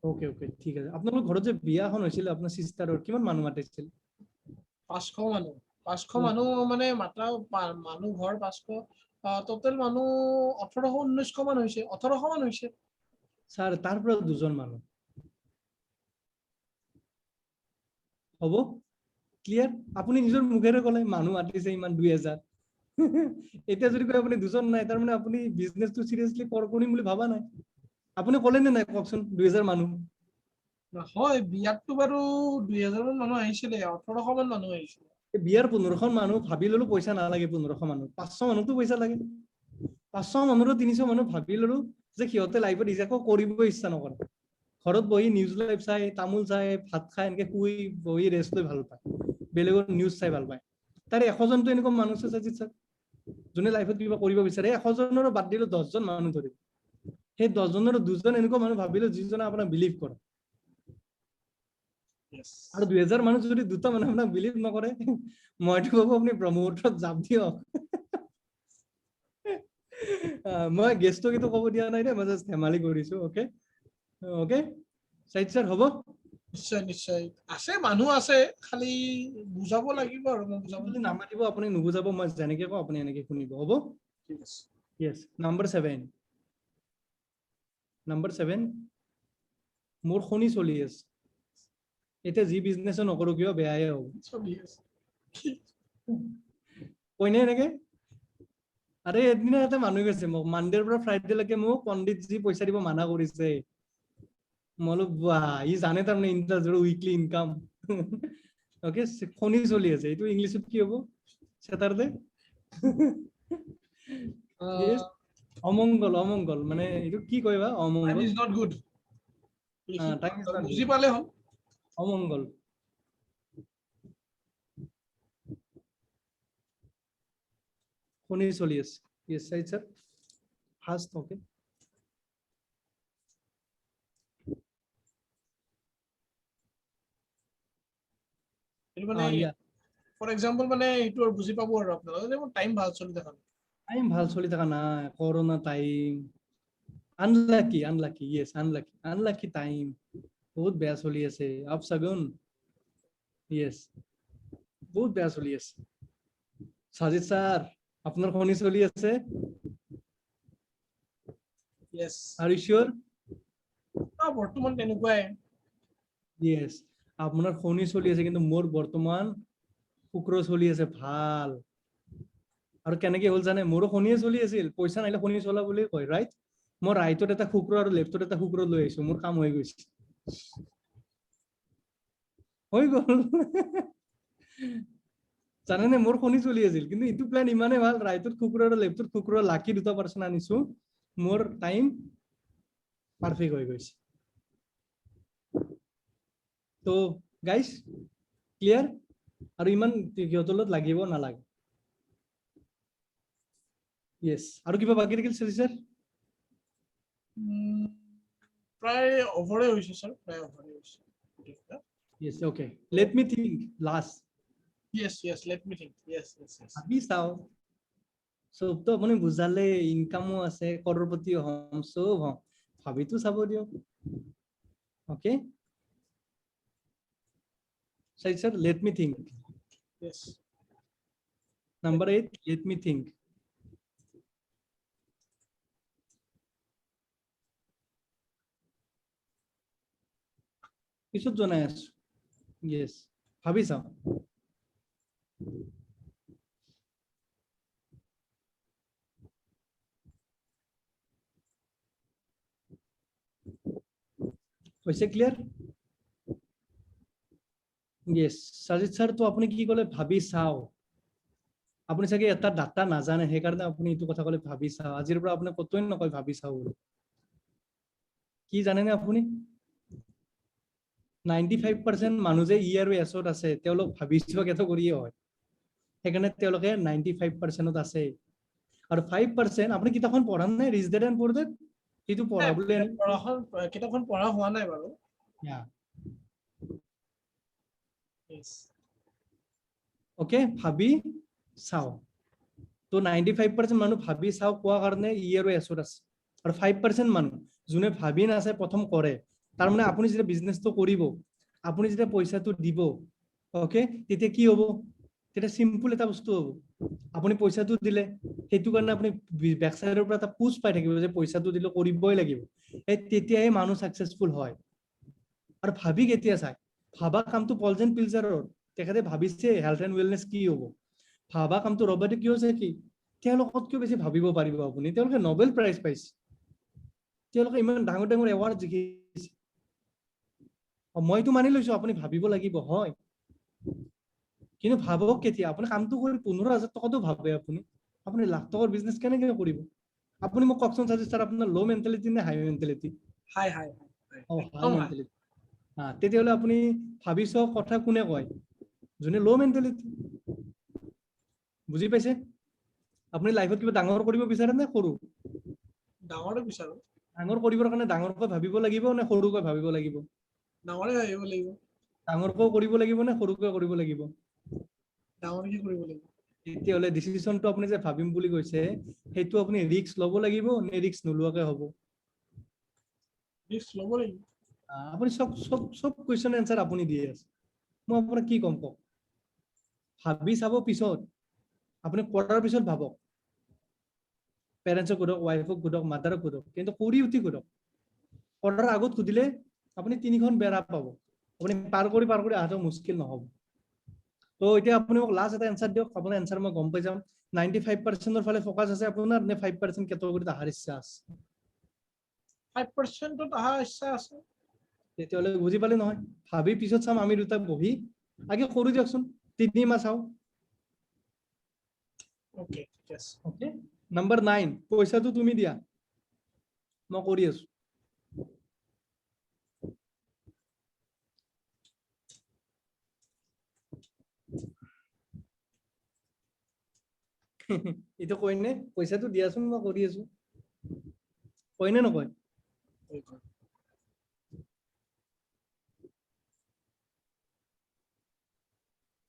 ওকে ওকে ঠিক আছে আপোনালোকৰ ঘৰত যে বিয়াখন হৈছিল আপোনাৰ সিস্টাৰৰ কিমান মানুহ মাতিছিল 500 মানুহ 500 মানুহ মানে মাত্ৰা মানুহ ঘৰ 500 টোটেল মানুহ 1800-1900 মান হৈছে 1800 মান হৈছে স্যার তাৰ পৰা দুজন মানুহ হ'ব ক্লিয়াৰ আপুনি নিজৰ মুখেৰে ক'লে মানুহ মাতিছে ইমান 2000 এতিয়া যদি কয় আপুনি দুজন নাই তাৰ মানে আপুনি বিজনেছটো সিৰিয়াসলি কৰিম বুলি ভাবা নাই আপুনি ক'লে নে নাই কওকচোন 2000 মানুহ হয় বিয়াতটো বাৰু 2000 মান মানুহ আহিছিলে 1800 মান মানুহ আহিছিলে বিয়াৰ 15খন মানুহ ভাবি ললো পইচা নালাগে 1500 মানুহ 500 মানুহতো পইচা লাগে 500 মানুহৰ 300 মানুহ ভাবি ললো যে সিহঁতে লাইফত একো কৰিব ইচ্ছা নকৰে ঘৰত বহি নিউজ লাইভ চাই তামোল চাই ভাত খাই এনেকে শুই বহি ৰেষ্ট লৈ ভাল পায় বেলেগৰ নিউজ চাই ভাল পায় তাৰে 100 জনটো এনেকুৱা মানুহ আছে সাজিদ স্যাৰ যোনে লাইফত কিবা কৰিব বিচাৰে 100 জনৰ বাদ দিলো 10 জন মানুহ ধৰি সেই 10 জনৰ 2 জন এনেকুৱা মানুহ ভাবিলো যিজনে আপোনাক বিলিভ কৰে আৰু 2000 মানুহ যদি দুটা মানুহ আপোনাক বিলিভ নকৰে মইতো ভাবো আপুনি ব্ৰহ্মপুত্ৰত জাপ দিয়ক মই গেছটো কিন্তু ক'ব দিয়া নাই দে মই জাস্ট ধেমালি কৰিছো ওকে ওকে সাজিদ স্যাৰ হ'ব নিশ্চয় নিশ্চয় আছে মানুহ আছে খালি বুজাব লাগিব আৰু মই বুজাব যদি নামাতিব আপুনি নুবুজাব মই যেনেকে কওঁ আপুনি এনেকে শুনিব হ'ব ঠিক আছে yes number 7 মোৰ খনি চলি আছে এতিয়া যি বিজনেছ নকৰো কিয় বেয়াই হ'ব চলি আছে কইনে এনেকে আৰে এদিনা এটা মানুহ গৈছে মোক মানডেৰ পৰা ফ্ৰাইডে লৈকে মোক পণ্ডিত যি পইচা দিব মানা কৰিছে মই বাহ ই জানে তাৰমানে ইণ্টাৰেষ্ট উইকলি ইনকাম ওকে খনি চলি আছে এইটো ইংলিছত কি হ'ব স্যাটাৰডে অমংগল অমংগল মানে এইটো কি কয়বা অমংগল is not good time is not বুজি পালে হ'ল অমংগল খনি চলি আছে yes right sir first okay মানে ফৰ এক্সাম্পল মানে এইটো আৰু বুজি পাব আৰু আপোনালোকে টাইম ভাল চলি থকা টাইম ভাল চলি থকা নাই corona time unlucky unlucky yes unlucky unlucky time বহুত বেয়া চলি আছে আপ সাগুন ইয়েস বহুত বেয়া চলি আছে সাজিদ স্যার আপনার খনি চলি আছে ইয়েস আর ইউ শিওর বৰ্তমান তেনেকুৱাই ইয়েস আপনাৰ খনি চলি আছে কিন্তু মোৰ বৰ্তমান শুক্ৰ চলি আছে ভাল আৰু কেনেকে হল জানে মোৰো খনিয়ে চলি আছিল পইচা নাইলে খনি চলা বুলি কয় ৰাইট মই ৰাইটত এটা শুক্ৰ আৰু লেফটত এটা শুক্ৰ লৈ আহিছো মোৰ কাম হৈ গৈছে হৈ গল জানেনে মোৰ খনি চলি আছিল কিন্তু ইটো প্ল্যান ইমানে ভাল ৰাইটত শুক্ৰ আৰু লেফটত শুক্ৰ লাকি দুটা পাৰ্চন আনিছো মোৰ টাইম পাৰফেক্ট হৈ গৈছে তো গাইস ক্লিয়াৰ আৰু ইমান সিহঁতৰ লগত লাগিব নালাগে ইয়েস আৰু কিবা বাকি থাকিল স্যাৰ প্ৰায় অভাৰে হৈছে স্যাৰ প্ৰায় অভাৰে হৈছে yes okay let me think last yes let me think yes ভাবি চাও সব তো আপুনি বুজালে ইনকামো আছে কৰৰপতি হম সব হম ভাবিতো চাব দিয়ক okay sir let me think yes number 8 let me think পিছত জনাই আছো yes ভাবি চাও হৈছে ক্লিয়ার yes সাজিদ স্যার তো আপনি কি কলে ভাবি চাও আপুনি চাগে এটা ডাটা নাজানে সেইকাৰণে আপুনি এইটো কথা কলে ভাবি চাও আজিৰ পৰা আপুনি কতই নকয় ভাবি চাও বুলি কি জানেনে আপুনি 95% মানুহ যে ই আৰু এছত আছে তেওঁলোক ভাবি চোৱাকেতো কৰিয়ে হয় সেইকাৰণে তেওঁলোকে 95%ত আছে আৰু 5% আপুনি কিতাপখন পঢ়া নাই ৰিচ ডেড এণ্ড পুৰ ডেড এইটো পঢ়াবলৈ কিতাপখন পঢ়া হোৱা নাই বাৰু ওকে ভাবি চাও তো 95% মানুহ ভাবি চাও কোৱা কাৰণে ই আৰু এছত আছে আৰু 5% মানুহ যোনে ভাবি নাছে প্ৰথম কৰে তাৰ মানে আপুনি যেতিয়া বিজনেছটো কৰিব আপুনি যেতিয়া পইচাটো দিব ওকে তেতিয়া কি হ'ব তেতিয়া সিম্পল এটা বস্তু হ'ব আপুনি পইচাটো দিলে সেইটো কাৰণে আপুনি বেক সাইডৰ পৰা এটা পুশ পাই থাকিব যে পইচাটো দিলে কৰিবই লাগিব এই তেতিয়াই মানুহ সাকসেসফুল হয় আৰু ভাবি কেতিয়া চাই ভাবা কামটো পলজেন পিলজাৰৰ তেখেতে ভাবিছে হেলথ এণ্ড ৱেলনেস কি হ'ব ভাবা কামটো ৰবটে কিয় হৈছে কি তেওঁলোকতকৈ বেছি ভাবিব পাৰিব আপুনি তেওঁলোকে নোবেল প্ৰাইজ পাইছে তেওঁলোকে ইমান ডাঙৰ ডাঙৰ এৱাৰ্ড জিকিছে মইতো মানি লৈছো আপুনি ভাবিব লাগিব হয় কিন্তু ভাবক কেতিয়া আপুনি কামটো কৰি 15,000 টকাটো ভাবে আপুনি লাখ টকাৰ বিজনেছ কেনেকৈ কৰিব আপুনি মোক কওকচোন স্যাৰ আপোনাৰ লো মেন্টালিটি নে হাই মেন্টালিটি হাই হাই একদম হাই মেন্টালিটি তেতিয়াহ'লে আপুনি ভাবি চাওক কথা কোনে কয় যোনে লো মেন্টালিটি বুজি পাইছে আপুনি লাইফত কিবা ডাঙৰ কৰিব বিচাৰে নে সৰু ডাঙৰে বিচাৰো ডাঙৰ কৰিবৰ কাৰণে ডাঙৰকৈ ভাবিব লাগিব নে সৰুকৈ ভাবিব লাগিব ডাঙৰে ভাবিব লাগিব ডাঙৰকৈ কৰিব লাগিব নে সৰুকৈ কৰিব লাগিব ডাঙৰকে কৰিব লাগিব তেতিয়াহ'লে ডিসিশনটো আপুনি যে ভাবিম বুলি কৈছে সেইটো আপুনি ৰিস্ক ল'ব লাগিব নে ৰিস্ক নোলোৱাকৈ হ'ব ৰিস্ক ল'ব লাগিব আপুনি সব কোৱেশ্চন এনসাৰ আপুনি দিয়ে আছে মই আপোনাক কি কম কওক ভাবি চাব পিছত আপুনি কৰাৰ পিছত ভাবক পেৰেণ্টছক সোধক ৱাইফক সোধক মাদাৰক সোধক কিন্তু কৰি উঠি সোধক কৰাৰ আগত সুধিলে আপুনি তিনিখন বেৰা পাব আপুনি পাৰ কৰি আহাটো মুস্কিল নহ'ব তো এতিয়া আপুনি মোক লাষ্ট এটা এনসাৰ দিয়ক আপোনাৰ এনসাৰ মই গম পাই যাম 95% ফালে ফোকাস আছে আপোনাৰ নে 5% কেটেগৰীত আহাৰ ইচ্ছা আছে 5% অহা ইচ্ছা আছে তেতিয়াহ'লে বুজি পালে নহয় ভাবি পিছত চাম আমি দুটা বহি আগে কৰি দিয়কচোন 3 মাহ চাও ওকে ঠিক আছে ওকে নাম্বাৰ 9 পইচাটো তুমি দিয়া মই কৰি আছো এইটো কইনে পইচাটো দিয়াচোন মই কৰি আছো কইনে নকয়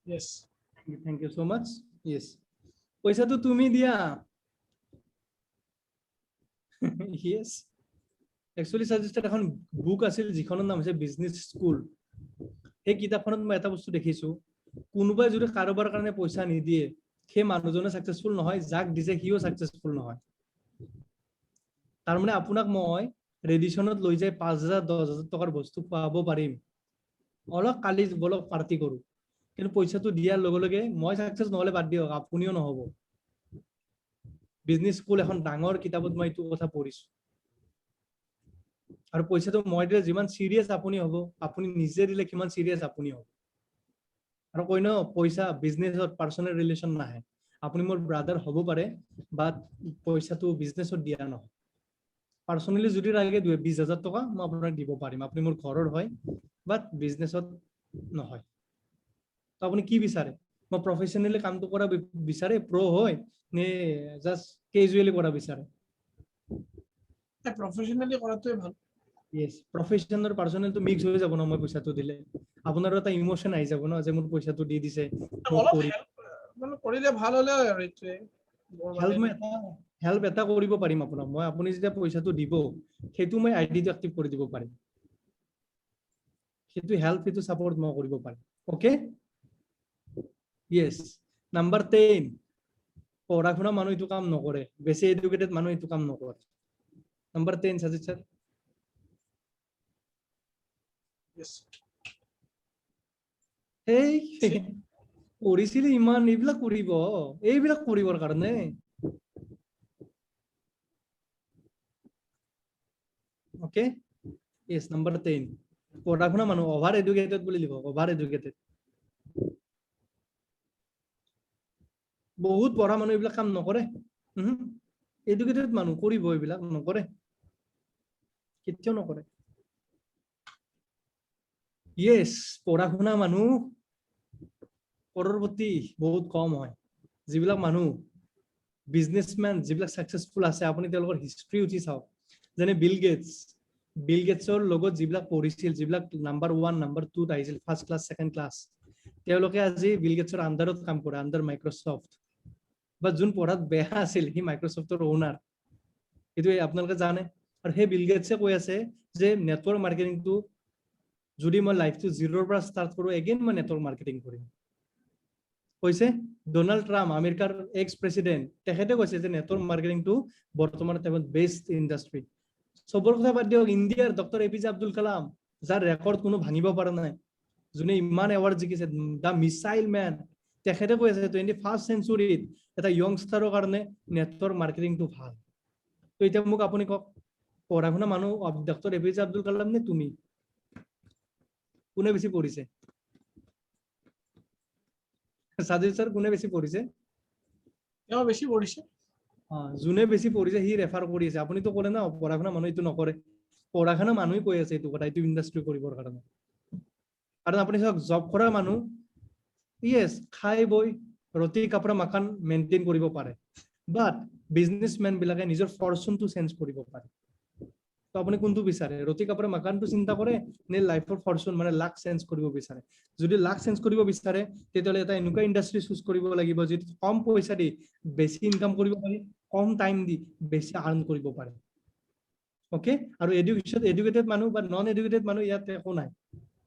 yes thank you so much yes পইচাটো তুমি দিয়া yes actually suggested এখন বুক আছিল যিখনৰ নাম হৈছে বিজনেছ স্কুল এই কিতাপখনত মই এটা বস্তু দেখিছো কোনোবাই যদি কাৰোবাৰ কাৰণে পইচা নিদিয়ে সেই মানুহজনে সাকসেসফুল নহয় যাক দিছে হিও সাকসেসফুল নহয় তাৰ মানে আপোনাক মই ৰেডিশনত লৈ যাই 5,000 10,000 টকাৰ বস্তু পাব পাৰিম অলপ কালি বলক পাৰ্টি কৰো কিন্তু পইচাটো দিয়াৰ লগে লগে মই সাকসেস নহলে বাদ দিয়ক আপুনিও নহব বিজনেছ স্কুল এখন ডাঙৰ কিতাপত মই এইটো কথা পঢ়িছো আৰু পইচাটো মই দিলে যিমান সিৰিয়াছ আপুনি হ'ব আপুনি নিজে দিলে কিমান সিৰিয়াছ আপুনি হ'ব আৰু কই ন পইচা বিজনেছত পাৰ্সোনাল ৰিলেশন নাহে আপুনি মোৰ ব্ৰাদাৰ হ'ব পাৰে বাট পইচাটো বিজনেছত দিয়া নহয় পাৰ্সোনালি যদি লাগে 20,000 টকা মই আপোনাক দিব পাৰিম আপুনি মোৰ ঘৰৰ হয় বাট বিজনেছত নহয় তো আপুনি কি বিচাৰে মই প্ৰফেশনালি কামটো কৰা বিচাৰে প্ৰ হয় নে জাস্ট কেজুৱেলি কৰা বিচাৰে প্ৰফেশনালি কৰাটোৱে ভাল yes profession আৰু personal to mix হৈ যাব ন মই পইচাটো দিলে আপোনাৰো এটা ইমোশন আহি যাব ন যে মোৰ পইচাটো দি দিছে মোক অলপ কৰি হেল্প মানে কৰিলে ভাল হলে আৰু এইটোৱে হেল্প এটা কৰিব পাৰিম আপোনাক মই আপুনি যেতিয়া পইচাটো দিব সেইটো মই আইডিটো এক্টিভ কৰি দিব পাৰিম সেইটো হেল্প সেইটো সাপোৰ্ট মই কৰিব পাৰিম ওকে yes নাম্বাৰ 10 পঢ়া শুনা মানুহ এইটো কাম নকৰে বেছি এডুকেটেড মানুহ এইটো কাম নকৰে নাম্বাৰ 10 সাজিদ স্যাৰ এই পঢ়িছিলি ইমান এইবিলাক কৰিবৰ কাৰণে ওকে yes নাম্বাৰ 10 পঢ়া শুনা মানুহ ওভাৰ এডুকেটেড বুলি লিখক ওভাৰ এডুকেটেড বহুত পঢ়া মানুহ এইবিলাক কাম নকৰে এডুকেটেড মানুহ কৰিব এইবিলাক নকৰে কেতিয়াও নকৰে yes পঢ়া শুনা মানুহ কৰৰপতি বহুত কম হয় যিবিলাক মানুহ বিজনেসম্যান যিবিলাক সাকসেসফুল আছে আপুনি তেওঁলোকৰ হিষ্ট্ৰী উঠি চাওক যেনে বিল গেটছৰ লগত যিবিলাক পঢ়িছিল যিবিলাক নাম্বাৰ 1 নাম্বাৰ 2 আহিছিল ফাৰ্ষ্ট ক্লাছ সেকেন্ড ক্লাছ তেওঁলোকে আজি বিল গেটছৰ আন্ডাৰত কাম কৰে আন্ডাৰ মাইক্ৰসফট বা যোন পঢ়াত বেয়া আছিল হি মাইক্ৰসফটৰ ওনাৰ এইটো আপোনালোকে জানে আৰু সেই বিল গেটছে কৈ আছে যে নেটৱৰ্ক মাৰ্কেটিংটো যদি মই লাইফটো জিৰোৰ পৰা ষ্টাৰ্ট কৰো এগেইন মই নেটৱৰ্ক মাৰ্কেটিং কৰিম কৈছে ডোনাল্ড ট্ৰাম্প আমেৰিকাৰ এক্স প্ৰেসিডেন্ট তেখেতে কৈছে যে নেটৱৰ্ক মাৰ্কেটিংটো বৰ্তমান টাইমত বেষ্ট ইণ্ডাষ্ট্ৰি সবৰ কথা বাদ দিয়ক ইণ্ডিয়াৰ ডক্টৰ এপিজে আব্দুল কালাম যাৰ ৰেকৰ্ড কোনো ভাঙিব পৰা নাই যোনে ইমান এৱাৰ্ড জিকিছে দা মিসাইল মেন তেখেতে কৈ আছে 21st চেঞ্চুৰীত এটা ইয়ংষ্টাৰৰ কাৰণে নেটৱৰ্ক মাৰ্কেটিংটো ভাল তো এতিয়া মোক আপুনি কওক পঢ়া শুনা মানুহ ডক্টৰ এপিজে আব্দুল কালাম নে তুমি কোনে বেছি পঢ়িছে সাজিদ স্যার কোনে বেশি পড়িছে তেওঁ বেছি পঢ়িছে যোনে বেছি পঢ়িছে সি ৰেফাৰ কৰি আছে আপুনি তো কৰে না পঢ়া-শুনা মানুহ এইটো নকৰে পঢ়া-শুনা মানুহে কৈ আছে এইটো কথা এইটো ইণ্ডাষ্ট্ৰি কৰিবৰ কাৰণে কাৰণ আপুনি চাওক জব কৰা মানুহ ইয়েছ খাই বই ৰতি কাপৰা মাকান মেইনটেইন কৰিব পাৰে বাট বিজনেছমেন বিলাকে নিজৰ ফৰচুনটো চেঞ্জ কৰিব পাৰে তো আপুনি কোনটো বিচাৰে ৰতি কাপৰা মাকানটো চিন্তা কৰে নে লাইফৰ ফৰচুন মানে লাক চেঞ্জ কৰিব বিচাৰে যদি লাক চেঞ্জ কৰিব বিচাৰে তেতিয়াহ'লে এটা এনেকুৱা ইণ্ডাষ্ট্ৰি চুজ কৰিব লাগিব যিটো কম পইচা দি বেছি ইনকাম কৰিব পাৰি কম টাইম দি বেছি আৰ্ন কৰিব পাৰে ওকে আৰু এডুকেটেড মানুহ বা নন এডুকেটেড মানুহ ইয়াত একো নাই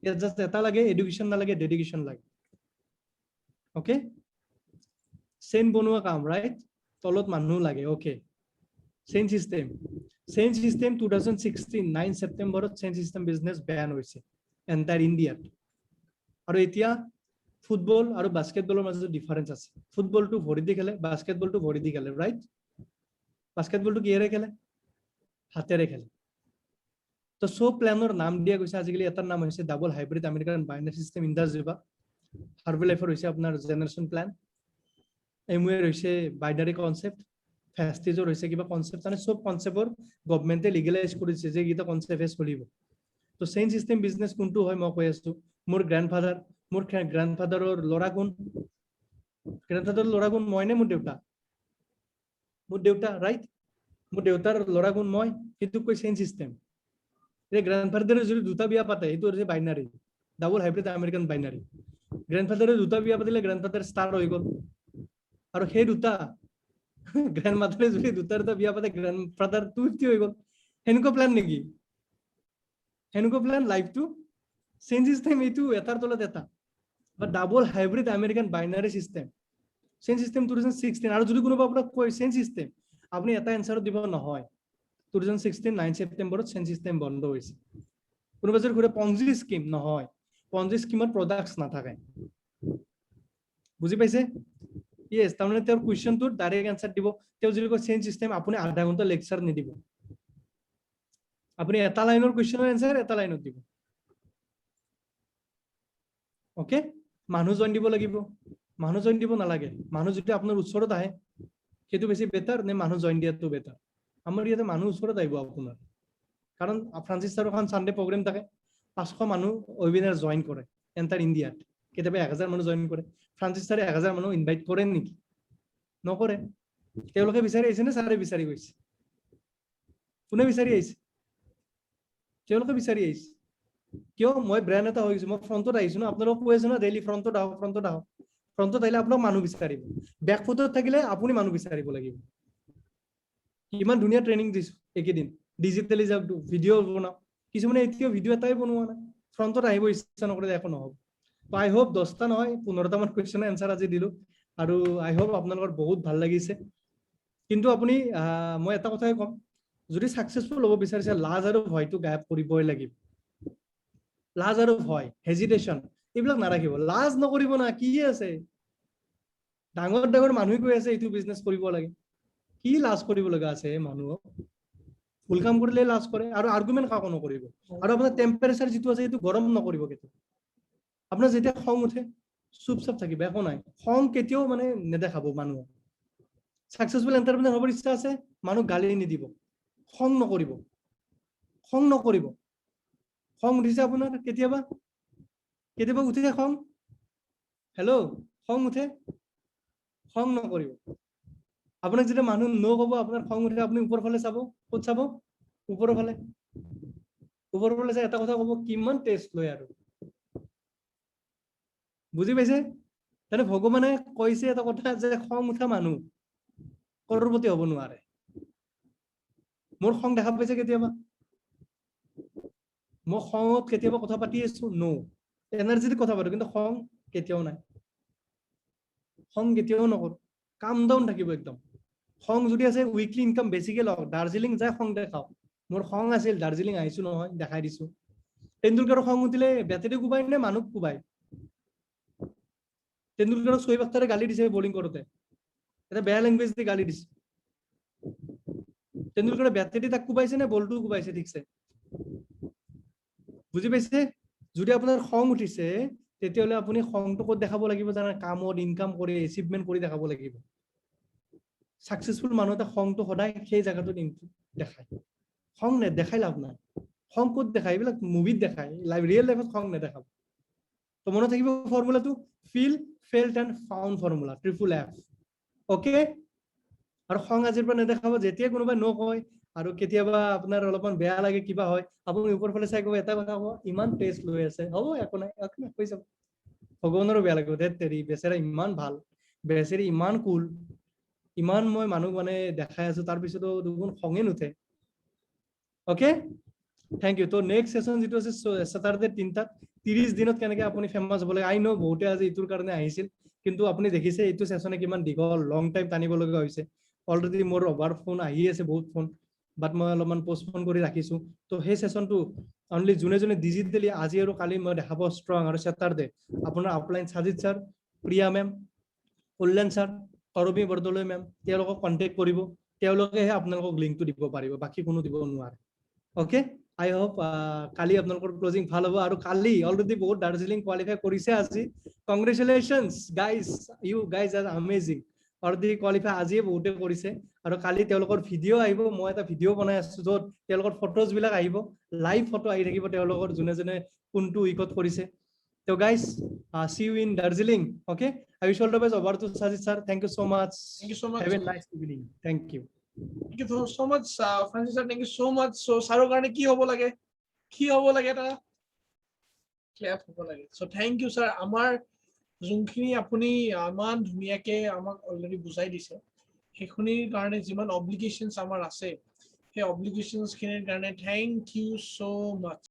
ইয়াত জাস্ট এটা লাগে এডুকেশ্যন নালাগে ডেডিকেশ্যন লাগে ওকে চেইন বনোৱা কাম ৰাইট তলত মানুহ লাগে ওকে চেইন সিস্টেম 2016 9 সেপ্টেম্বৰত চেইন সিস্টেম বিজনেছ বেন হৈছে এন্টায়াৰ ইণ্ডিয়াত আৰু এতিয়া ফুটবল আৰু বাস্কেটবলৰ মাজত ডিফাৰেন্স আছে ফুটবলটো ভৰি দি খেলে বাস্কেটবলটো ভৰি দি খেলে ৰাইট বাস্কেটবলটো কিহেৰে খেলে হাতেৰে খেলে তো সব প্ল্যানৰ নাম দিয়া গৈছে আজিকালি এটাৰ নাম হৈছে double hybrid American binary system industry হাৰ্বেলাইফৰ হৈছে আপোনাৰ জেনাৰেশ্যন প্ল্যান এমওয়েৰ হৈছে বাইনাৰী কনসেপ্ট ফেষ্টিজৰ হৈছে কিবা কনসেপ্ট মানে সব কনসেপ্টৰ গভৰ্ণমেণ্টে লিগেলাইজ কৰিছে যে এইটা কনসেপ্টে চলিব তো চেইন সিস্টেম বিজনেছ কোনটো হয় মই কৈ আছো মোৰ গ্ৰাণ্ডফাদাৰৰ ল'ৰা কোন মই নে মোৰ দেউতা ৰাইট মোৰ দেউতাৰ ল'ৰা কোন মই সেইটো কৈ চেইন সিস্টেম এই গ্ৰাণ্ডফাদাৰে যদি দুটা বিয়া পাতে সেইটো হৈছে binary double hybrid American binary গ্ৰাণ্ডফাদাৰে দুটা বিয়া পাতিলে গ্ৰাণ্ডফাদাৰ ষ্টাৰ হৈ গ'ল আৰু সেই দুটা গ্ৰাণ্ডমাদাৰে যদি দুটা বিয়া পাতে গ্ৰাণ্ডফাদাৰ 250 হৈ গ'ল হেনেকুৱা প্ল্যান নেকি হেনেকুৱা প্ল্যান লাইফটো চেইন সিস্টেম এইটো এটাৰ তলত এটা বা double hybrid American binary system chain system 2016 আৰু যদি কোনোবা আপোনাক কয় চেইন সিস্টেম আপুনি এটা এনসাৰ দিব নহয় 2016 9 সেপ্টেম্বৰত চেইন সিস্টেম বন্ধ হৈছে কোনোবা যদি ঘৰে পঞ্জি স্কিম নহয় পঞ্জি স্কিমত প্ৰডাক্টছ নাথাকে বুজি পাইছে ইয়েস তাৰমানে তেওঁৰ কোৱেশ্চনটোৰ ডাইৰেক্ট আনসাৰ দিব তেওঁ যদি কয় চেইন সিস্টেম আপুনি আধা ঘন্টা লেকচাৰ নিদিব আপুনি এটা লাইনৰ কোৱেশ্চনৰ আনসাৰ এটা লাইনত দিব ওকে মানুহ জইন দিব লাগিব মানুহ জইন দিব নালাগে মানুহ যদি আপোনাৰ ওচৰত আহে সেইটো বেছি বেটাৰ নে মানুহ জইন দিয়াটো বেটাৰ আমাৰ ইয়াতে মানুহ ওচৰত আহিব আপোনাৰ কাৰণ ফ্ৰান্সিছ ছাৰৰ এখন সানডে প্ৰগ্ৰাম থাকে 500 মানুহ ৱেবিনাৰ জইন কৰে এন্টাৰ ইণ্ডিয়াত কেতিয়াবা 1000 মানুহ জইন কৰে ফ্ৰান্সিছ ছাৰে 1000 মানুহ ইনভাইট কৰে নেকি নকৰে তেওঁলোকে বিচাৰি আহিছে নে ছাৰে বিচাৰি গৈছে কোনে বিচাৰি আহিছে তেওঁলোকে বিচাৰি আহিছে কিয় মই ব্ৰেণ্ড এটা হৈ গৈছো মই ফ্ৰণ্টত আহিছো ন আপোনালোক কৈ আছে ন ডেইলি ফ্ৰণ্টত আহক ফ্ৰণ্টত আহিলে আপোনাক মানুহ বিচাৰিব বেক ফুটত থাকিলে আপুনি মানুহ বিচাৰিব লাগিব ইমান ধুনীয়া ট্ৰেইনিং দিছো একেদিন ডিজিটেলি যাওক ভিডিঅ' বনাও কিছুমানে এতিয়াও ভিডিঅ' এটাই বনোৱা নাই ফ্ৰণ্টত আহিব ইচ্ছা নকৰে একো নহ'ব তো আই হোপ 10টা নহয় 15টা মান কুৱেশ্যনৰ এনসাৰ আজি দিলো আৰু আই হোপ আপোনালোকৰ বহুত ভাল লাগিছে কিন্তু আপুনি মই এটা কথাই ক'ম যদি সাকসেসফুল হ'ব বিচাৰিছে লাজ আৰু ভয়টো গায়ব কৰিবই লাগিব লাজ আৰু ভয় হেজিটেশ্যন এইবিলাক নাৰাখিব লাজ নকৰিব না কি আছে ডাঙৰ মানুহে কৈ আছে এইটো বিজনেছ কৰিব লাগে কি লাজ কৰিব লগা আছে মানুহক ভুল কাম কৰিলে লাজ কৰে আৰু আৰ্গুমেন্ট কাকো নকৰিব আৰু আপোনাৰ টেম্পাৰেচাৰ যিটো আছে সেইটো গৰম নকৰিব কেতিয়াও আপোনাৰ যেতিয়া খং উঠে চুপচাপ থাকিব একো নাই খং কেতিয়াও মানে নেদেখাব মানুহক সাকসেসফুল এন্টাৰপ্ৰেনাৰ হ'বৰ ইচ্ছা আছে মানুহ গালি নিদিব খং নকৰিব খং উঠিছে আপোনাৰ কেতিয়াবা উঠে খং হেল্ল' খং উঠে খং নকৰিব আপোনাক যেতিয়া মানুহ ন ক'ব আপোনাৰ খং উঠিলে আপুনি ওপৰ ফালে চাব ক'ত চাব ওপৰৰ ফালে চাই এটা কথা ক'ব কিমান টেষ্ট লয় আৰু বুজি পাইছে তেনে ভগৱানে কৈছে এটা কথা যে খং উঠা মানুহ কৰৰপতি হ'ব নোৱাৰে মোৰ খং দেখা পাইছে কেতিয়াবা মই খঙত কেতিয়াবা কথা পাতি আছো নো এনাৰ্জিত কথা পাতো কিন্তু খং কেতিয়াও নাই খং কেতিয়াও নকৰো কাম ডাউন থাকিব একদম খং যদি আছে উইকলি ইনকাম বেছিকে লওক দাৰ্জিলিং যায় খং দেখাওক মোৰ খং আছিল দাৰ্জিলিং আহিছো নহয় দেখাই দিছো তেণ্ডুলকাৰৰ খং উঠিলে বেটেৰী কোবাই নে মানুহ কোবাই তেণ্ডুলকাৰক শোয়েব আখতাৰে গালি দিছে বলিং কৰোতে এটা বেয়া লেংগুৱেজ দি গালি দিছে তেণ্ডুলকাৰে বেটেৰী তাক কোবাইছে নে বলটো কোবাইছে ঠিকছে বুজি পাইছে যদি আপোনাৰ খং উঠিছে তেতিয়াহ'লে আপুনি খংটো ক'ত দেখাব লাগিব জানা কামত ইনকাম কৰি এচিভমেন্ট কৰি দেখাব লাগিব সাকসেসফুল মানুহ এটা খংটো সদায় সেই জায়গাটোত দেখায় খং নেদেখাই লাভ নাই খং ক'ত দেখায় এইবিলাক মুভিত দেখায় লাইভ ৰিয়েল লাইফত খং নেদেখাব তো মনত থাকিব ফৰ্মুলাটো feel felt and found formula triple F okay আৰু খং আজিৰ পৰা নেদেখাব যেতিয়া কোনোবাই নকয় আৰু কেতিয়াবা আপোনাৰ অলপমান বেয়া লাগে কিবা হয় আপুনি ওপৰ ফালে চাই ক'ব এটা কথা ক'ব ইমান টেষ্ট লৈ আছে হ'ব একো নাই হৈ যাব ভগৱানৰো বেয়া লাগিব ধেত তেৰি বেচেৰা ইমান ভাল বেচেৰি ইমান কুল ইমান মই মানুহ মানে দেখাই আছো তাৰ পিছতো দুগুণ খঙে নুঠে ওকে থ্যাংক ইউ তো নেক্সট সেশন যেটো আছে স্যাটাৰডে 3টাত 30 দিনত কেনেকৈ আপুনি ফেমাস হ'ব লাগে আই নো বহুতে আজি ইটোৰ কাৰণে আহিছিল কিন্তু আপুনি দেখিছে এইটো সেশনে কিমান দীঘল লং টাইম টানিব লগা হৈছে অলৰেডি মোৰ অভাৰ ফোন আহি আছে বহুত ফোন বাট মই অলপমান পোষ্টপন কৰি ৰাখিছো তো সেই সেশনটো অনলি যোনে যোনে ডিজিটেলি আজি আৰু কালি মই দেখাব ষ্ট্ৰং আৰু স্যাটাৰডে আপোনাৰ upline Sajid sir Priya ma'am কল্যাণ স্যাৰ কৰবী বৰদলৈ মেম তেওঁলোকক কন্টেক্ট কৰিব তেওঁলোকেহে আপোনালোকক লিংকটো দিব পাৰিব বাকি কোনো দিব নোৱাৰে ওকে আই হোপ কালি আপোনালোকৰ ক্লোজিং ভাল হ'ব আৰু কালি অলৰেডি বহুত দাৰ্জিলিং কোৱালিফাই কৰিছে আজি congratulations guys you guys are amazing already qualify আজিয়ে বহুতে কৰিছে আৰু কালি তেওঁলোকৰ ভিডিঅ' আহিব মই এটা ভিডিঅ' বনাই আছো য'ত তেওঁলোকৰ ফটোজ বিলাক আহিব লাইভ ফটো আহি থাকিব তেওঁলোকৰ যোনে যোনে কোনটো উইকত কৰিছে তো guys see you in Darjeeling okay I wish all the best over to Sajid sir thank you so much have a nice evening thank you so much Francis sir thank you so much so সাৰৰ কাৰণে কি হ'ব লাগে এটা clear হ'ব লাগে so thank you sir আমাৰ যোনখিনি আপুনি ইমান ধুনীয়াকে আমাক অলৰেডি বুজাই দিছে সেইখিনিৰ কাৰণে যিমান অব্লিগেশনছ আমাৰ আছে সেই অব্লিগেশনছ খিনিৰ কাৰণে thank you so much